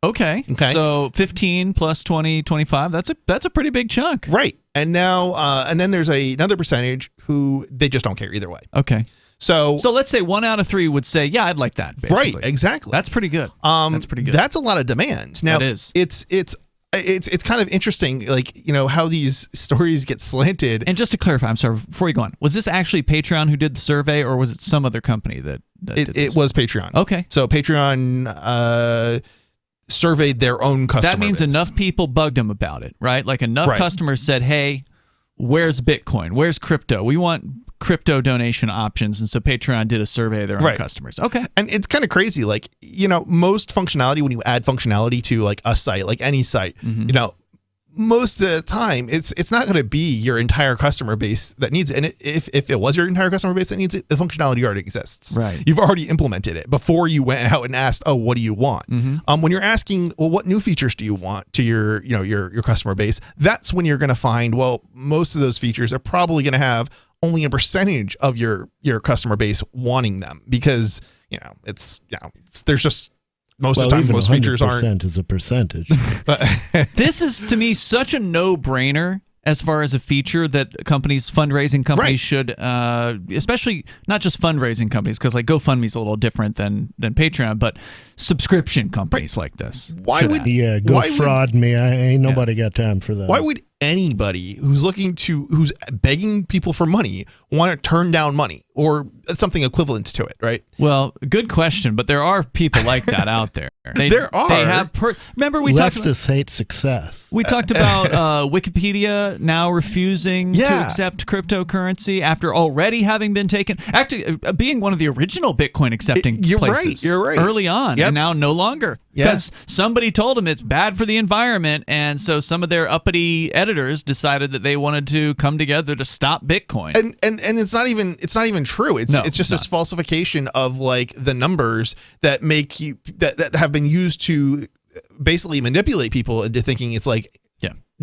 Speaker 4: Okay. So 15 plus 20, 25, that's a pretty big chunk.
Speaker 6: Right. And now and then there's another percentage who they just don't care either way.
Speaker 4: Okay.
Speaker 6: So
Speaker 4: let's say 1 out of 3 would say, yeah, I'd like that. Basically.
Speaker 6: Right, exactly.
Speaker 4: That's pretty good. That's pretty good.
Speaker 6: That's a lot of demand. Now,
Speaker 4: That is.
Speaker 6: It's kind of interesting, like, how these stories get slanted.
Speaker 4: And just to clarify, I'm sorry, before you go on, was this actually Patreon who did the survey, or was it some other company that did this?
Speaker 6: It was Patreon.
Speaker 4: Okay.
Speaker 6: So Patreon surveyed their own customer
Speaker 4: That means
Speaker 6: base.
Speaker 4: enough people bugged them about it, right? Like enough
Speaker 6: Right.
Speaker 4: customers said, hey, where's Bitcoin? Where's crypto? We want crypto donation options. And so Patreon did a survey of their own customers. Okay.
Speaker 6: And it's kind of crazy. Like, most functionality, when you add functionality to like a site, like any site, most of the time it's not going to be your entire customer base that needs it. And if it was your entire customer base that needs it, the functionality already exists.
Speaker 4: Right.
Speaker 6: You've already implemented it before you went out and asked, oh, what do you want? When you're asking, well, what new features do you want to your customer base? That's when you're going to find, well, most of those features are probably going to have only a percentage of your customer base wanting them, because there's just most of the time
Speaker 5: even
Speaker 6: most features aren't.
Speaker 5: 100% is a percentage.
Speaker 4: This is, to me, such a no-brainer as far as a feature that fundraising companies should, especially not just fundraising companies, because like GoFundMe's a little different than Patreon, but subscription companies like this.
Speaker 6: Why would
Speaker 5: fraud me? I ain't nobody got time for that.
Speaker 6: Why would anybody who's begging people for money want to turn down money or something equivalent to it, right?
Speaker 4: Well, good question, but there are people like that out there.
Speaker 6: There are.
Speaker 4: They have. Remember, we talked about,
Speaker 5: leftists hate success.
Speaker 4: we talked about Wikipedia now refusing to accept cryptocurrency after already having been taken. Actually, being one of the original Bitcoin accepting places.
Speaker 6: You're right.
Speaker 4: Early on, and now no longer.
Speaker 6: Yeah.
Speaker 4: Because somebody told them it's bad for the environment, and so some of their uppity editors decided that they wanted to come together to stop Bitcoin.
Speaker 6: And it's not even true. It's just this falsification of like the numbers that make you that have been used to basically manipulate people into thinking it's like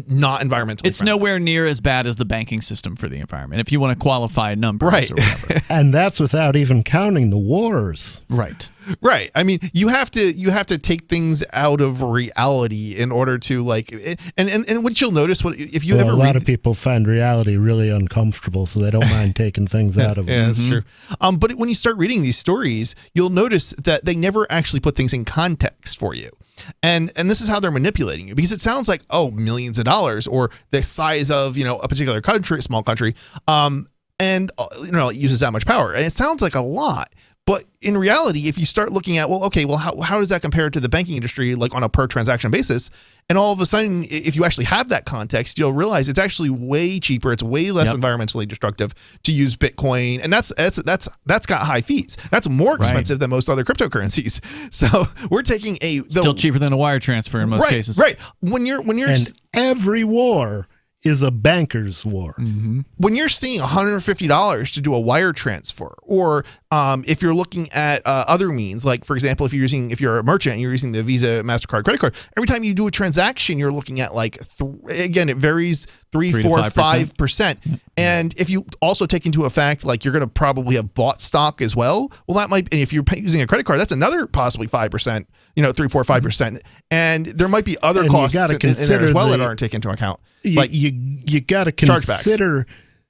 Speaker 6: not environmentally
Speaker 4: It's
Speaker 6: friendly.
Speaker 4: nowhere near as bad as the banking system for the environment, if you want to qualify numbers or whatever.
Speaker 5: And that's without even counting the wars.
Speaker 4: Right.
Speaker 6: Right. I mean, you have to take things out of reality in order to like, and what you'll notice, if you
Speaker 5: Well,
Speaker 6: ever
Speaker 5: a lot of people find reality really uncomfortable, so they don't mind taking things out of it.
Speaker 6: Yeah, that's true. But when you start reading these stories, you'll notice that they never actually put things in context for you. And this is how they're manipulating you, because it sounds like, oh, millions of dollars or the size of, a particular country, small country, and it uses that much power. And it sounds like a lot. But in reality, if you start looking at, how does that compare to the banking industry, like on a per transaction basis? And all of a sudden, if you actually have that context, you'll realize it's actually way cheaper. It's way less environmentally destructive to use Bitcoin, and that's got high fees. That's more expensive than most other cryptocurrencies. So we're taking
Speaker 4: still cheaper than a wire transfer in most cases.
Speaker 6: Right. When you're
Speaker 5: and every war is a banker's war.
Speaker 6: When you're seeing $150 to do a wire transfer, or if you're looking at other means, like for example, if you're a merchant and you're using the Visa, MasterCard, credit card, every time you do a transaction, you're looking at like again, it varies 3, 4, 5%. And if you also take into effect, like you're going to probably have bought stock as well. Well, that might, and if you're using a credit card, that's another possibly 5%, 3, 4, 5%. And there might be other costs in there as well that aren't taken into account.
Speaker 5: You got to consider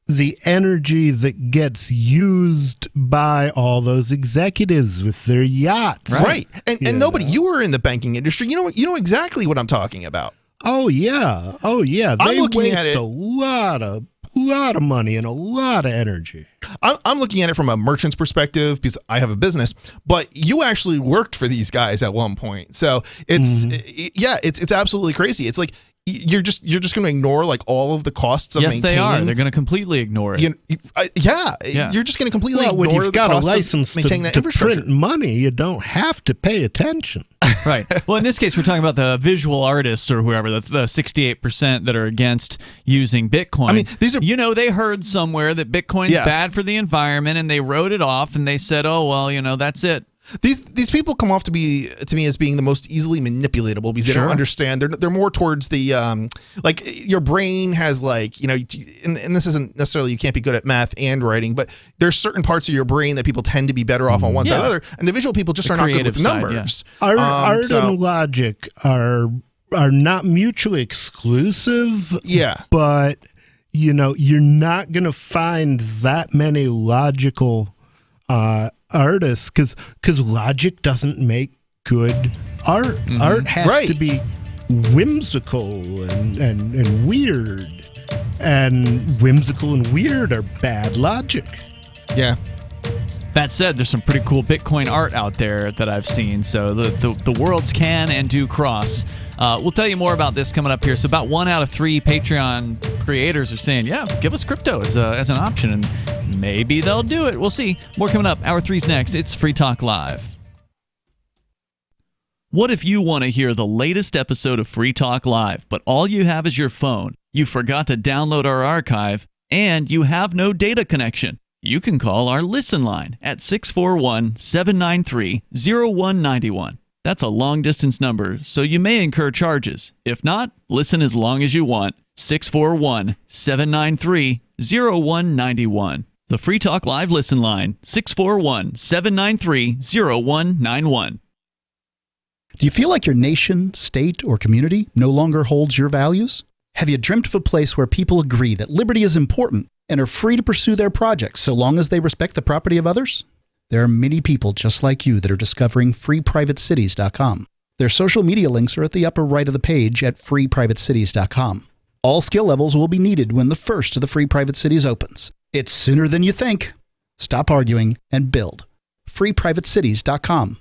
Speaker 5: the energy that gets used by all those executives with their yachts.
Speaker 6: Right. And nobody, you were in the banking industry. You know exactly what I'm talking about.
Speaker 5: Oh yeah. They waste a lot of money and a lot of energy.
Speaker 6: I'm looking at it from a merchant's perspective because I have a business, but you actually worked for these guys at one point. So it's absolutely crazy. It's like, you're just going to ignore like all of the costs of
Speaker 4: yes,
Speaker 6: maintaining.
Speaker 4: they are. They're going to completely ignore it.
Speaker 6: You're just going to completely
Speaker 5: when
Speaker 6: ignore
Speaker 5: you've
Speaker 6: the
Speaker 5: got a
Speaker 6: costs
Speaker 5: license
Speaker 6: of maintaining that
Speaker 5: to
Speaker 6: infrastructure.
Speaker 5: print money, you don't have to pay attention.
Speaker 4: Right. Well, in this case, we're talking about the visual artists or whoever, the 68% that are against using Bitcoin.
Speaker 6: I mean, these are
Speaker 4: they heard somewhere that Bitcoin's bad for the environment, and they wrote it off, and they said, "Oh well, that's it."
Speaker 6: These people come off to me as being the most easily manipulatable because they don't understand. They're more towards the like your brain has like and this isn't necessarily you can't be good at math and writing, but there's certain parts of your brain that people tend to be better off on one side or the other, and the visual people just are not good with numbers.
Speaker 5: Art and logic are not mutually exclusive.
Speaker 6: Yeah,
Speaker 5: but you're not going to find that many logical artists because logic doesn't make good art.
Speaker 6: Mm-hmm.
Speaker 5: Art has to be whimsical and weird, and whimsical and weird are bad logic.
Speaker 6: Yeah.
Speaker 4: That said, there's some pretty cool Bitcoin art out there that I've seen, so the worlds can and do cross. We'll tell you more about this coming up here. So about 1 out of 3 Patreon creators are saying, yeah, give us crypto as an option, and maybe they'll do it. We'll see. More coming up. Hour 3's next. It's Free Talk Live. What if you want to hear the latest episode of Free Talk Live, but all you have is your phone, you forgot to download our archive, and you have no data connection? You can call our Listen line at 641-793-0191. That's a long-distance number, so you may incur charges. If not, listen as long as you want. 641-793-0191. The Free Talk Live Listen line, 641-793-0191.
Speaker 7: Do you feel like your nation, state, or community no longer holds your values? Have you dreamt of a place where people agree that liberty is important and are free to pursue their projects so long as they respect the property of others? There are many people just like you that are discovering freeprivatecities.com. Their social media links are at the upper right of the page at freeprivatecities.com. All skill levels will be needed when the first of the Free Private Cities opens. It's sooner than you think. Stop arguing and build. freeprivatecities.com.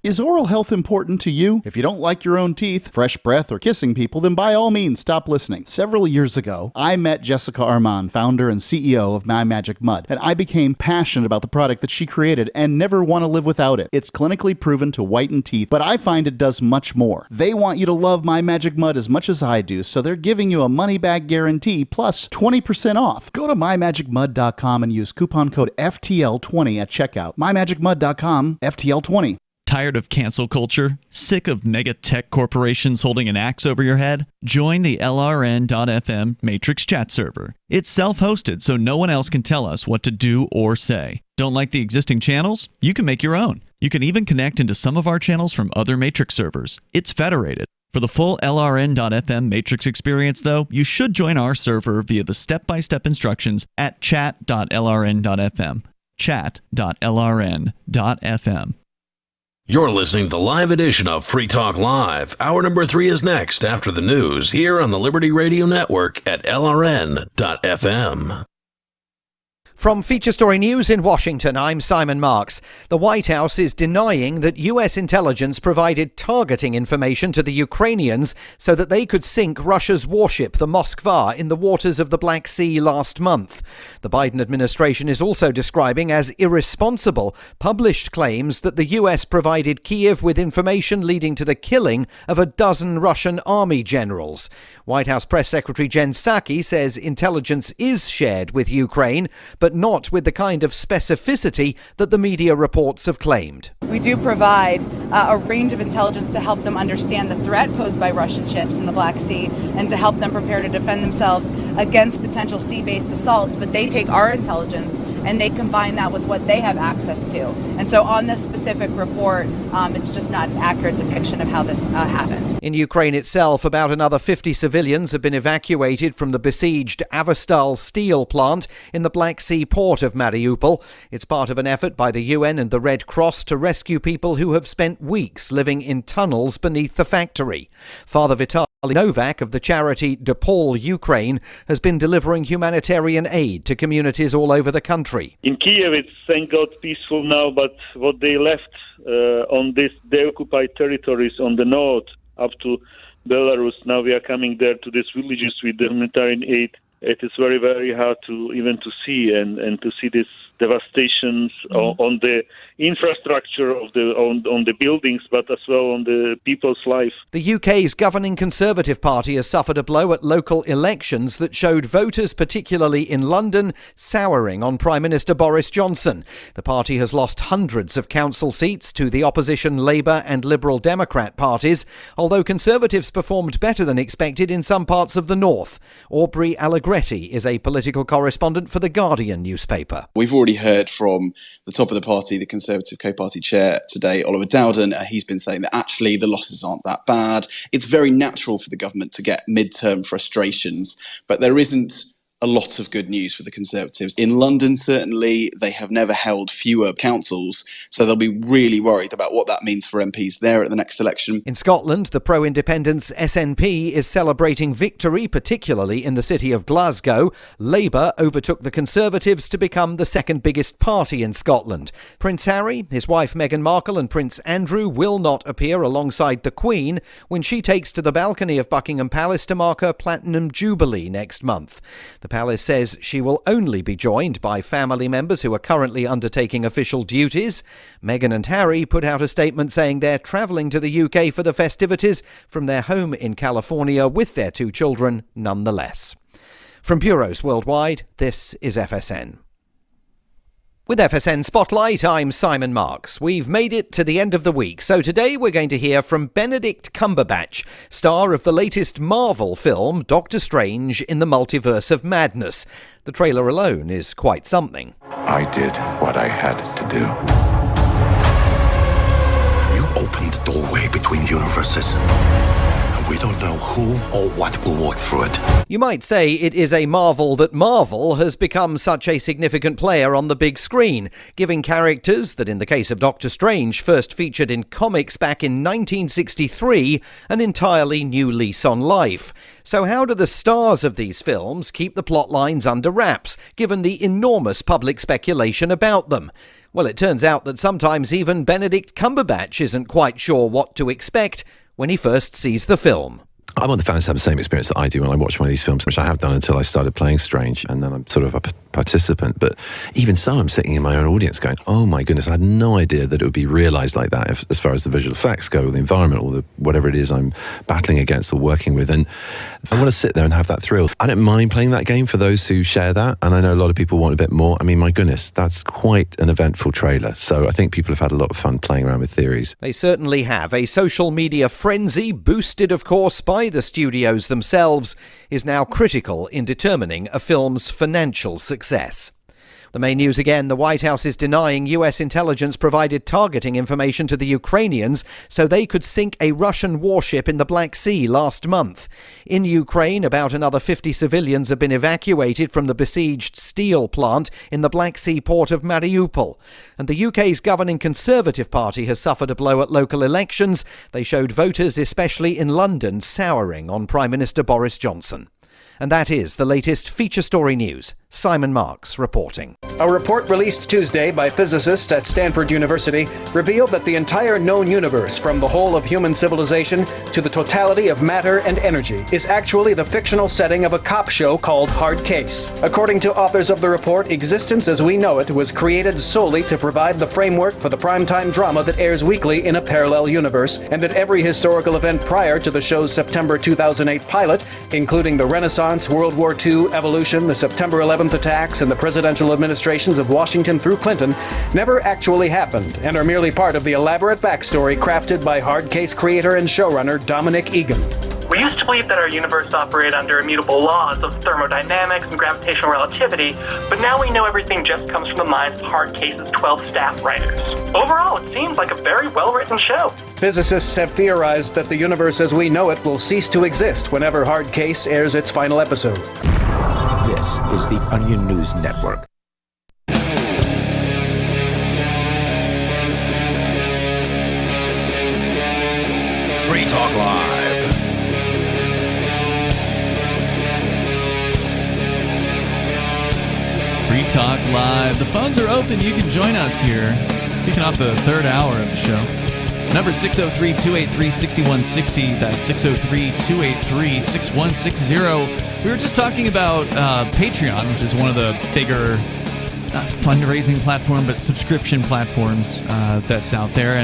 Speaker 18: Is oral health important to you? If you don't like your own teeth, fresh breath, or kissing people, then by all means stop listening. Several years ago, I met Jessica Armand, founder and CEO of My Magic Mud, and I became passionate about the product that she created and never want to live without it. It's clinically proven to whiten teeth, but I find it does much more. They want you to love My Magic Mud as much as I do, so they're giving you a money-back guarantee plus 20% off. Go to mymagicmud.com and use coupon code FTL20 at checkout. mymagicmud.com, FTL20.
Speaker 4: Tired of cancel culture? Sick of mega tech corporations holding an axe over your head? Join the LRN.FM Matrix chat server. It's self-hosted, so no one else can tell us what to do or say. Don't like the existing channels? You can make your own. You can even connect into some of our channels from other Matrix servers. It's federated. For the full LRN.FM Matrix experience, though, you should join our server via the step-by-step instructions at chat.lrn.fm. chat.lrn.fm.
Speaker 8: You're listening to the live edition of Free Talk Live. Hour number 3 is next after the news here on the Liberty Radio Network at LRN.FM.
Speaker 1: From Feature Story News in Washington, I'm Simon Marks. The White House is denying that U.S. intelligence provided targeting information to the Ukrainians so that they could sink Russia's warship, the Moskva, in the waters of the Black Sea last month. The Biden administration is also describing as irresponsible published claims that the U.S. provided Kyiv with information leading to the killing of a dozen Russian army generals. White House Press Secretary Jen Psaki says intelligence is shared with Ukraine, but not with the kind of specificity that the media reports have claimed.
Speaker 13: We do provide a range of intelligence to help them understand the threat posed by Russian ships in the Black Sea and to help them prepare to defend themselves against potential sea-based assaults. But they take our intelligence and they combine that with what they have access to. And so on this specific report, it's just not an accurate depiction of how this happened.
Speaker 1: In Ukraine itself, about another 50 civilians have been evacuated from the besieged Avastal steel plant in the Black Sea port of Mariupol. It's part of an effort by the UN and the Red Cross to rescue people who have spent weeks living in tunnels beneath the factory. Father Vitaly Novak of the charity DePaul Ukraine has been delivering humanitarian aid to communities all over the country.
Speaker 14: In Kiev, it's thank God peaceful now, but what they left on these occupied territories on the north up to Belarus. Now we are coming there to these villages with the humanitarian aid. It is very, very hard to see and to see these devastations on the infrastructure of on the buildings, but as well on the people's life.
Speaker 1: The UK's governing Conservative Party has suffered a blow at local elections that showed voters, particularly in London, souring on Prime Minister Boris Johnson. The party has lost hundreds of council seats to the opposition Labour and Liberal Democrat parties, although Conservatives performed better than expected in some parts of the north. Aubrey Allegretti is a political correspondent for The Guardian newspaper.
Speaker 15: We've already heard from the top of the party, the Conservative co-party chair today, Oliver Dowden. He's been saying that actually the losses aren't that bad. It's very natural for the government to get midterm frustrations, but there isn't a lot of good news for the Conservatives. In London, certainly, they have never held fewer councils, so they'll be really worried about what that means for MPs there at the next election.
Speaker 1: In Scotland, the pro-independence SNP is celebrating victory, particularly in the city of Glasgow. Labour overtook the Conservatives to become the second biggest party in Scotland. Prince Harry, his wife Meghan Markle and Prince Andrew will not appear alongside the Queen when she takes to the balcony of Buckingham Palace to mark her Platinum Jubilee next month. The palace says she will only be joined by family members who are currently undertaking official duties. Meghan and Harry put out a statement saying they're travelling to the UK for the festivities from their home in California with their two children nonetheless. From bureaus worldwide, this is FSN. With FSN Spotlight, I'm Simon Marks. We've made it to the end of the week, so today we're going to hear from Benedict Cumberbatch, star of the latest Marvel film, Doctor Strange in the Multiverse of Madness. The trailer alone is quite something.
Speaker 20: I did what I had to do. You opened the doorway between universes. We don't know who or what will walk through it.
Speaker 1: You might say it is a marvel that Marvel has become such a significant player on the big screen, giving characters that in the case of Doctor Strange first featured in comics back in 1963 an entirely new lease on life. So how do the stars of these films keep the plot lines under wraps, given the enormous public speculation about them? Well, it turns out that sometimes even Benedict Cumberbatch isn't quite sure what to expect when he first sees the film.
Speaker 21: I want the fans to have the same experience that I do when I watch one of these films, which I have done until I started playing Strange, and then I'm sort of a participant. But even so, I'm sitting in my own audience going, oh my goodness, I had no idea that it would be realised like that as far as the visual effects go, or the environment, or whatever it is I'm battling against or working with. And I want to sit there and have that thrill. I don't mind playing that game for those who share that, and I know a lot of people want a bit more. I mean, my goodness, that's quite an eventful trailer. So I think people have had a lot of fun playing around with theories.
Speaker 1: They certainly have. A social media frenzy, boosted of course by the studios themselves, is now critical in determining a film's financial success. The main news again, the White House is denying US intelligence provided targeting information to the Ukrainians so they could sink a Russian warship in the Black Sea last month. In Ukraine, about another 50 civilians have been evacuated from the besieged steel plant in the Black Sea port of Mariupol. And the UK's governing Conservative Party has suffered a blow at local elections. They showed voters, especially in London, souring on Prime Minister Boris Johnson. And that is the latest feature story news. Simon Marks reporting.
Speaker 22: A report released Tuesday by physicists at Stanford University revealed that the entire known universe, from the whole of human civilization to the totality of matter and energy, is actually the fictional setting of a cop show called Hard Case. According to authors of the report, existence as we know it was created solely to provide the framework for the primetime drama that airs weekly in a parallel universe, and that every historical event prior to the show's September 2008 pilot, including the Renaissance, World War II, evolution, the September 11th attacks, and the presidential administrations of Washington through Clinton, never actually happened and are merely part of the elaborate backstory crafted by Hard Case creator and showrunner Dominic Egan.
Speaker 23: We used to believe that our universe operated under immutable laws of thermodynamics and gravitational relativity, but now we know everything just comes from the minds of Hard Case's 12 staff writers. Overall, it seems like a very well-written show.
Speaker 22: Physicists have theorized that the universe as we know it will cease to exist whenever Hard Case airs its final episode.
Speaker 25: This is the Onion News Network.
Speaker 8: Free Talk Live.
Speaker 4: Free Talk Live. The phones are open. You can join us here. Kicking off the third hour of the show. Number 603-283-6160. That's 603-283-6160. We were just talking about Patreon, which is one of the bigger, not fundraising platform, but subscription platforms that's out there.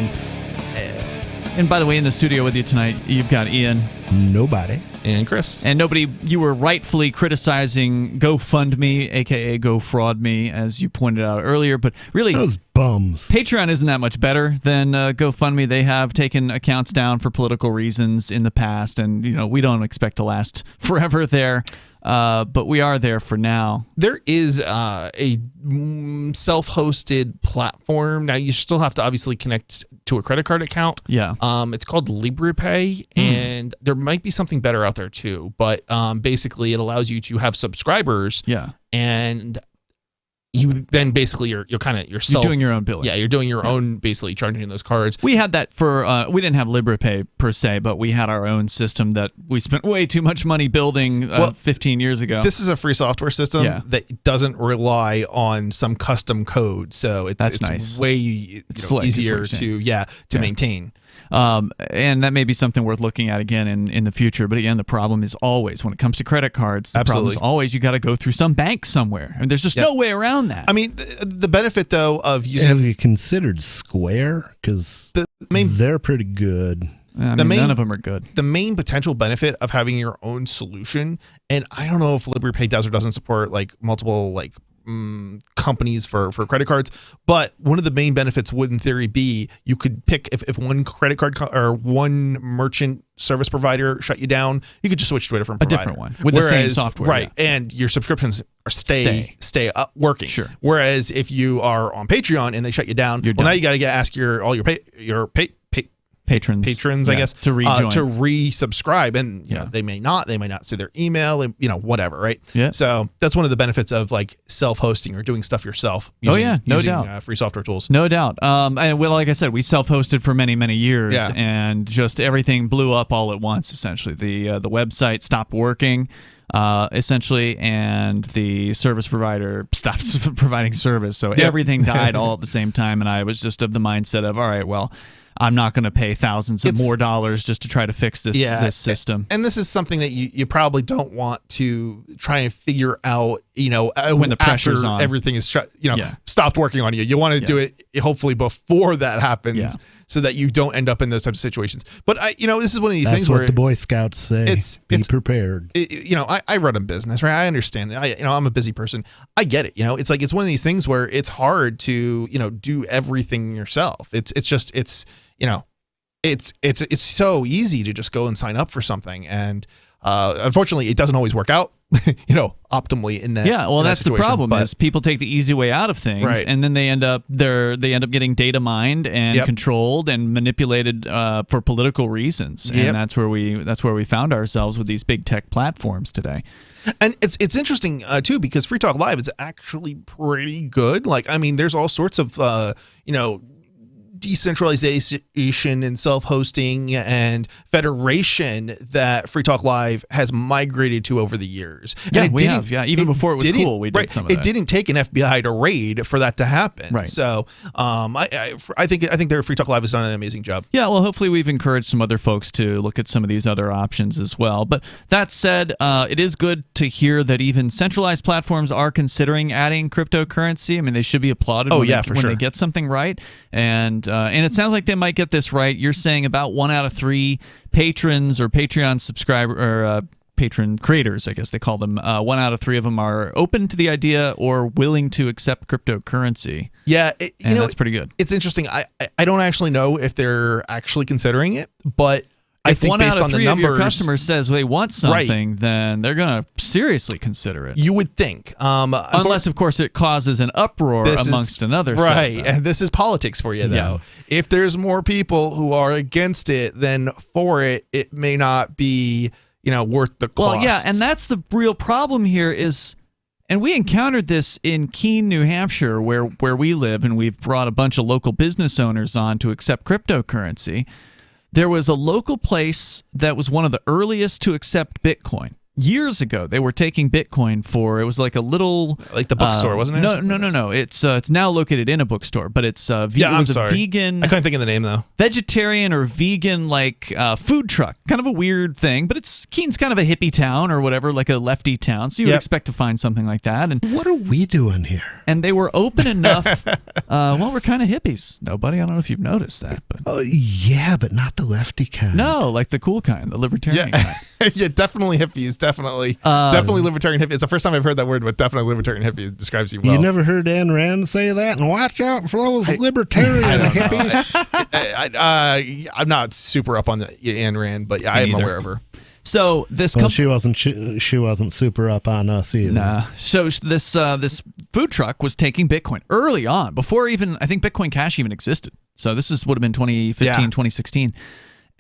Speaker 4: And by the way, in the studio with you tonight, you've got Ian.
Speaker 5: Nobody.
Speaker 6: And Chris.
Speaker 4: And nobody, you were rightfully criticizing GoFundMe, a.k.a. GoFraudMe, as you pointed out earlier. But really,
Speaker 5: those bums.
Speaker 4: Patreon isn't that much better than GoFundMe. They have taken accounts down for political reasons in the past. And, we don't expect to last forever there. But we are there for now.
Speaker 6: There is a self-hosted platform. Now, you still have to obviously connect to a credit card account.
Speaker 4: Yeah.
Speaker 6: It's called LibrePay, and there might be something better out there too. But basically, it allows you to have subscribers.
Speaker 4: Yeah.
Speaker 6: And you then basically you're kind of yourself.
Speaker 4: You're doing your own billing.
Speaker 6: Yeah, you're doing your own, basically charging those cards.
Speaker 4: We had that for we didn't have LibrePay per se, but we had our own system that we spent way too much money building 15 years ago.
Speaker 6: This is a free software system that doesn't rely on some custom code, so it's
Speaker 4: nice.
Speaker 6: Way
Speaker 4: slick,
Speaker 6: easier to maintain.
Speaker 4: And that may be something worth looking at again in the future. But again, the problem is always when it comes to credit cards. The problem is always you got to go through some bank somewhere, and there's just no way around that.
Speaker 6: I mean, the benefit though of using.
Speaker 5: Have you considered Square? Because they're pretty good.
Speaker 4: None of them are good.
Speaker 6: The main potential benefit of having your own solution, and I don't know if LibrePay does or doesn't support multiple companies for credit cards, but one of the main benefits would in theory be you could pick if one credit card or one merchant service provider shut you down, you could just switch to a different provider.
Speaker 4: Different one with the same software,
Speaker 6: right? And your subscriptions are stay up working.
Speaker 4: Sure.
Speaker 6: Whereas if you are on Patreon and they shut you down, now you got to ask all your patrons, I guess,
Speaker 4: to rejoin,
Speaker 6: to resubscribe, and they may not say their email, and whatever, right?
Speaker 4: Yeah.
Speaker 6: So that's one of the benefits of self-hosting or doing stuff yourself. Using,
Speaker 4: no doubt.
Speaker 6: Free software tools,
Speaker 4: no doubt. And like I said, we self-hosted for many years, and just everything blew up all at once. Essentially, the website stopped working. Essentially, and the service provider stopped providing service. So everything died all at the same time, and I was just of the mindset of, all right, well, I'm not going to pay thousands of more dollars just to try to fix this system.
Speaker 6: And this is something that you probably don't want to try and figure out,
Speaker 4: when the pressure's on.
Speaker 6: Everything is stopped working on you. You want to do it hopefully before that happens, so that you don't end up in those types of situations. But this is one of these things where
Speaker 5: the Boy Scouts say. Be prepared.
Speaker 6: I run a business, right? I understand it. I'm a busy person. I get it. It's one of these things where it's hard to do everything yourself. It's so easy to just go and sign up for something, and unfortunately, it doesn't always work out, optimally in that.
Speaker 4: Yeah, well, that's the problem. Is people take the easy way out of things, and then they end up getting data mined and controlled and manipulated for political reasons, and that's where we found ourselves with these big tech platforms today.
Speaker 6: And it's interesting too, because Free Talk Live is actually pretty good. There's all sorts of decentralization and self-hosting and federation that Free Talk Live has migrated to over the years.
Speaker 4: Yeah, we have. Yeah, even before it was cool, we did some of that.
Speaker 6: It didn't take an FBI to raid for that to happen.
Speaker 4: Right.
Speaker 6: So I think their Free Talk Live has done an amazing job.
Speaker 4: Yeah, well, hopefully we've encouraged some other folks to look at some of these other options as well. But that said, it is good to hear that even centralized platforms are considering adding cryptocurrency. I mean, they should be applauded when they get something right. And it sounds like they might get this right. You're saying about 1 out of 3 patrons or Patreon subscriber or patron creators, I guess they call them. 1 out of 3 of them are open to the idea or willing to accept cryptocurrency.
Speaker 6: Yeah,
Speaker 4: that's pretty good.
Speaker 6: It's interesting. I don't actually know if they're actually considering it, but I think
Speaker 4: 1
Speaker 6: based
Speaker 4: out of
Speaker 6: on the
Speaker 4: 3
Speaker 6: numbers,
Speaker 4: of your customers says they want something, then they're going to seriously consider it.
Speaker 6: You would think.
Speaker 4: Unless, of course, it causes an uproar amongst another set.
Speaker 6: Right, and this is politics for you, though.
Speaker 4: Yeah.
Speaker 6: If there's more people who are against it than for it, it may not be worth the cost.
Speaker 4: Well, yeah, and that's the real problem here is... And we encountered this in Keene, New Hampshire, where we live, and we've brought a bunch of local business owners on to accept cryptocurrency. There was a local place that was one of the earliest to accept Bitcoin. years ago, they were taking Bitcoin for, it was like a little...
Speaker 6: Like the bookstore, wasn't it?
Speaker 4: No. It's now located in a bookstore, but it's it was a vegan...
Speaker 6: I couldn't think of the name, though.
Speaker 4: Vegetarian or vegan, food truck. Kind of a weird thing, but Keene's kind of a hippie town or whatever, like a lefty town, so you would expect to find something like that. And
Speaker 5: what are we doing here?
Speaker 4: And they were open enough... we're kind of hippies. Nobody, I don't know if you've noticed that. But
Speaker 5: yeah, but not the lefty kind.
Speaker 4: No, like the cool kind, the libertarian kind.
Speaker 6: Yeah, definitely hippies. Definitely libertarian hippie. It's the first time I've heard that word, but definitely libertarian hippie. It describes you well.
Speaker 5: You never heard Ayn Rand say that? And watch out for those libertarian
Speaker 6: hippies. I'm not super up on the Ayn Rand, but I am aware of her.
Speaker 4: So this
Speaker 5: she wasn't super up on us either.
Speaker 4: Nah. So this food truck was taking Bitcoin early on, before even I think Bitcoin Cash even existed. So this would have been 2015, 2016.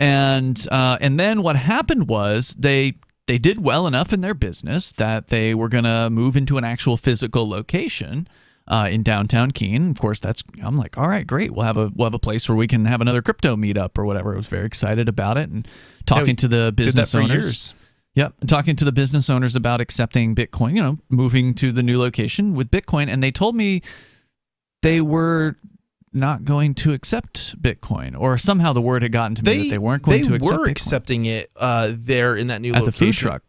Speaker 4: And then what happened was they did well enough in their business that they were going to move into an actual physical location in downtown Keene. Of course, I'm like, all right, great. We'll have a place where we can have another crypto meetup or whatever. I was very excited about it and talking to the business owners.
Speaker 6: Years.
Speaker 4: Yep, talking to the business owners about accepting Bitcoin. Moving to the new location with Bitcoin, and they told me they were not going to accept Bitcoin, or somehow the word had gotten to me that they weren't going to accept Bitcoin.
Speaker 6: They were accepting it there in that new location.
Speaker 4: At the food truck.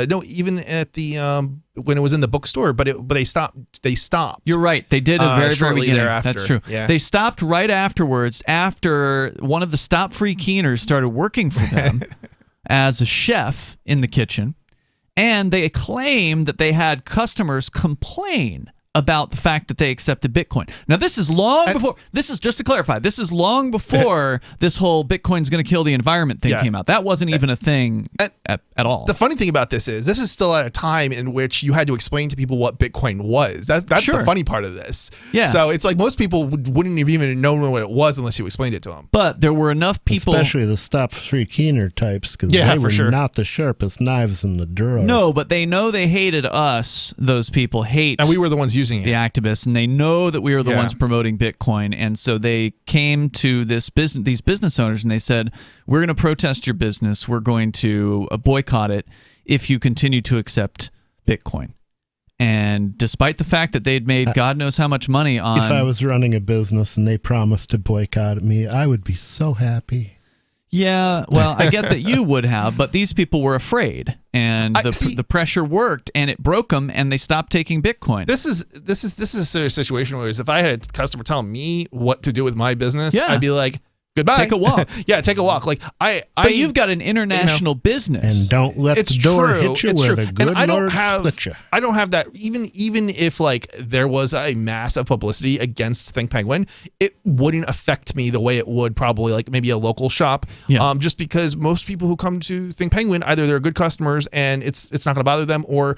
Speaker 6: No, even at the when it was in the bookstore, but they stopped. They stopped.
Speaker 4: You're right. They did a very
Speaker 6: shortly
Speaker 4: beginning.
Speaker 6: thereafter.
Speaker 4: That's true.
Speaker 6: Yeah.
Speaker 4: They stopped right afterwards, after one of the Stop Free Keeners started working for them as a chef in the kitchen, and they claimed that they had customers complain about the fact that they accepted Bitcoin. Now, this is long before, this is just to clarify, this is long before this whole Bitcoin's going to kill the environment thing came out. That wasn't even a thing at all.
Speaker 6: The funny thing about this is still at a time in which you had to explain to people what Bitcoin was. That's the funny part of this.
Speaker 4: Yeah.
Speaker 6: So it's like most people wouldn't have even known what it was unless you explained it to them.
Speaker 4: But there were enough people...
Speaker 5: Especially the Stop Free Keener types, because they were not the sharpest knives in the drawer.
Speaker 4: No, but they know they hated us. Those people hate...
Speaker 6: And we were the ones using it.
Speaker 4: The activists, and they know that we were the ones promoting Bitcoin, and so they came to these business owners and they said, we're going to protest your business, we're going to boycott it if you continue to accept Bitcoin. And despite the fact that they'd made God knows how much money on...
Speaker 5: If I was running a business and they promised to boycott me, I would be so happy.
Speaker 4: Yeah, well, I get that you would have, but these people were afraid, and the pressure worked, and it broke them, and they stopped taking Bitcoin.
Speaker 6: This is a situation where if I had a customer telling me what to do with my business, I'd be like, goodbye.
Speaker 4: Take a walk.
Speaker 6: Take a walk.
Speaker 4: But you've got an international business,
Speaker 5: and don't let the door hit you where the good Lord split you.
Speaker 6: I don't have that. Even if there was a massive publicity against Think Penguin, it wouldn't affect me the way it would probably maybe a local shop.
Speaker 4: Yeah.
Speaker 6: Just because most people who come to Think Penguin, either they're good customers and it's not going to bother them, or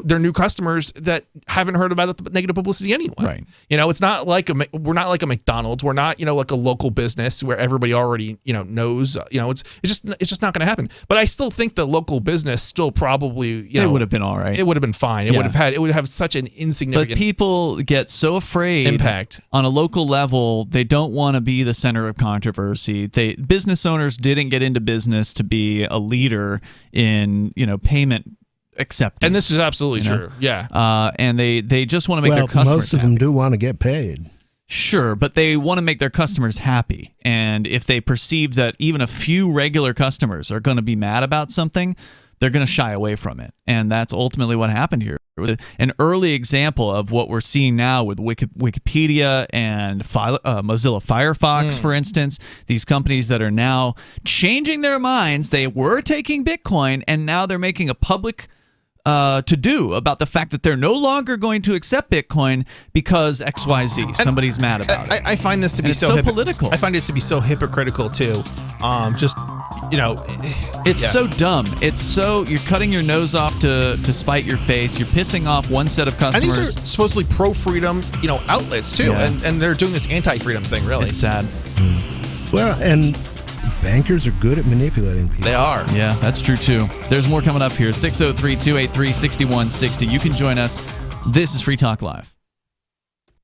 Speaker 6: they're new customers that haven't heard about the negative publicity anyway.
Speaker 4: Right.
Speaker 6: It's not like we're not like a McDonald's. We're not like a local business where everybody already knows. It's just not going to happen. But I still think the local business still probably
Speaker 4: it would have been all right.
Speaker 6: It would have been fine. It would have such an insignificant.
Speaker 4: But people get so afraid
Speaker 6: impact
Speaker 4: on a local level. They don't want to be the center of controversy. Business owners didn't get into business to be a leader in payment acceptance.
Speaker 6: And this is absolutely true. Yeah.
Speaker 4: And they just want to make their customers
Speaker 5: most of them do want to get paid.
Speaker 4: Sure, but they want to make their customers happy. And if they perceive that even a few regular customers are going to be mad about something, they're going to shy away from it. And that's ultimately what happened here. It was an early example of what we're seeing now with Wikipedia and Mozilla Firefox, for instance. These companies that are now changing their minds. They were taking Bitcoin, and now they're making a public to-do about the fact that they're no longer going to accept Bitcoin because XYZ. Somebody's mad about it.
Speaker 6: I find this to be
Speaker 4: so political.
Speaker 6: I find it to be so hypocritical too.
Speaker 4: It's so dumb. It's so you're cutting your nose off to spite your face. You're pissing off one set of customers.
Speaker 6: And these are supposedly pro-freedom, outlets too, and they're doing this anti-freedom thing. Really,
Speaker 4: it's sad.
Speaker 5: Well, and bankers are good at manipulating people.
Speaker 6: They are.
Speaker 4: Yeah, that's true too. There's more coming up here. 603-283-6160. You can join us. This is Free Talk Live.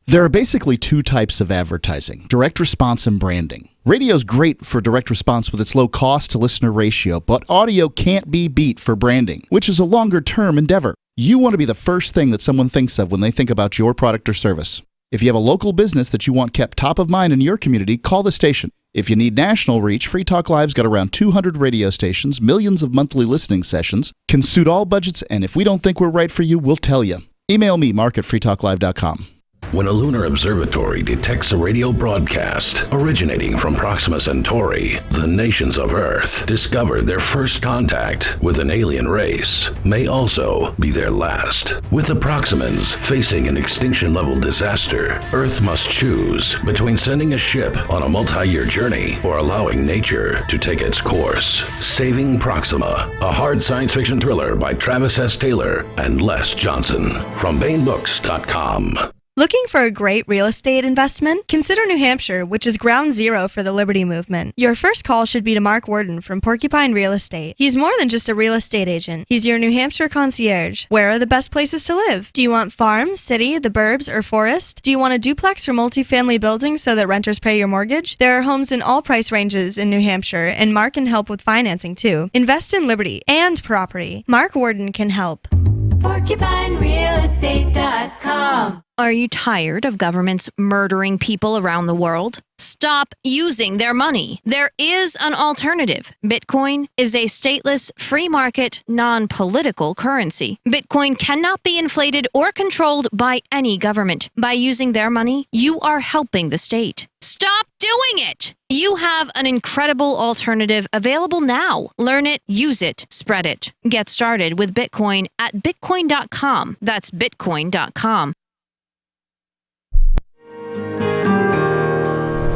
Speaker 7: There are basically two types of advertising, direct response and branding. Radio's great for direct response with its low cost to listener ratio, but audio can't be beat for branding, which is a longer term endeavor. You want to be the first thing that someone thinks of when they think about your product or service. If you have a local business that you want kept top of mind in your community, call the station. If you need national reach, Free Talk Live's got around 200 radio stations, millions of monthly listening sessions, can suit all budgets, and if we don't think we're right for you, we'll tell you. Email me, mark@freetalklive.com.
Speaker 8: When a lunar observatory detects a radio broadcast originating from Proxima Centauri, the nations of Earth discover their first contact with an alien race may also be their last. With the Proximans facing an extinction-level disaster, Earth must choose between sending a ship on a multi-year journey or allowing nature to take its course. Saving Proxima, a hard science fiction thriller by Travis S. Taylor and Les Johnson from BaneBooks.com.
Speaker 3: Looking for a great real estate investment? Consider New Hampshire, which is ground zero for the Liberty Movement. Your first call should be to Mark Worden from Porcupine Real Estate. He's more than just a real estate agent. He's your New Hampshire concierge. Where are the best places to live? Do you want farm, city, the burbs, or forest? Do you want a duplex or multifamily building so that renters pay your mortgage? There are homes in all price ranges in New Hampshire, and Mark can help with financing too. Invest in Liberty and property. Mark Worden can help.
Speaker 10: PorcupineRealEstate.com. Are you tired of governments murdering people around the world? Stop using their money. There is an alternative. Bitcoin is a stateless, free market, non-political currency. Bitcoin cannot be inflated or controlled by any government. By using their money, you are helping the state. Stop doing it! You have an incredible alternative available now. Learn it, use it, spread it. Get started with Bitcoin at bitcoin.com. That's bitcoin.com.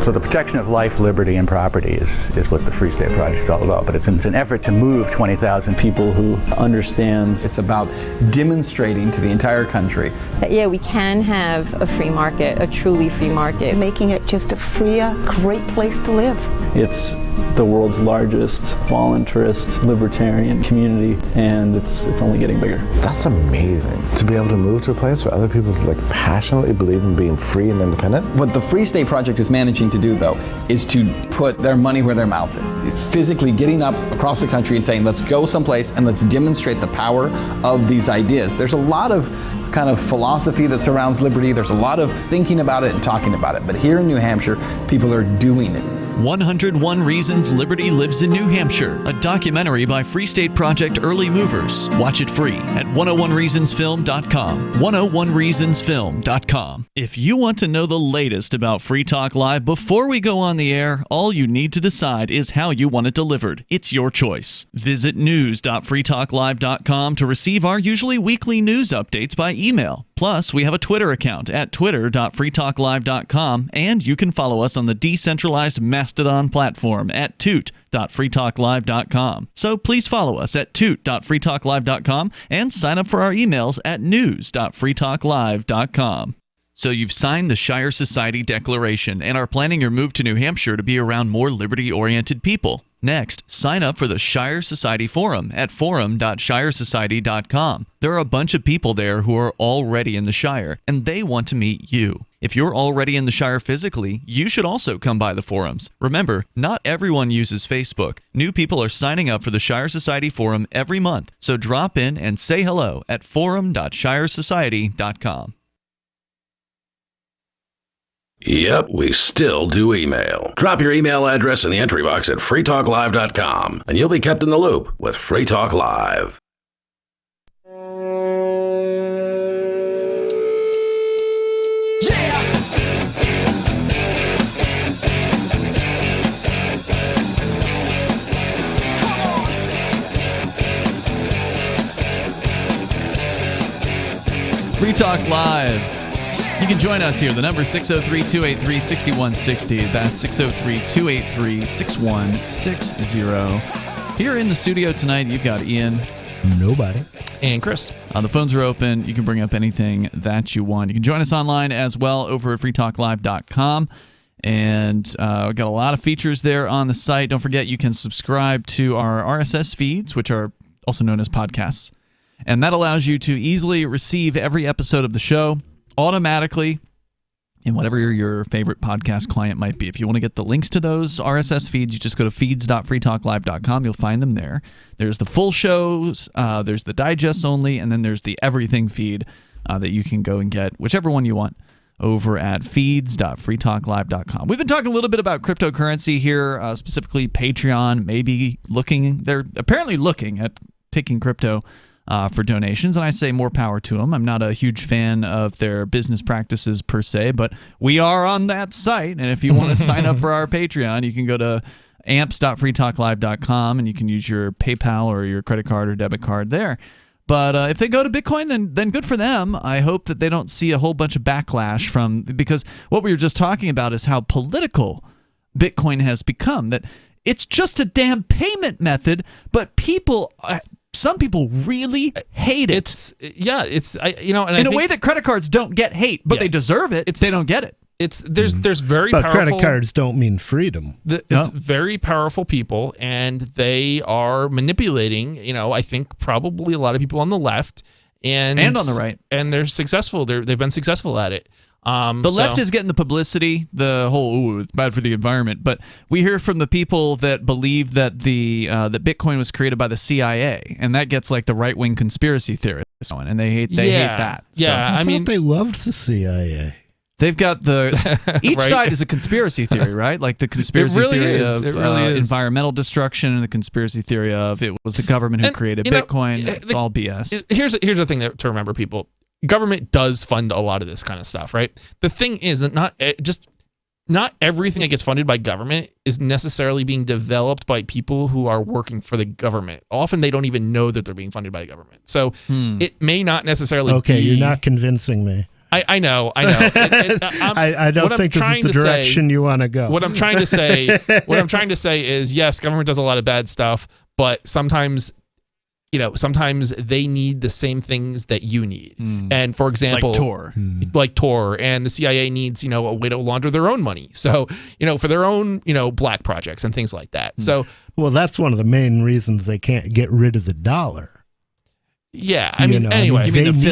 Speaker 11: So the protection of life, liberty, and property is what the Free State Project is all about. But it's an effort to move 20,000 people who understand.
Speaker 12: It's about demonstrating to the entire country
Speaker 24: that, yeah, we can have a free market, a truly free market.
Speaker 26: Making it just a freer, great place to live.
Speaker 11: It's the world's largest voluntarist libertarian community, and it's only getting bigger.
Speaker 27: That's amazing, to be able to move to a place where other people passionately believe in being free and independent.
Speaker 12: What the Free State Project is managing to do, though, is to put their money where their mouth is. It's physically getting up across the country and saying, let's go someplace and let's demonstrate the power of these ideas. There's a lot of kind of philosophy that surrounds liberty. There's a lot of thinking about it and talking about it. But here in New Hampshire, people are doing it.
Speaker 4: 101 Reasons Liberty Lives in New Hampshire, a documentary by Free State Project early movers. Watch it free at 101reasonsfilm.com. 101reasonsfilm.com. If you want to know the latest about Free Talk Live before we go on the air, all you need to decide is how you want it delivered. It's your choice. Visit news.freetalklive.com to receive our usually weekly news updates by email. Plus, we have a Twitter account at twitter.freetalklive.com, and you can follow us on the decentralized Mastodon platform at toot.freetalklive.com. So please follow us at toot.freetalklive.com and sign up for our emails at news.freetalklive.com. So you've signed the Shire Society Declaration and are planning your move to New Hampshire to be around more liberty-oriented people. Next, sign up for the Shire Society Forum at forum.shiresociety.com. There are a bunch of people there who are already in the Shire, and they want to meet you. If you're already in the Shire physically, you should also come by the forums. Remember, not everyone uses Facebook. New people are signing up for the Shire Society Forum every month, so drop in and say hello at forum.shiresociety.com.
Speaker 8: Yep, we still do email. Drop your email address in the entry box at freetalklive.com, and you'll be kept in the loop with Free Talk Live.
Speaker 4: Free Talk Live. You can join us here. The number is 603-283-6160. That's 603-283-6160. Here in the studio tonight, you've got Ian.
Speaker 5: Nobody.
Speaker 6: And Chris.
Speaker 4: The phones are open. You can bring up anything that you want. You can join us online as well over at freetalklive.com. And we've got a lot of features there on the site. Don't forget, you can subscribe to our RSS feeds, which are also known as podcasts. And that allows you to easily receive every episode of the show automatically in whatever your favorite podcast client might be. If you want to get the links to those RSS feeds, you just go to feeds.freetalklive.com. You'll find them there. There's the full shows, there's the digests only, and then there's the everything feed that you can go and get, whichever one you want, over at feeds.freetalklive.com. We've been talking a little bit about cryptocurrency here, specifically Patreon. They're apparently looking at taking crypto for donations, and I say more power to them. I'm not a huge fan of their business practices per se, but we are on that site, and if you want to sign up for our Patreon, you can go to amps.freetalklive.com, and you can use your PayPal or your credit card or debit card there. But if they go to Bitcoin, then good for them. I hope that they don't see a whole bunch of backlash because what we were just talking about is how political Bitcoin has become, that it's just a damn payment method, but some people really hate it. In a way that credit cards don't get hate, but they deserve it. They don't get it.
Speaker 6: There's very
Speaker 5: but
Speaker 6: powerful.
Speaker 5: Credit cards don't mean freedom.
Speaker 6: It's very powerful people, and they are manipulating. I think probably a lot of people on the left and
Speaker 4: on the right,
Speaker 6: and they're successful. They've been successful at it.
Speaker 4: The left is getting the publicity, the whole it's bad for the environment, but we hear from the people that believe that that Bitcoin was created by the CIA, and that gets like the right wing conspiracy theorists on, and they hate that.
Speaker 5: Yeah, I mean they loved the CIA.
Speaker 4: They've got each
Speaker 6: Right.
Speaker 4: side is a conspiracy theory, right? Like the conspiracy theory of environmental destruction, and the conspiracy theory of it was the government who created Bitcoin. It's all BS.
Speaker 6: Here's the thing to remember, people. Government does fund a lot of this kind of stuff, right? The thing is that not everything that gets funded by government is necessarily being developed by people who are working for the government. Often they don't even know that they're being funded by the government. So it may not necessarily
Speaker 5: Okay,
Speaker 6: be...
Speaker 5: you're not convincing me.
Speaker 6: I know.
Speaker 5: I don't think this is the direction you want to go.
Speaker 6: What I'm trying to say is, yes, government does a lot of bad stuff, but sometimes they need the same things that you need. And for example, like Tor, and the CIA needs, a way to launder their own money. So, for their own, black projects and things like that. So,
Speaker 5: well, that's one of the main reasons they can't get rid of the dollar.
Speaker 6: Yeah, anyway,
Speaker 4: you mean
Speaker 5: they
Speaker 4: the
Speaker 5: need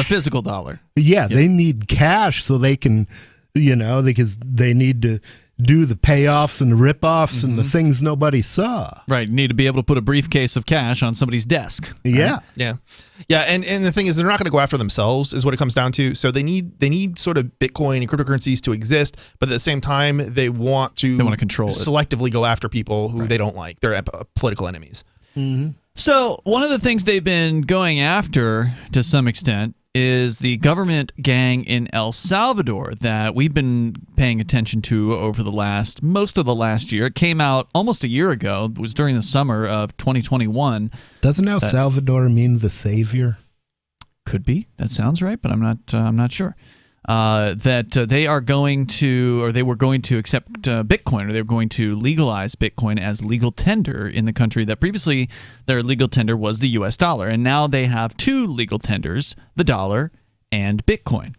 Speaker 4: physical dollar?
Speaker 5: Yeah, they need cash so they can, because they need to do the payoffs and the rip-offs and the things nobody saw.
Speaker 4: Right, you need to be able to put a briefcase of cash on somebody's desk. Right?
Speaker 5: Yeah.
Speaker 6: And the thing is, they're not going to go after themselves, is what it comes down to. So they need sort of Bitcoin and cryptocurrencies to exist, but at the same time, they want to
Speaker 4: control it.
Speaker 6: Selectively go after people who they don't like. They're political enemies.
Speaker 4: So one of the things they've been going after, to some extent, is the government gang in El Salvador that we've been paying attention to over most of the last year. It came out almost a year ago. It was during the summer of 2021.
Speaker 5: Doesn't El Salvador mean the savior?
Speaker 4: Could be. That sounds right, but I'm not sure. That they are going to, or they were going to accept Bitcoin, or they were going to legalize Bitcoin as legal tender in the country that previously their legal tender was the US dollar. And now they have two legal tenders, the dollar and Bitcoin.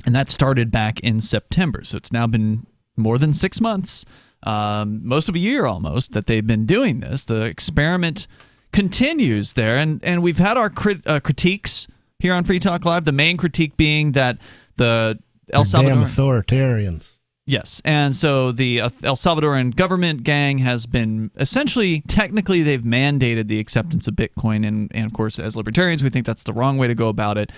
Speaker 4: And that started back in September. So it's now been more than 6 months, most of a year almost, that they've been doing this. The experiment continues there. And we've had our critiques here on Free Talk Live, the main critique being that the El Salvador...
Speaker 5: damn authoritarians.
Speaker 4: Yes, and so the El Salvadoran government gang has been essentially, technically, they've mandated the acceptance of Bitcoin, and of course, as libertarians, we think that's the wrong way to go about it.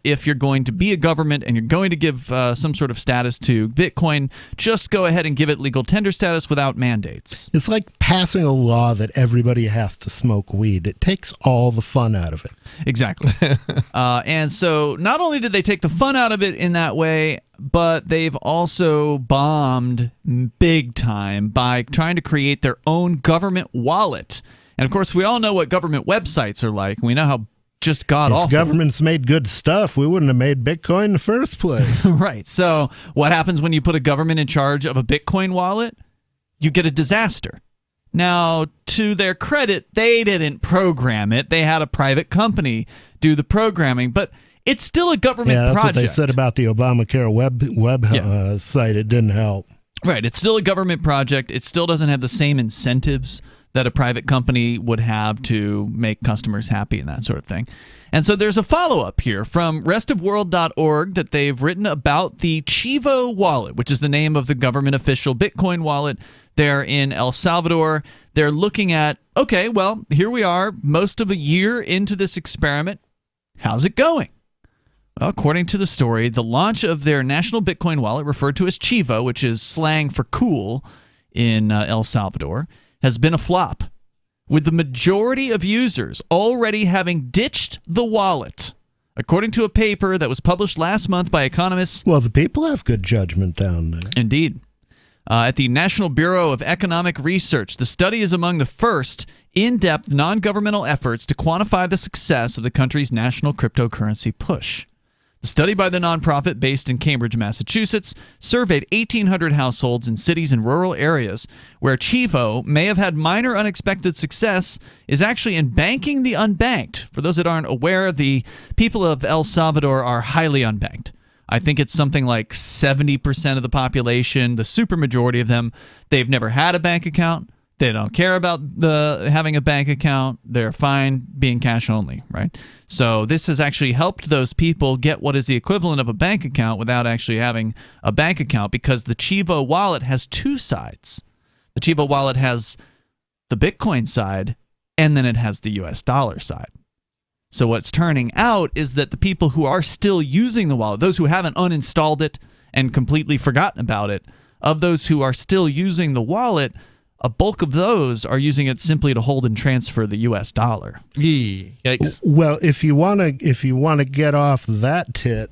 Speaker 4: If you're going to be a government and you're going to give some sort of status to Bitcoin, just go ahead and give it legal tender status without mandates.
Speaker 5: It's like passing a law that everybody has to smoke weed. It takes all the fun out of it.
Speaker 4: Exactly. And so not only did they take the fun out of it in that way, but they've also bombed big time by trying to create their own government wallet. And of course, we all know what government websites are like. We know how just god-awful.
Speaker 5: If governments made good stuff, we wouldn't have made Bitcoin in the first place.
Speaker 4: Right. So what happens when you put a government in charge of a Bitcoin wallet? You get a disaster. Now, to their credit, they didn't program it. They had a private company do the programming, but it's still a government project.
Speaker 5: That's what they said about the Obamacare web site. It didn't help.
Speaker 4: Right. It's still a government project. It still doesn't have the same incentives that a private company would have to make customers happy and that sort of thing. And so there's a follow-up here from restofworld.org that they've written about the Chivo wallet, which is the name of the government official Bitcoin wallet there in El Salvador. They're looking at, okay, well, here we are, most of a year into this experiment. How's it going? Well, according to the story, the launch of their national Bitcoin wallet, referred to as Chivo, which is slang for cool in El Salvador, has been a flop, with the majority of users already having ditched the wallet, according to a paper that was published last month by economists.
Speaker 5: Well, the people have good judgment down there.
Speaker 4: Indeed. At the National Bureau of Economic Research, the study is among the first in-depth non-governmental efforts to quantify the success of the country's national cryptocurrency push. The study by the nonprofit based in Cambridge, Massachusetts, surveyed 1,800 households in cities and rural areas where Chivo may have had minor unexpected success is actually in banking the unbanked. For those that aren't aware, the people of El Salvador are highly unbanked. I think it's something like 70% of the population, the supermajority of them, they've never had a bank account. They don't care about having a bank account. They're fine being cash only, right? So this has actually helped those people get what is the equivalent of a bank account without actually having a bank account, because the Chivo wallet has two sides. The Chivo wallet has the Bitcoin side, and then it has the US dollar side. So what's turning out is that the people who are still using the wallet, those who haven't uninstalled it and completely forgotten about it, of those who are still using the wallet, a bulk of those are using it simply to hold and transfer the US dollar.
Speaker 6: Yikes.
Speaker 5: Well, if you want to get off that tit,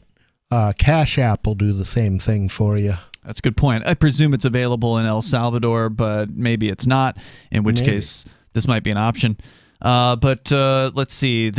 Speaker 5: Cash App will do the same thing for you.
Speaker 4: That's a good point. I presume it's available in El Salvador, but maybe it's not, in which case this might be an option. But let's see.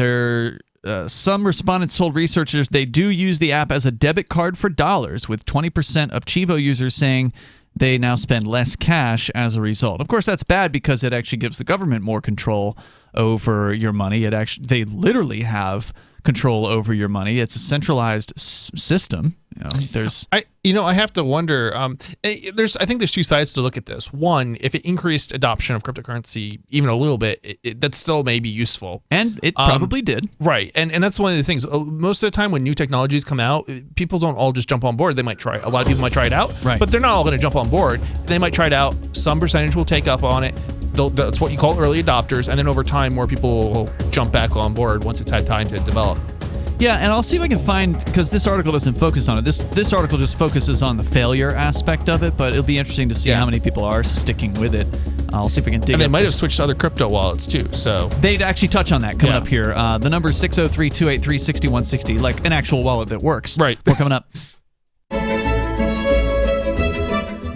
Speaker 4: Some respondents told researchers they do use the app as a debit card for dollars, with 20% of Chivo users saying they now spend less cash as a result. Of course, that's bad because it actually gives the government more control over your money. They literally have control over your money. It's a centralized system.
Speaker 6: I have to wonder. I think there's two sides to look at this. One, if it increased adoption of cryptocurrency even a little bit, that still may be useful,
Speaker 4: and it probably did.
Speaker 6: Right, and that's one of the things. Most of the time, when new technologies come out, people don't all just jump on board. They might try. A lot of people might try it out,
Speaker 4: right,
Speaker 6: but they're not all going to jump on board. They might try it out. Some percentage will take up on it. That's what you call early adopters, and then over time, more people will jump back on board once it's had time to develop.
Speaker 4: Yeah, and I'll see if I can find, because this article doesn't focus on it. This article just focuses on the failure aspect of it, but it'll be interesting to see how many people are sticking with it. I'll see if I can dig.
Speaker 6: And they might have switched to other crypto wallets too. So
Speaker 4: they'd actually touch on that coming up here. The number is 603-283-6160, like an actual wallet that works.
Speaker 6: Right.
Speaker 4: We're coming up.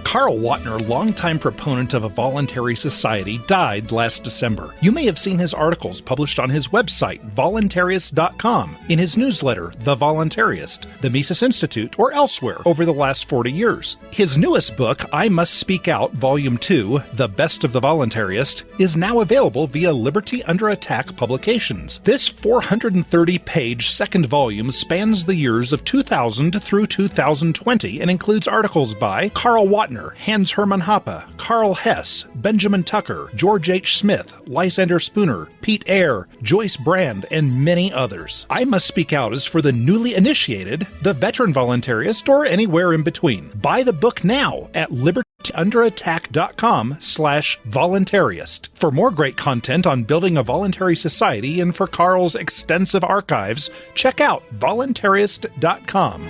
Speaker 2: Carl Watner, longtime proponent of a voluntary society, died last December. You may have seen his articles published on his website, voluntarist.com, in his newsletter, The Voluntarist, the Mises Institute, or elsewhere over the last 40 years. His newest book, I Must Speak Out, Volume 2, The Best of the Voluntarist, is now available via Liberty Under Attack Publications. This 430-page second volume spans the years of 2000 through 2020 and includes articles by Carl Watner, Hans Hermann Hoppe, Carl Hess, Benjamin Tucker, George H. Smith, Lysander Spooner, Pete Eyre, Joyce Brand, and many others. I Must Speak Out is for the newly initiated, the veteran voluntarist, or anywhere in between. Buy the book now at libertyunderattack.com/voluntarist. For more great content on building a voluntary society and for Carl's extensive archives, check out voluntarist.com.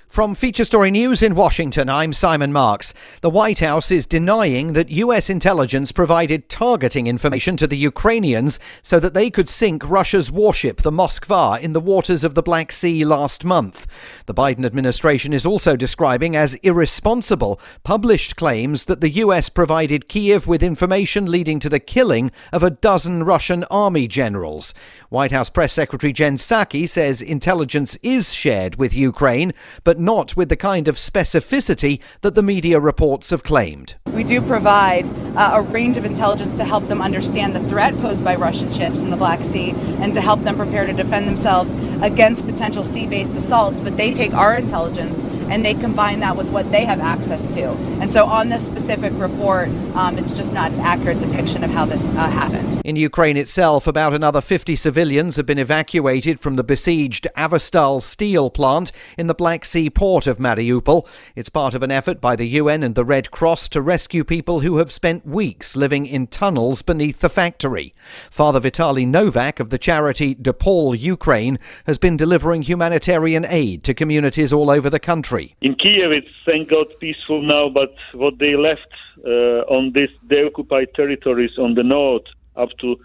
Speaker 1: From Feature Story News in Washington, I'm Simon Marks. The White House is denying that U.S. intelligence provided targeting information to the Ukrainians so that they could sink Russia's warship, the Moskva, in the waters of the Black Sea last month. The Biden administration is also describing as irresponsible published claims that the U.S. provided Kyiv with information leading to the killing of a dozen Russian army generals. White House Press Secretary Jen Psaki says intelligence is shared with Ukraine, but not with the kind of specificity that the media reports have claimed.
Speaker 9: We do provide a range of intelligence to help them understand the threat posed by Russian ships in the Black Sea and to help them prepare to defend themselves against potential sea-based assaults. But they take our intelligence and they combine that with what they have access to. And so on this specific report, it's just not an accurate depiction of how this happened.
Speaker 1: In Ukraine itself, about another 50 civilians have been evacuated from the besieged Azovstal steel plant in the Black Sea port of Mariupol. It's part of an effort by the UN and the Red Cross to rescue people who have spent weeks living in tunnels beneath the factory. Father Vitaly Novak of the charity DePaul Ukraine has been delivering humanitarian aid to communities all over the country.
Speaker 13: In Kiev, it's thank God peaceful now, but what they left on the occupied territories on the north up to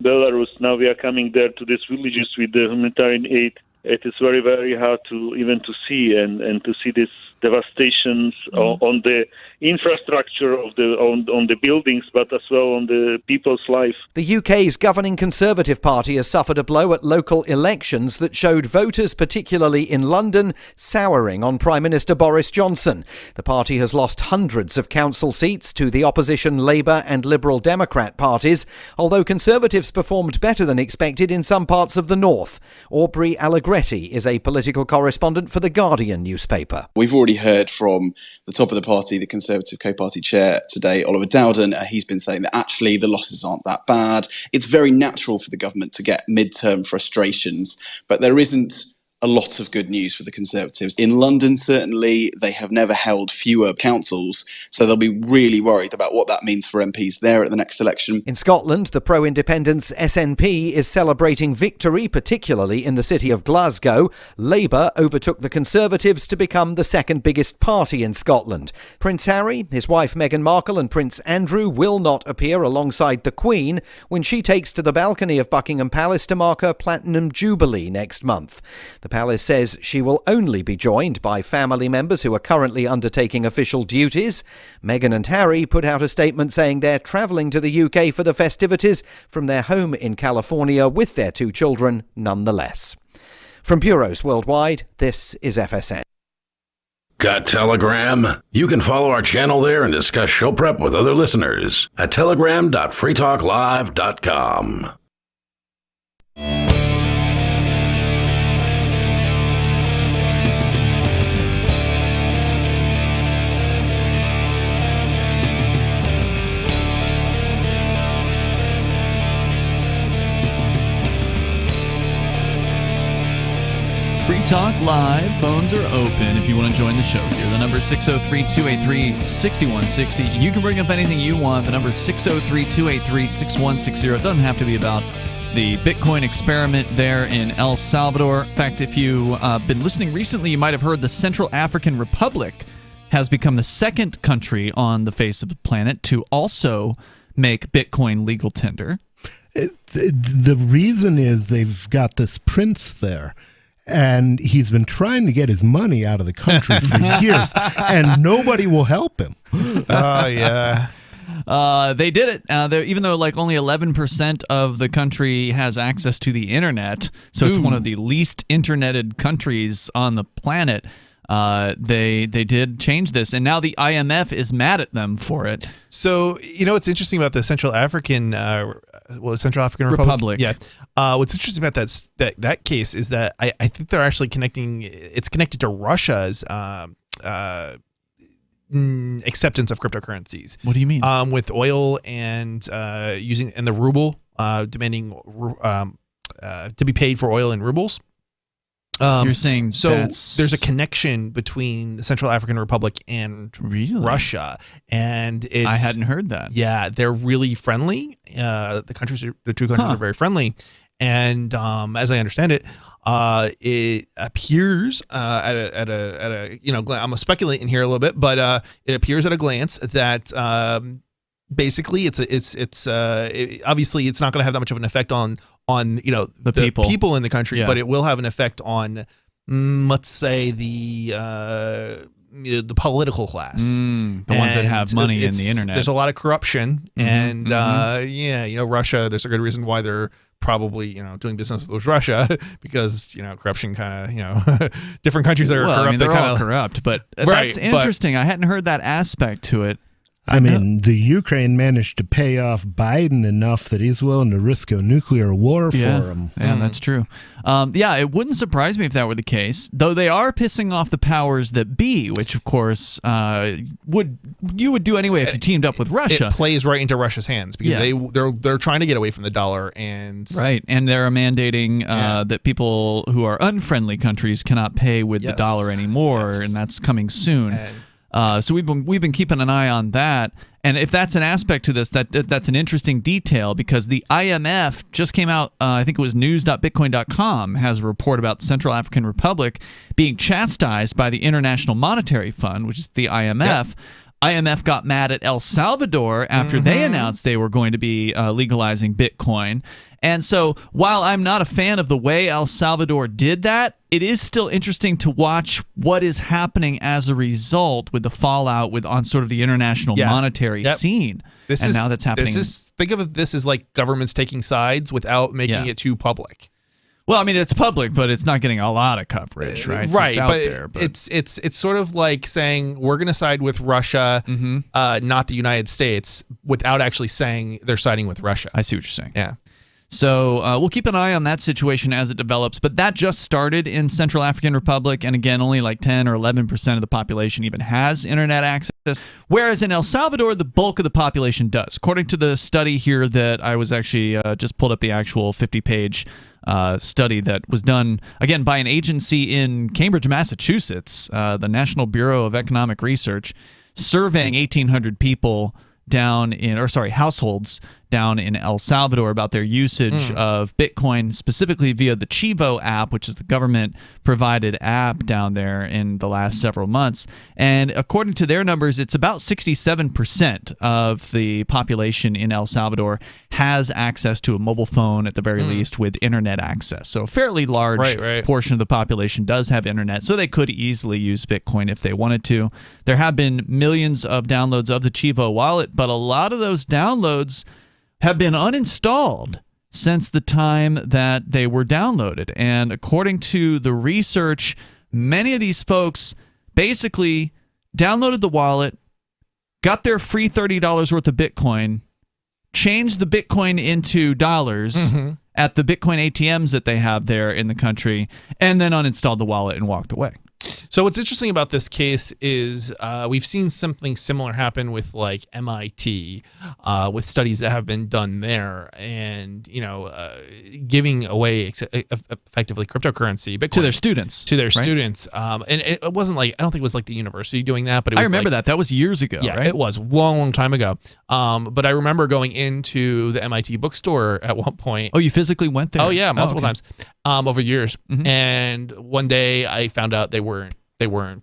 Speaker 13: Belarus, now we are coming there to these villages with the humanitarian aid. It is very, very hard to see and to see these devastations on the infrastructure of on the buildings, but as well on the people's life.
Speaker 1: The UK's governing Conservative Party has suffered a blow at local elections that showed voters, particularly in London, souring on Prime Minister Boris Johnson. The party has lost hundreds of council seats to the opposition Labour and Liberal Democrat parties, although Conservatives performed better than expected in some parts of the north. Aubrey Allegretti is a political correspondent for The Guardian newspaper.
Speaker 14: We've already heard from the top of the party, the Conservative co-party chair today, Oliver Dowden. He's been saying that actually the losses aren't that bad. It's very natural for the government to get midterm frustrations, but there isn't a lot of good news for the Conservatives. In London, certainly, they have never held fewer councils, so they'll be really worried about what that means for MPs there at the next election.
Speaker 1: In Scotland, the pro-independence SNP is celebrating victory, particularly in the city of Glasgow. Labour overtook the Conservatives to become the second biggest party in Scotland. Prince Harry, his wife Meghan Markle and Prince Andrew will not appear alongside the Queen when she takes to the balcony of Buckingham Palace to mark her Platinum Jubilee next month. The palace says she will only be joined by family members who are currently undertaking official duties. Meghan and Harry put out a statement saying they're travelling to the UK for the festivities from their home in California with their two children nonetheless. From bureaus worldwide, this is FSN.
Speaker 8: Got Telegram? You can follow our channel there and discuss show prep with other listeners at telegram.freetalklive.com.
Speaker 4: Free Talk Live. Phones are open if you want to join the show here. The number is 603-283-6160. You can bring up anything you want. The number is 603-283-6160. It doesn't have to be about the Bitcoin experiment there in El Salvador. In fact, if you've been listening recently, you might have heard the Central African Republic has become the second country on the face of the planet to also make Bitcoin legal tender.
Speaker 5: The reason is they've got this prince there. And he's been trying to get his money out of the country for years, and nobody will help him.
Speaker 6: Oh, yeah.
Speaker 4: They did it. Even though like only 11% of the country has access to the internet, so it's one of the least interneted countries on the planet, they did change this, and now the IMF is mad at them for it.
Speaker 6: So, you know what's interesting about the Central African Republic? Yeah. What's interesting about that case is that I think they're actually it's connected to Russia's acceptance of cryptocurrencies.
Speaker 4: What do you mean?
Speaker 6: With oil and the ruble, demanding to be paid for oil in rubles.
Speaker 4: You're saying
Speaker 6: so? There's a connection between the Central African Republic and Russia, and
Speaker 4: I hadn't heard that.
Speaker 6: Yeah, they're really friendly. The two countries are very friendly, and as I understand it, it appears at a I'm speculating here a little bit, but it appears at a glance that basically it's obviously it's not going to have that much of an effect on the people in the country, but it will have an effect on let's say the political class,
Speaker 4: the ones that have money in the internet.
Speaker 6: There's a lot of corruption, and Russia. There's a good reason why they're probably doing business with Russia because corruption kind of
Speaker 4: different countries that are corrupt. They're all corrupt, but that's interesting. I hadn't heard that aspect to it.
Speaker 5: I mean, the Ukraine managed to pay off Biden enough that he's willing to risk a nuclear war for him.
Speaker 4: Yeah, that's true. It wouldn't surprise me if that were the case, though they are pissing off the powers that be, which, of course, you would do anyway if you teamed up with Russia.
Speaker 6: It plays right into Russia's hands because they're trying to get away from the dollar. And
Speaker 4: they're mandating that people who are unfriendly countries cannot pay with the dollar anymore, and that's coming soon. So we've been keeping an eye on that, and if that's an aspect to this, that's an interesting detail because the IMF just came out. I think it was news.bitcoin.com has a report about the Central African Republic being chastised by the International Monetary Fund, which is the IMF. Yep. IMF got mad at El Salvador after they announced they were going to be legalizing Bitcoin. And so while I'm not a fan of the way El Salvador did that, it is still interesting to watch what is happening as a result with the fallout on sort of the international monetary scene. Now that's happening.
Speaker 6: Think of this as like governments taking sides without making it too public.
Speaker 4: Well, I mean, it's public, but it's not getting a lot of coverage, right?
Speaker 6: Right,
Speaker 4: so it's out there,
Speaker 6: it's sort of like saying we're going to side with Russia, not the United States, without actually saying they're siding with Russia.
Speaker 4: I see what you're saying.
Speaker 6: Yeah.
Speaker 4: So we'll keep an eye on that situation as it develops, but that just started in Central African Republic, and again, only like 10 or 11% of the population even has internet access, whereas in El Salvador, the bulk of the population does. According to the study here that I was actually just pulled up the actual 50-page study that was done, again, by an agency in Cambridge, Massachusetts, the National Bureau of Economic Research, surveying 1,800 people households down in El Salvador about their usage of Bitcoin, specifically via the Chivo app, which is the government-provided app down there in the last several months. And according to their numbers, it's about 67% of the population in El Salvador has access to a mobile phone, at the very least, with internet access. So a fairly large portion of the population does have internet, so they could easily use Bitcoin if they wanted to. There have been millions of downloads of the Chivo wallet, but a lot of those downloads have been uninstalled since the time that they were downloaded. And according to the research, many of these folks basically downloaded the wallet, got their free $30 worth of Bitcoin, changed the Bitcoin into dollars at the Bitcoin ATMs that they have there in the country, and then uninstalled the wallet and walked away.
Speaker 6: So what's interesting about this case is we've seen something similar happen with like MIT, with studies that have been done there, and giving away effectively cryptocurrency, Bitcoin,
Speaker 4: to their students.
Speaker 6: And it wasn't like, I don't think it was like the university doing that, but it was
Speaker 4: I remember that was years ago.
Speaker 6: Yeah,
Speaker 4: right?
Speaker 6: It was a long time ago. But I remember going into the MIT bookstore at one point.
Speaker 4: Oh, you physically went there?
Speaker 6: Oh yeah, multiple times over years. And one day I found out they weren't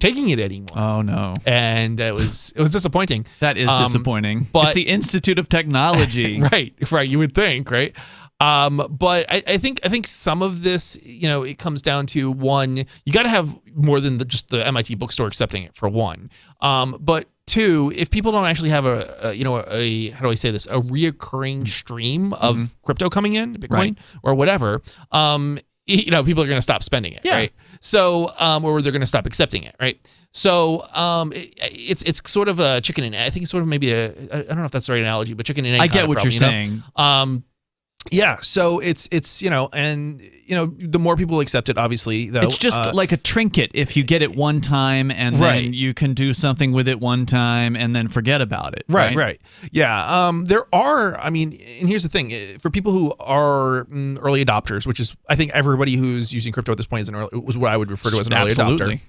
Speaker 6: taking it anymore.
Speaker 4: Oh no!
Speaker 6: And it was disappointing.
Speaker 4: That is disappointing.
Speaker 6: But
Speaker 4: it's the Institute of Technology,
Speaker 6: right? You would think, right? But I think some of this, it comes down to one, you got to have more than just the MIT bookstore accepting it, for one. But two, if people don't actually have a how do I say this, a reoccurring stream of crypto coming in, Bitcoin or whatever, people are going to stop spending it, right? So, or they're going to stop accepting it, right? So, it's sort of a chicken and egg. I think it's sort of maybe I don't know if that's the right analogy, but chicken and egg.
Speaker 4: I get what you're saying.
Speaker 6: Yeah, so it's the more people accept it, obviously, though,
Speaker 4: it's just like a trinket. If you get it one time and then you can do something with it one time and then forget about it.
Speaker 6: Right. Yeah. There are, and here's the thing, for people who are early adopters, which is, I think everybody who's using crypto at this point was what I would refer to as an early adopter.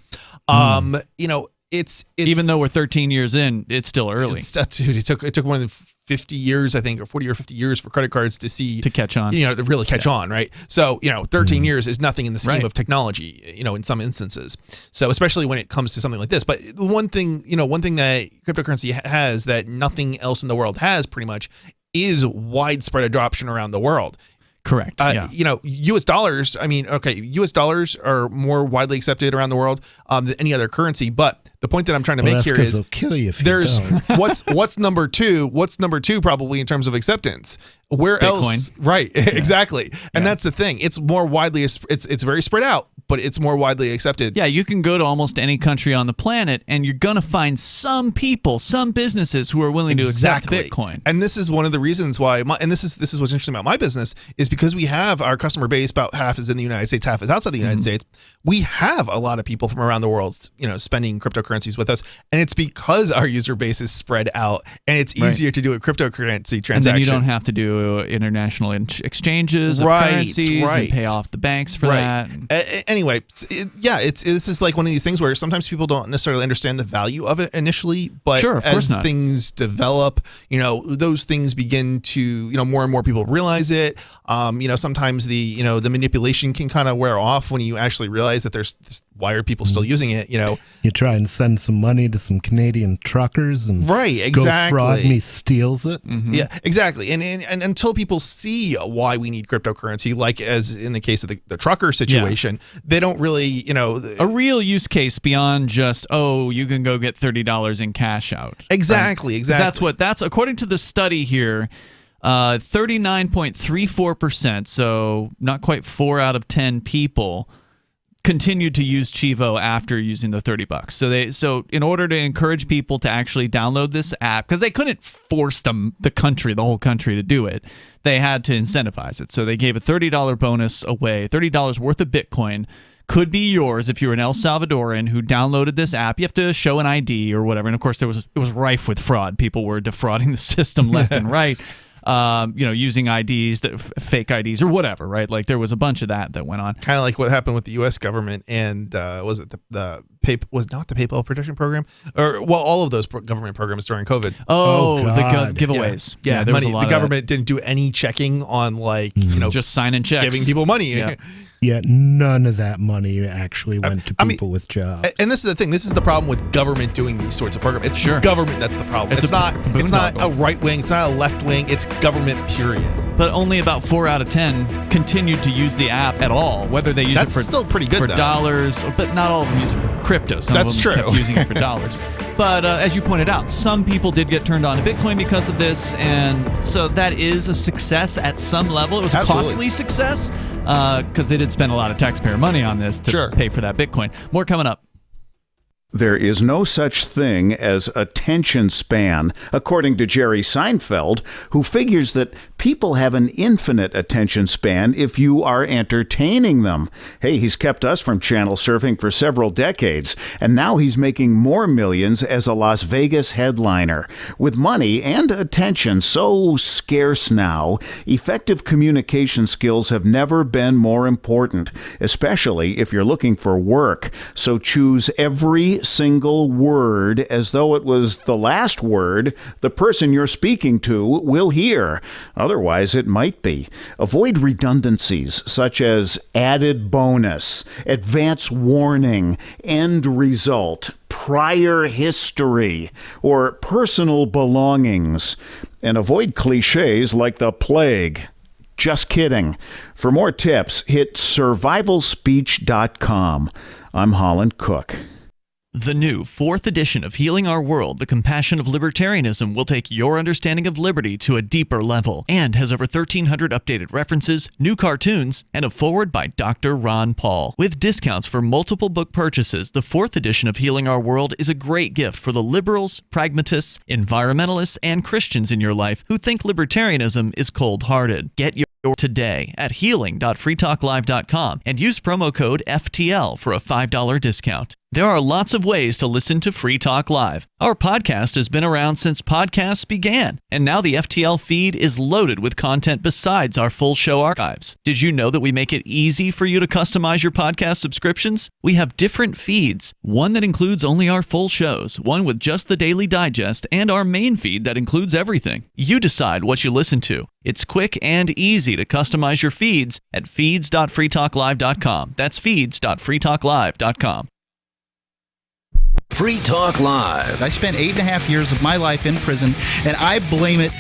Speaker 6: It's
Speaker 4: even though we're 13 years in, it's still early.
Speaker 6: Dude, it took more than 50 years, I think, or 40 or 50 years for credit cards to catch on. To really catch on, right? So 13 years is nothing in the scheme of technology. In some instances. So especially when it comes to something like this. But one thing that cryptocurrency has that nothing else in the world has, pretty much, is widespread adoption around the world.
Speaker 4: Correct.
Speaker 6: U.S. dollars. U.S. dollars are more widely accepted around the world than any other currency. But the point that I'm trying to make here is,
Speaker 5: they'll kill you if
Speaker 6: there's
Speaker 5: you don't.
Speaker 6: what's number two? What's number two probably in terms of acceptance? Where
Speaker 4: Bitcoin.
Speaker 6: else? Right. Exactly. And that's the thing. It's more widely. It's very spread out, but it's more widely accepted.
Speaker 4: Yeah, you can go to almost any country on the planet, and you're going to find some people, some businesses who are willing to accept Bitcoin.
Speaker 6: And this is one of the reasons why, and this is what's interesting about my business, is because we have our customer base, about half is in the United States, half is outside the United States. We have a lot of people from around the world, spending cryptocurrencies with us, and it's because our user base is spread out, and it's easier to do a cryptocurrency transaction.
Speaker 4: And then you don't have to do international exchanges of currencies and pay off the banks for that.
Speaker 6: Anyway, this is like one of these things where sometimes people don't necessarily understand the value of it initially, but as things develop, those things begin to, more and more people realize it. Sometimes the manipulation can kind of wear off when you actually realize that why are people still using it?
Speaker 5: You try and send some money to some Canadian truckers and Go fraud me steals it.
Speaker 6: Yeah, exactly. And until people see why we need cryptocurrency, like as in the case of the trucker situation, they don't really,
Speaker 4: a real use case beyond just, you can go get $30 in cash out.
Speaker 6: Exactly.
Speaker 4: That's according to the study here. 39.34%, so not quite 4 out of 10 people continued to use Chivo after using the $30. So in order to encourage people to actually download this app, because they couldn't force the whole country to do it, they had to incentivize it. So they gave a $30 bonus away, $30 worth of Bitcoin. Could be yours if you're an El Salvadoran who downloaded this app. You have to show an ID or whatever. And of course, it was rife with fraud. People were defrauding the system left and right. Using IDs, fake IDs or whatever, right? Like there was a bunch of that went on.
Speaker 6: Kind of like what happened with the U.S. government and was it the PayPal protection program, or all of those government programs during COVID.
Speaker 4: The giveaways.
Speaker 6: Yeah,
Speaker 4: there was a lot
Speaker 6: the government didn't do any checking on
Speaker 4: just signing checks,
Speaker 6: giving people money.
Speaker 5: Yeah. Yet none of that money actually went to people with jobs.
Speaker 6: And this is the thing. This is the problem with government doing these sorts of programs. It's government that's the problem. It's not a right wing. It's not a left wing. It's government, period.
Speaker 4: But only about 4 out of 10 continued to use the app at all. Whether they use it for
Speaker 6: still pretty good
Speaker 4: for dollars, but not all of them use it for crypto. Some of them kept using it for dollars. But as you pointed out, some people did get turned on to Bitcoin because of this, and so that is a success at some level. It was a costly success because they did spend a lot of taxpayer money on this to pay for that Bitcoin. More coming up.
Speaker 15: There is no such thing as attention span, according to Jerry Seinfeld, who figures that people have an infinite attention span if you are entertaining them. Hey, he's kept us from channel surfing for several decades, and now he's making more millions as a Las Vegas headliner. With money and attention so scarce now, effective communication skills have never been more important, especially if you're looking for work. So choose every single word as though it was the last word the person you're speaking to will hear. Otherwise, it might be. Avoid redundancies such as added bonus, advance warning, end result, prior history, or personal belongings. And avoid cliches like the plague. Just kidding. For more tips, hit survivalspeech.com. I'm Holland Cook.
Speaker 4: The new 4th edition of Healing Our World, The Compassion of Libertarianism, will take your understanding of liberty to a deeper level and has over 1,300 updated references, new cartoons, and a foreword by Dr. Ron Paul. With discounts for multiple book purchases, the 4th edition of Healing Our World is a great gift for the liberals, pragmatists, environmentalists, and Christians in your life who think libertarianism is cold-hearted. Get your today at healing.freetalklive.com and use promo code FTL for a $5 discount. There are lots of ways to listen to Free Talk Live. Our podcast has been around since podcasts began, and now the FTL feed is loaded with content besides our full show archives. Did you know that we make it easy for you to customize your podcast subscriptions? We have different feeds, one that includes only our full shows, one with just the Daily Digest, and our main feed that includes everything. You decide what you listen to. It's quick and easy to customize your feeds at feeds.freetalklive.com. That's feeds.freetalklive.com.
Speaker 16: Free Talk Live.
Speaker 17: I spent 8.5 years of my life in prison, and I blame it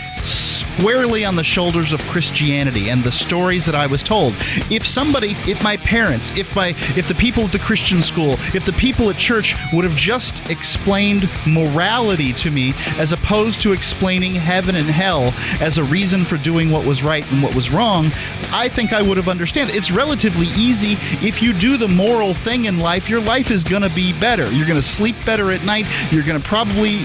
Speaker 7: squarely on the shoulders of Christianity and the stories that I was told. If my parents, if the people at the Christian school, if the people at church would have just explained morality to me as opposed to explaining heaven and hell as a reason for doing what was right and what was wrong, I think I would have understood. It's relatively easy. If you do the moral thing in life, your life is going to be better. You're going to sleep better at night. You're going to probably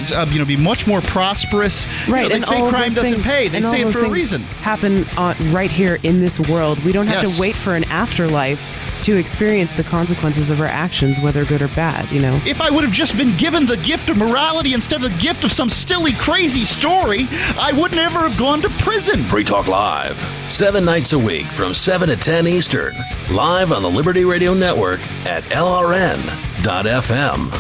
Speaker 7: be much more prosperous.
Speaker 16: Right.
Speaker 7: They say crime doesn't pay. They say it for a reason.
Speaker 16: Happen right here in this world. We don't have to wait for an afterlife to experience the consequences of our actions, whether good or bad,
Speaker 7: If I would have just been given the gift of morality instead of the gift of some silly, crazy story, I would never have gone to prison.
Speaker 8: Free Talk Live, 7 nights a week from 7 to 10 Eastern, live on the Liberty Radio Network at LRN.FM.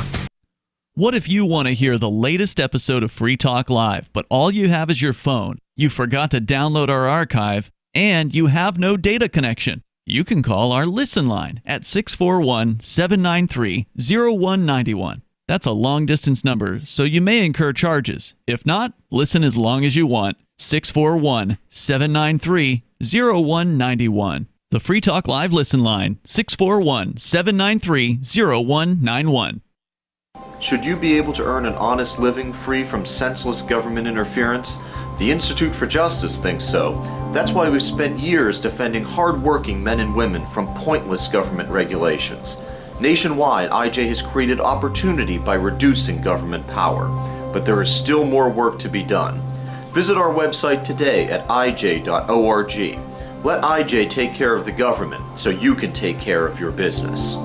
Speaker 4: What if you want to hear the latest episode of Free Talk Live, but all you have is your phone, you forgot to download our archive, and you have no data connection? You can call our Listen line at 641-793-0191. That's a long-distance number, so you may incur charges. If not, listen as long as you want. 641-793-0191. The Free Talk Live Listen line, 641-793-0191.
Speaker 17: Should you be able to earn an honest living free from senseless government interference? The Institute for Justice thinks so. That's why we've spent years defending hard-working men and women from pointless government regulations. Nationwide, IJ has created opportunity by reducing government power. But there is still more work to be done. Visit our website today at ij.org. Let IJ take care of the government so you can take care of your business.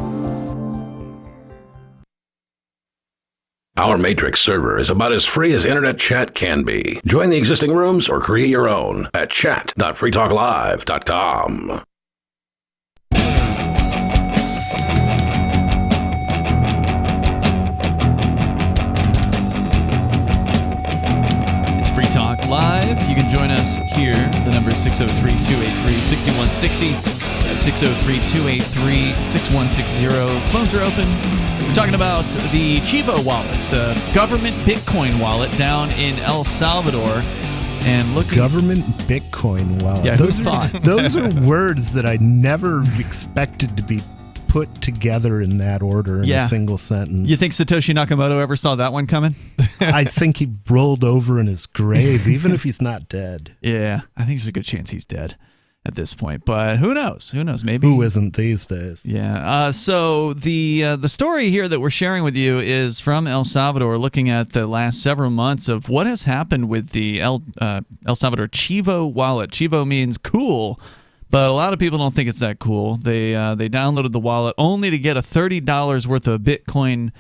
Speaker 8: Our Matrix server is about as free as internet chat can be. Join the existing rooms or create your own at chat.freetalklive.com.
Speaker 4: It's Free Talk Live. You can join us here. The number is 603-283-6160. That's 603-283-6160. Phones are open. We're talking about the Chivo wallet, the government Bitcoin wallet down in El Salvador. And look,
Speaker 5: government Bitcoin wallet.
Speaker 4: Yeah, who thought?
Speaker 5: Those are words that I never expected to be put together in that order in a single sentence.
Speaker 4: You think Satoshi Nakamoto ever saw that one coming?
Speaker 5: I think he rolled over in his grave, even if he's not dead.
Speaker 4: Yeah, I think there's a good chance he's dead at this point, but who knows? Who knows? Maybe
Speaker 5: who isn't these days?
Speaker 4: Yeah. So the story here that we're sharing with you is from El Salvador, looking at the last several months of what has happened with the El Salvador Chivo wallet. Chivo means cool, but a lot of people don't think it's that cool. They downloaded the wallet only to get a $30 worth of Bitcoin.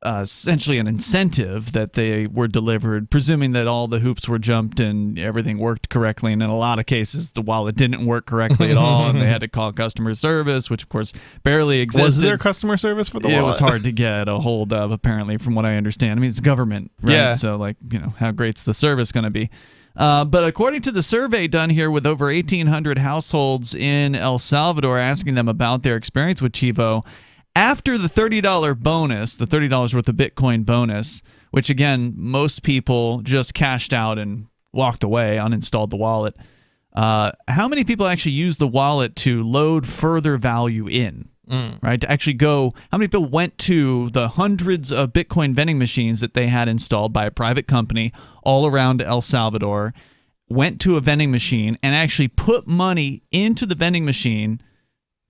Speaker 4: Essentially an incentive that they were delivered, presuming that all the hoops were jumped and everything worked correctly. And in a lot of cases, the wallet didn't work correctly at all, and they had to call customer service, which of course barely existed.
Speaker 6: Was there customer service for the wallet?
Speaker 4: It was hard to get a hold of, apparently, from what I understand. I mean, it's government, right?
Speaker 6: Yeah.
Speaker 4: So, how great's the service going to be? But according to the survey done here with over 1,800 households in El Salvador, asking them about their experience with Chivo, after the $30 bonus, the $30 worth of Bitcoin bonus, which again, most people just cashed out and walked away, uninstalled the wallet. How many people actually used the wallet to load further value in? Right? To actually go, how many people went to the hundreds of Bitcoin vending machines that they had installed by a private company all around El Salvador, went to a vending machine and actually put money into the vending machine,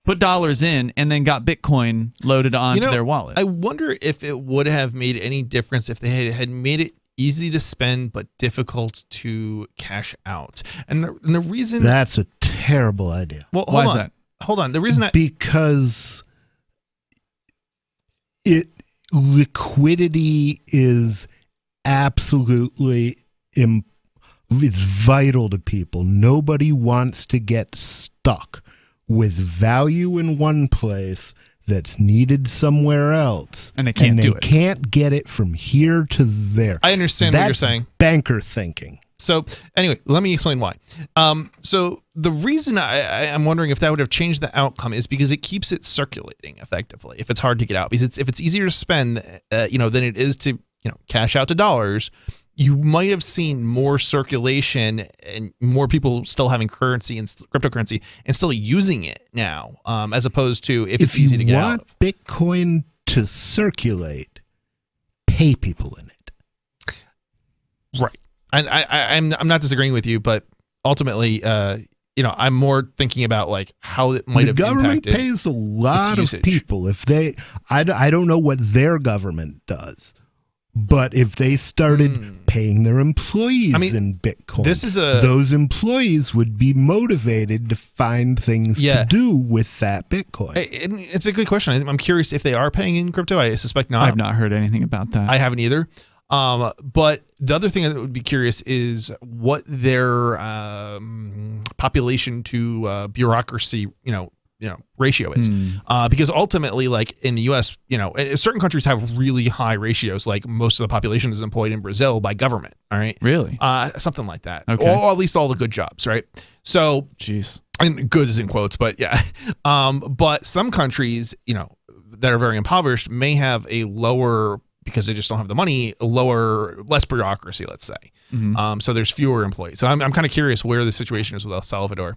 Speaker 4: put dollars in, and then got Bitcoin loaded onto their wallet?
Speaker 6: I wonder if it would have made any difference if they had made it easy to spend but difficult to cash out. And the reason...
Speaker 5: That's a terrible idea.
Speaker 6: Well,
Speaker 4: why is that?
Speaker 6: Hold on. The reason
Speaker 5: because liquidity is absolutely it's vital to people. Nobody wants to get stuck with value in one place that's needed somewhere else,
Speaker 4: and they can't do it.
Speaker 5: Can't get it from here to there.
Speaker 6: I understand what you're saying.
Speaker 5: Banker thinking.
Speaker 6: So anyway, let me explain why. So the reason I'm wondering if that would have changed the outcome is because it keeps it circulating effectively. If it's hard to get out, because if it's easier to spend, than it is to cash out to dollars, you might have seen more circulation and more people still having currency and cryptocurrency and still using it now, as opposed to if it's easy to get out of.
Speaker 5: If you want Bitcoin to circulate, pay people in it.
Speaker 6: Right. And I'm not disagreeing with you, but ultimately, I'm more thinking about like how it might have impacted. The government
Speaker 5: pays a lot of people. If I don't know what their government does. But if they started paying their employees in Bitcoin, those employees would be motivated to find things to do with that Bitcoin.
Speaker 6: It's a good question. I'm curious if they are paying in crypto. I suspect not.
Speaker 4: I've not heard anything about that.
Speaker 6: I haven't either. But the other thing that would be curious is what their population to bureaucracy, ratio is, because ultimately, like in the U.S., certain countries have really high ratios. Like most of the population is employed in Brazil by government. All right,
Speaker 4: really,
Speaker 6: something like that,
Speaker 4: okay.
Speaker 6: Or at least all the good jobs, right? So,
Speaker 4: jeez,
Speaker 6: and good is in quotes, but yeah. But some countries, that are very impoverished may have a lower, because they just don't have the money, less bureaucracy, let's say. So there's fewer employees. So I'm kind of curious where the situation is with El Salvador.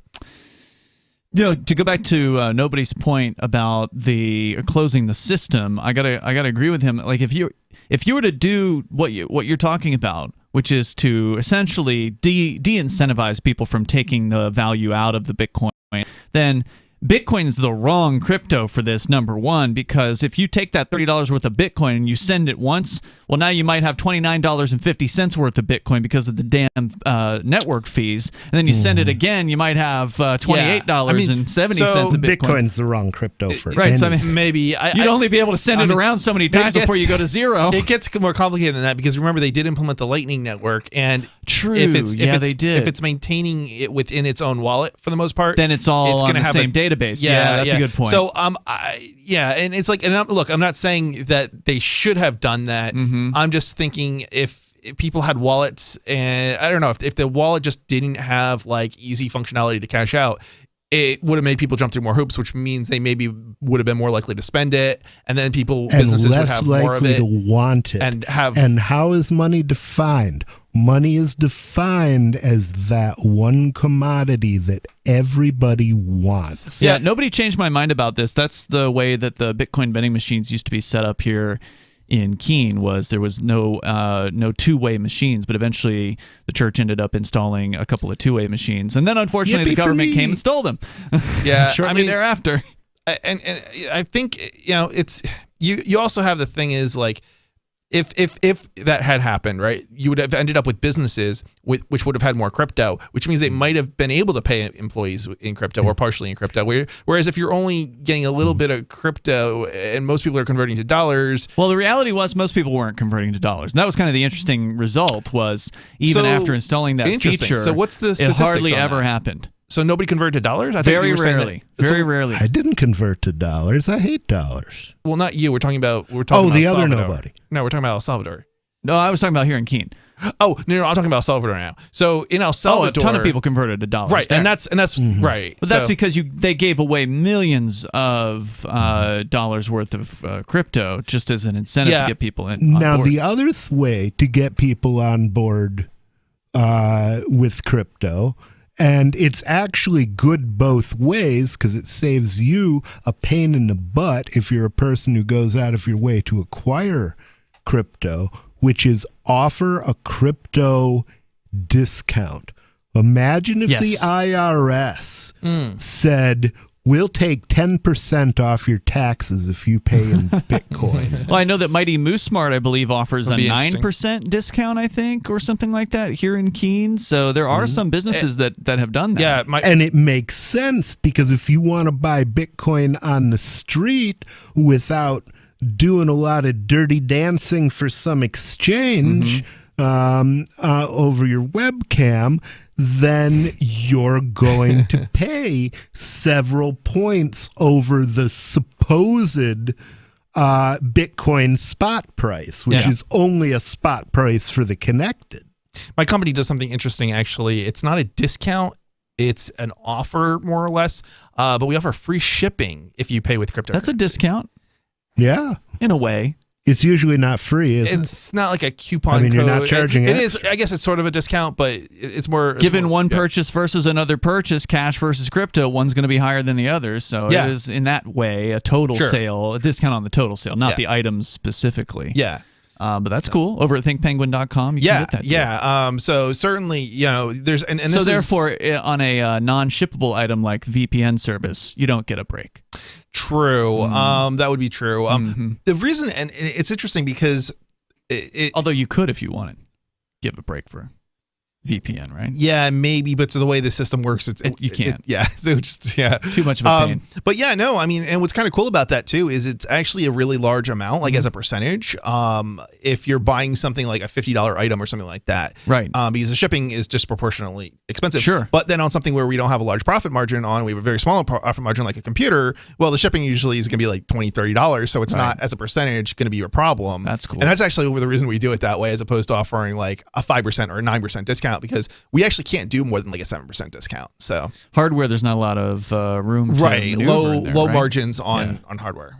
Speaker 4: To go back to Nobody's point about the closing the system, I gotta agree with him. Like if you were to do what you're talking about, which is to essentially de-incentivize people from taking the value out of the Bitcoin, then Bitcoin's the wrong crypto for this, number one, because if you take that $30 worth of Bitcoin and you send it once, well, now you might have $29.50 worth of Bitcoin because of the damn network fees. And then you send it again, you might have $28.70 of Bitcoin.
Speaker 5: Bitcoin's the wrong crypto for
Speaker 4: right. So I mean,
Speaker 6: maybe
Speaker 4: you'd only be able to send it around so many times before you go to zero.
Speaker 6: It gets more complicated than that because remember they did implement the Lightning Network, and
Speaker 4: they did.
Speaker 6: If it's maintaining it within its own wallet for the most part,
Speaker 4: then it's all on the same database. Yeah, that's a good point.
Speaker 6: So and it's like, and I'm not saying that they should have done that. I'm just thinking if people had wallets, and I don't know if the wallet just didn't have like easy functionality to cash out, it would have made people jump through more hoops, which means they maybe would have been more likely to spend it, and then businesses would have more of it,
Speaker 5: to want it,
Speaker 6: and have.
Speaker 5: And how is money defined? Money is defined as that one commodity that everybody wants.
Speaker 4: Yeah, nobody changed my mind about this. That's the way that the Bitcoin vending machines used to be set up here in Keene. Was there was no two-way machines, but eventually the church ended up installing a couple of two-way machines, and then unfortunately the government came and stole them.
Speaker 6: Yeah,
Speaker 4: shortly thereafter.
Speaker 6: And I think it's you also have the thing is like. If that had happened, right, you would have ended up with businesses which would have had more crypto, which means they might have been able to pay employees in crypto or partially in crypto. Whereas if you're only getting a little bit of crypto and most people are converting to dollars.
Speaker 4: Well, the reality was most people weren't converting to dollars. And that was kind of the interesting result was even after installing that feature,
Speaker 6: so what's the statistics?
Speaker 4: It hardly
Speaker 6: on
Speaker 4: ever
Speaker 6: that?
Speaker 4: happened.
Speaker 6: So nobody converted to dollars? I
Speaker 4: Very rarely. Very rarely.
Speaker 5: I didn't convert to dollars. I hate dollars.
Speaker 6: Well, not you. We're talking about
Speaker 5: the
Speaker 6: El
Speaker 5: other
Speaker 6: Salvador.
Speaker 5: nobody.
Speaker 6: No, we're talking about El Salvador.
Speaker 4: No, I was talking about here in Keene.
Speaker 6: Oh, no, I'm talking about El Salvador now. So in El Salvador,
Speaker 4: a ton of people converted to dollars.
Speaker 6: Right,
Speaker 4: there.
Speaker 6: and that's right.
Speaker 4: But that's because they gave away millions of dollars worth of crypto just as an incentive to get people in.
Speaker 5: Now, the other way to get people on board with crypto, and it's actually good both ways because it saves you a pain in the butt if you're a person who goes out of your way to acquire crypto, which is offer a crypto discount. Imagine if the IRS said, we'll take 10% off your taxes if you pay in Bitcoin.
Speaker 4: Well, I know that Mighty Moose Smart, I believe, offers a 9% discount, I think, or something like that here in Keene. So there are some businesses that have done that.
Speaker 6: Yeah,
Speaker 5: and it makes sense because if you want to buy Bitcoin on the street without doing a lot of dirty dancing for some exchange over your webcam, then you're going to pay several points over the supposed Bitcoin spot price, which is only a spot price for the connected.
Speaker 6: My company does something interesting, actually. It's not a discount. It's an offer, more or less. But we offer free shipping if you pay with cryptocurrency.
Speaker 4: That's a discount.
Speaker 5: Yeah.
Speaker 4: In a way.
Speaker 5: It's usually not free, is it?
Speaker 6: It's not like a coupon
Speaker 5: I mean,
Speaker 6: code.
Speaker 5: you're not charging
Speaker 6: it
Speaker 5: it.
Speaker 6: is. I guess it's sort of a discount, but it's more
Speaker 4: Given one purchase versus another purchase, cash versus crypto, one's going to be higher than the other. So it is in that way a total sale, a discount on the total sale, not the items specifically.
Speaker 6: Yeah.
Speaker 4: But that's cool. Over at thinkpenguin.com, you can get that.
Speaker 6: Yeah. So certainly, there's and
Speaker 4: so therefore, on a non-shippable item like VPN service, you don't get a break.
Speaker 6: True. That would be true. The reason, and it's interesting because
Speaker 4: although you could, if you wanted, give a break for VPN, right?
Speaker 6: Yeah, maybe, but so the way the system works,
Speaker 4: you can't.
Speaker 6: So
Speaker 4: too much of a pain.
Speaker 6: But yeah, no, I mean, and what's kind of cool about that too is it's actually a really large amount, like as a percentage. If you're buying something like a $50 item or something like that,
Speaker 4: right?
Speaker 6: Because the shipping is disproportionately expensive.
Speaker 4: Sure.
Speaker 6: But then on something where we don't have a large profit margin on, we have a very small profit margin like a computer. Well, the shipping usually is going to be like $20, $30, so it's not as a percentage going to be a problem.
Speaker 4: That's cool.
Speaker 6: And that's actually the reason we do it that way, as opposed to offering like a 5% or a 9% discount, because we actually can't do more than like a 7% discount. So
Speaker 4: hardware, there's not a lot of room to
Speaker 6: low
Speaker 4: in there, right?
Speaker 6: margins on hardware.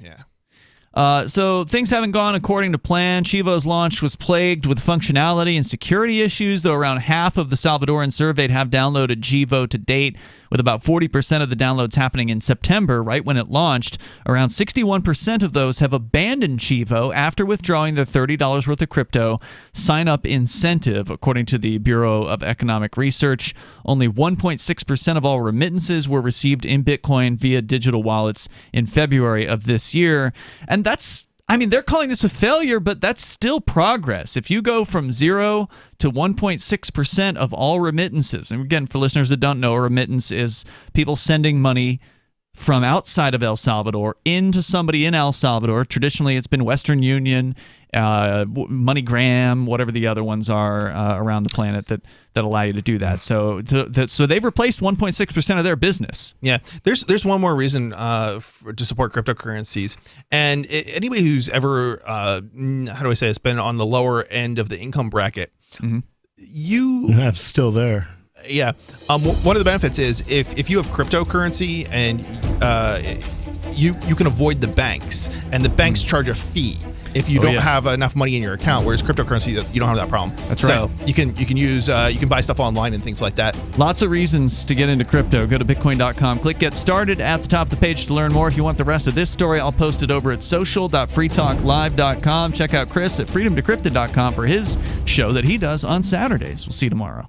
Speaker 4: So things haven't gone according to plan. Chivo's launch was plagued with functionality and security issues, though around half of the Salvadorans surveyed have downloaded Chivo to date, with about 40% of the downloads happening in September, right when it launched. Around 61% of those have abandoned Chivo after withdrawing their $30 worth of crypto sign-up incentive, according to the Bureau of Economic Research. Only 1.6% of all remittances were received in Bitcoin via digital wallets in February of this year. And they're calling this a failure, but that's still progress. If you go from 0 to 1.6% of all remittances, and again, for listeners that don't know, a remittance is people sending money from outside of El Salvador into somebody in El Salvador. Traditionally, it's been Western Union, MoneyGram, whatever the other ones are around the planet that allow you to do that. So they've replaced 1.6% of their business.
Speaker 6: Yeah, there's one more reason to support cryptocurrencies, and anybody who's ever has been on the lower end of the income bracket,
Speaker 5: I'm still there.
Speaker 6: Yeah. One of the benefits is if you have cryptocurrency and you can avoid the banks, and the banks charge a fee if you don't have enough money in your account, whereas cryptocurrency, you don't have that problem.
Speaker 4: That's right.
Speaker 6: So you can use you can buy stuff online and things like that.
Speaker 4: Lots of reasons to get into crypto. Go to bitcoin.com. Click Get Started at the top of the page to learn more. If you want the rest of this story, I'll post it over at social.freetalklive.com. Check out Chris at freedomdecrypted.com for his show that he does on Saturdays. We'll see you tomorrow.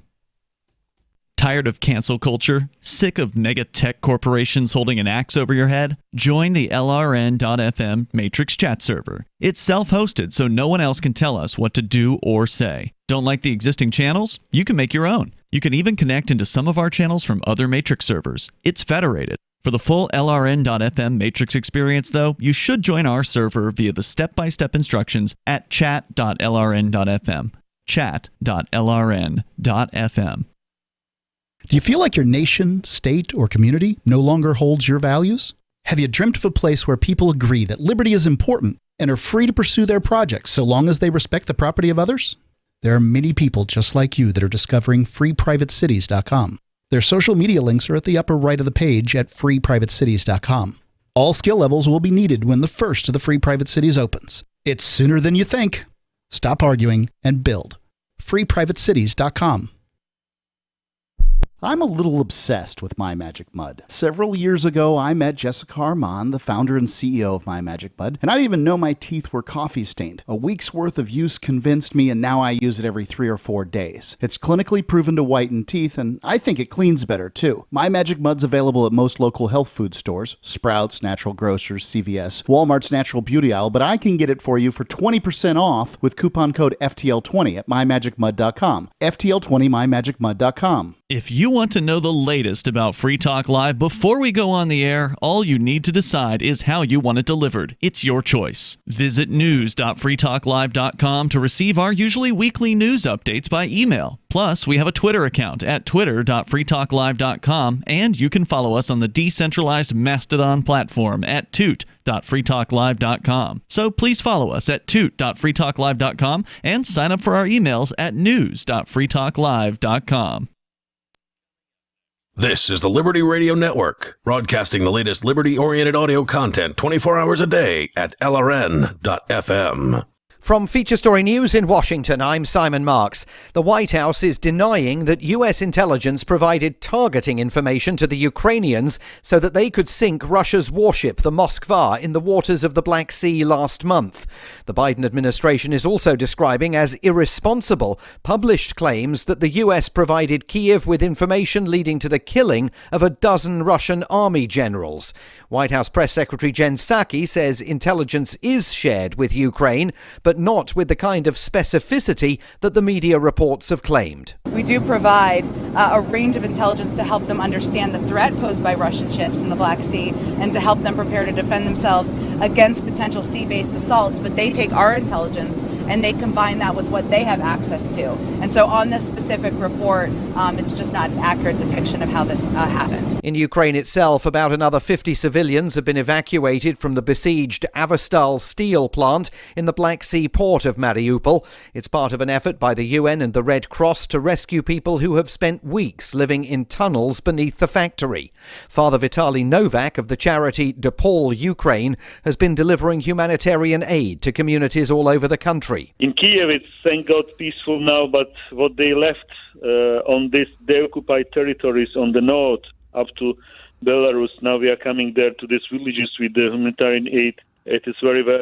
Speaker 4: Tired of cancel culture? Sick of mega tech corporations holding an axe over your head? Join the LRN.FM Matrix chat server. It's self-hosted, so no one else can tell us what to do or say. Don't like the existing channels? You can make your own. You can even connect into some of our channels from other Matrix servers. It's federated. For the full LRN.FM Matrix experience, though, you should join our server via the step-by-step instructions at chat.lrn.fm. Chat.lrn.fm.
Speaker 7: Do you feel like your nation, state, or community no longer holds your values? Have you dreamt of a place where people agree that liberty is important and are free to pursue their projects so long as they respect the property of others? There are many people just like you that are discovering freeprivatecities.com. Their social media links are at the upper right of the page at freeprivatecities.com. All skill levels will be needed when the first of the Free Private Cities opens. It's sooner than you think. Stop arguing and build. freeprivatecities.com. I'm a little obsessed with My Magic Mud. Several years ago, I met Jessica Armand, the founder and CEO of My Magic Mud, and I didn't even know my teeth were coffee stained. A week's worth of use convinced me, and now I use it every 3 or 4 days. It's clinically proven to whiten teeth, and I think it cleans better, too. My Magic Mud's available at most local health food stores, Sprouts, Natural Grocers, CVS, Walmart's Natural Beauty Aisle, but I can get it for you for 20% off with coupon code FTL20 at mymagicmud.com. FTL20 mymagicmud.com.
Speaker 4: If you want to know the latest about Free Talk Live before we go on the air, all you need to decide is how you want it delivered. It's your choice. Visit news.freetalklive.com to receive our usually weekly news updates by email. Plus, we have a Twitter account at twitter.freetalklive.com, and you can follow us on the decentralized Mastodon platform at toot.freetalklive.com. So please follow us at toot.freetalklive.com and sign up for our emails at news.freetalklive.com.
Speaker 8: This is the Liberty Radio Network, broadcasting the latest liberty-oriented audio content 24 hours a day at LRN.FM.
Speaker 1: From Feature Story News in Washington, I'm Simon Marks. The White House is denying that U.S. intelligence provided targeting information to the Ukrainians so that they could sink Russia's warship, the Moskva, in the waters of the Black Sea last month. The Biden administration is also describing as irresponsible published claims that the U.S. provided Kyiv with information leading to the killing of a dozen Russian army generals. White House Press Secretary Jen Psaki says intelligence is shared with Ukraine, but not with the kind of specificity that the media reports have claimed.
Speaker 9: We do provide a range of intelligence to help them understand the threat posed by Russian ships in the Black Sea and to help them prepare to defend themselves against potential sea-based assaults. But they take our intelligence and they combine that with what they have access to. And so on this specific report, it's just not an accurate depiction of how this happened.
Speaker 1: In Ukraine itself, about another 50 civilians have been evacuated from the besieged Avastal steel plant in the Black Sea port of Mariupol. It's part of an effort by the UN and the Red Cross to rescue people who have spent weeks living in tunnels beneath the factory. Father Vitaly Novak of the charity DePaul Ukraine has been delivering humanitarian aid to communities all over the country.
Speaker 13: In Kiev, it's, thank God, peaceful now, but what they left on these occupied territories on the north up to Belarus, now we are coming there to these villages with the humanitarian aid. It is very, very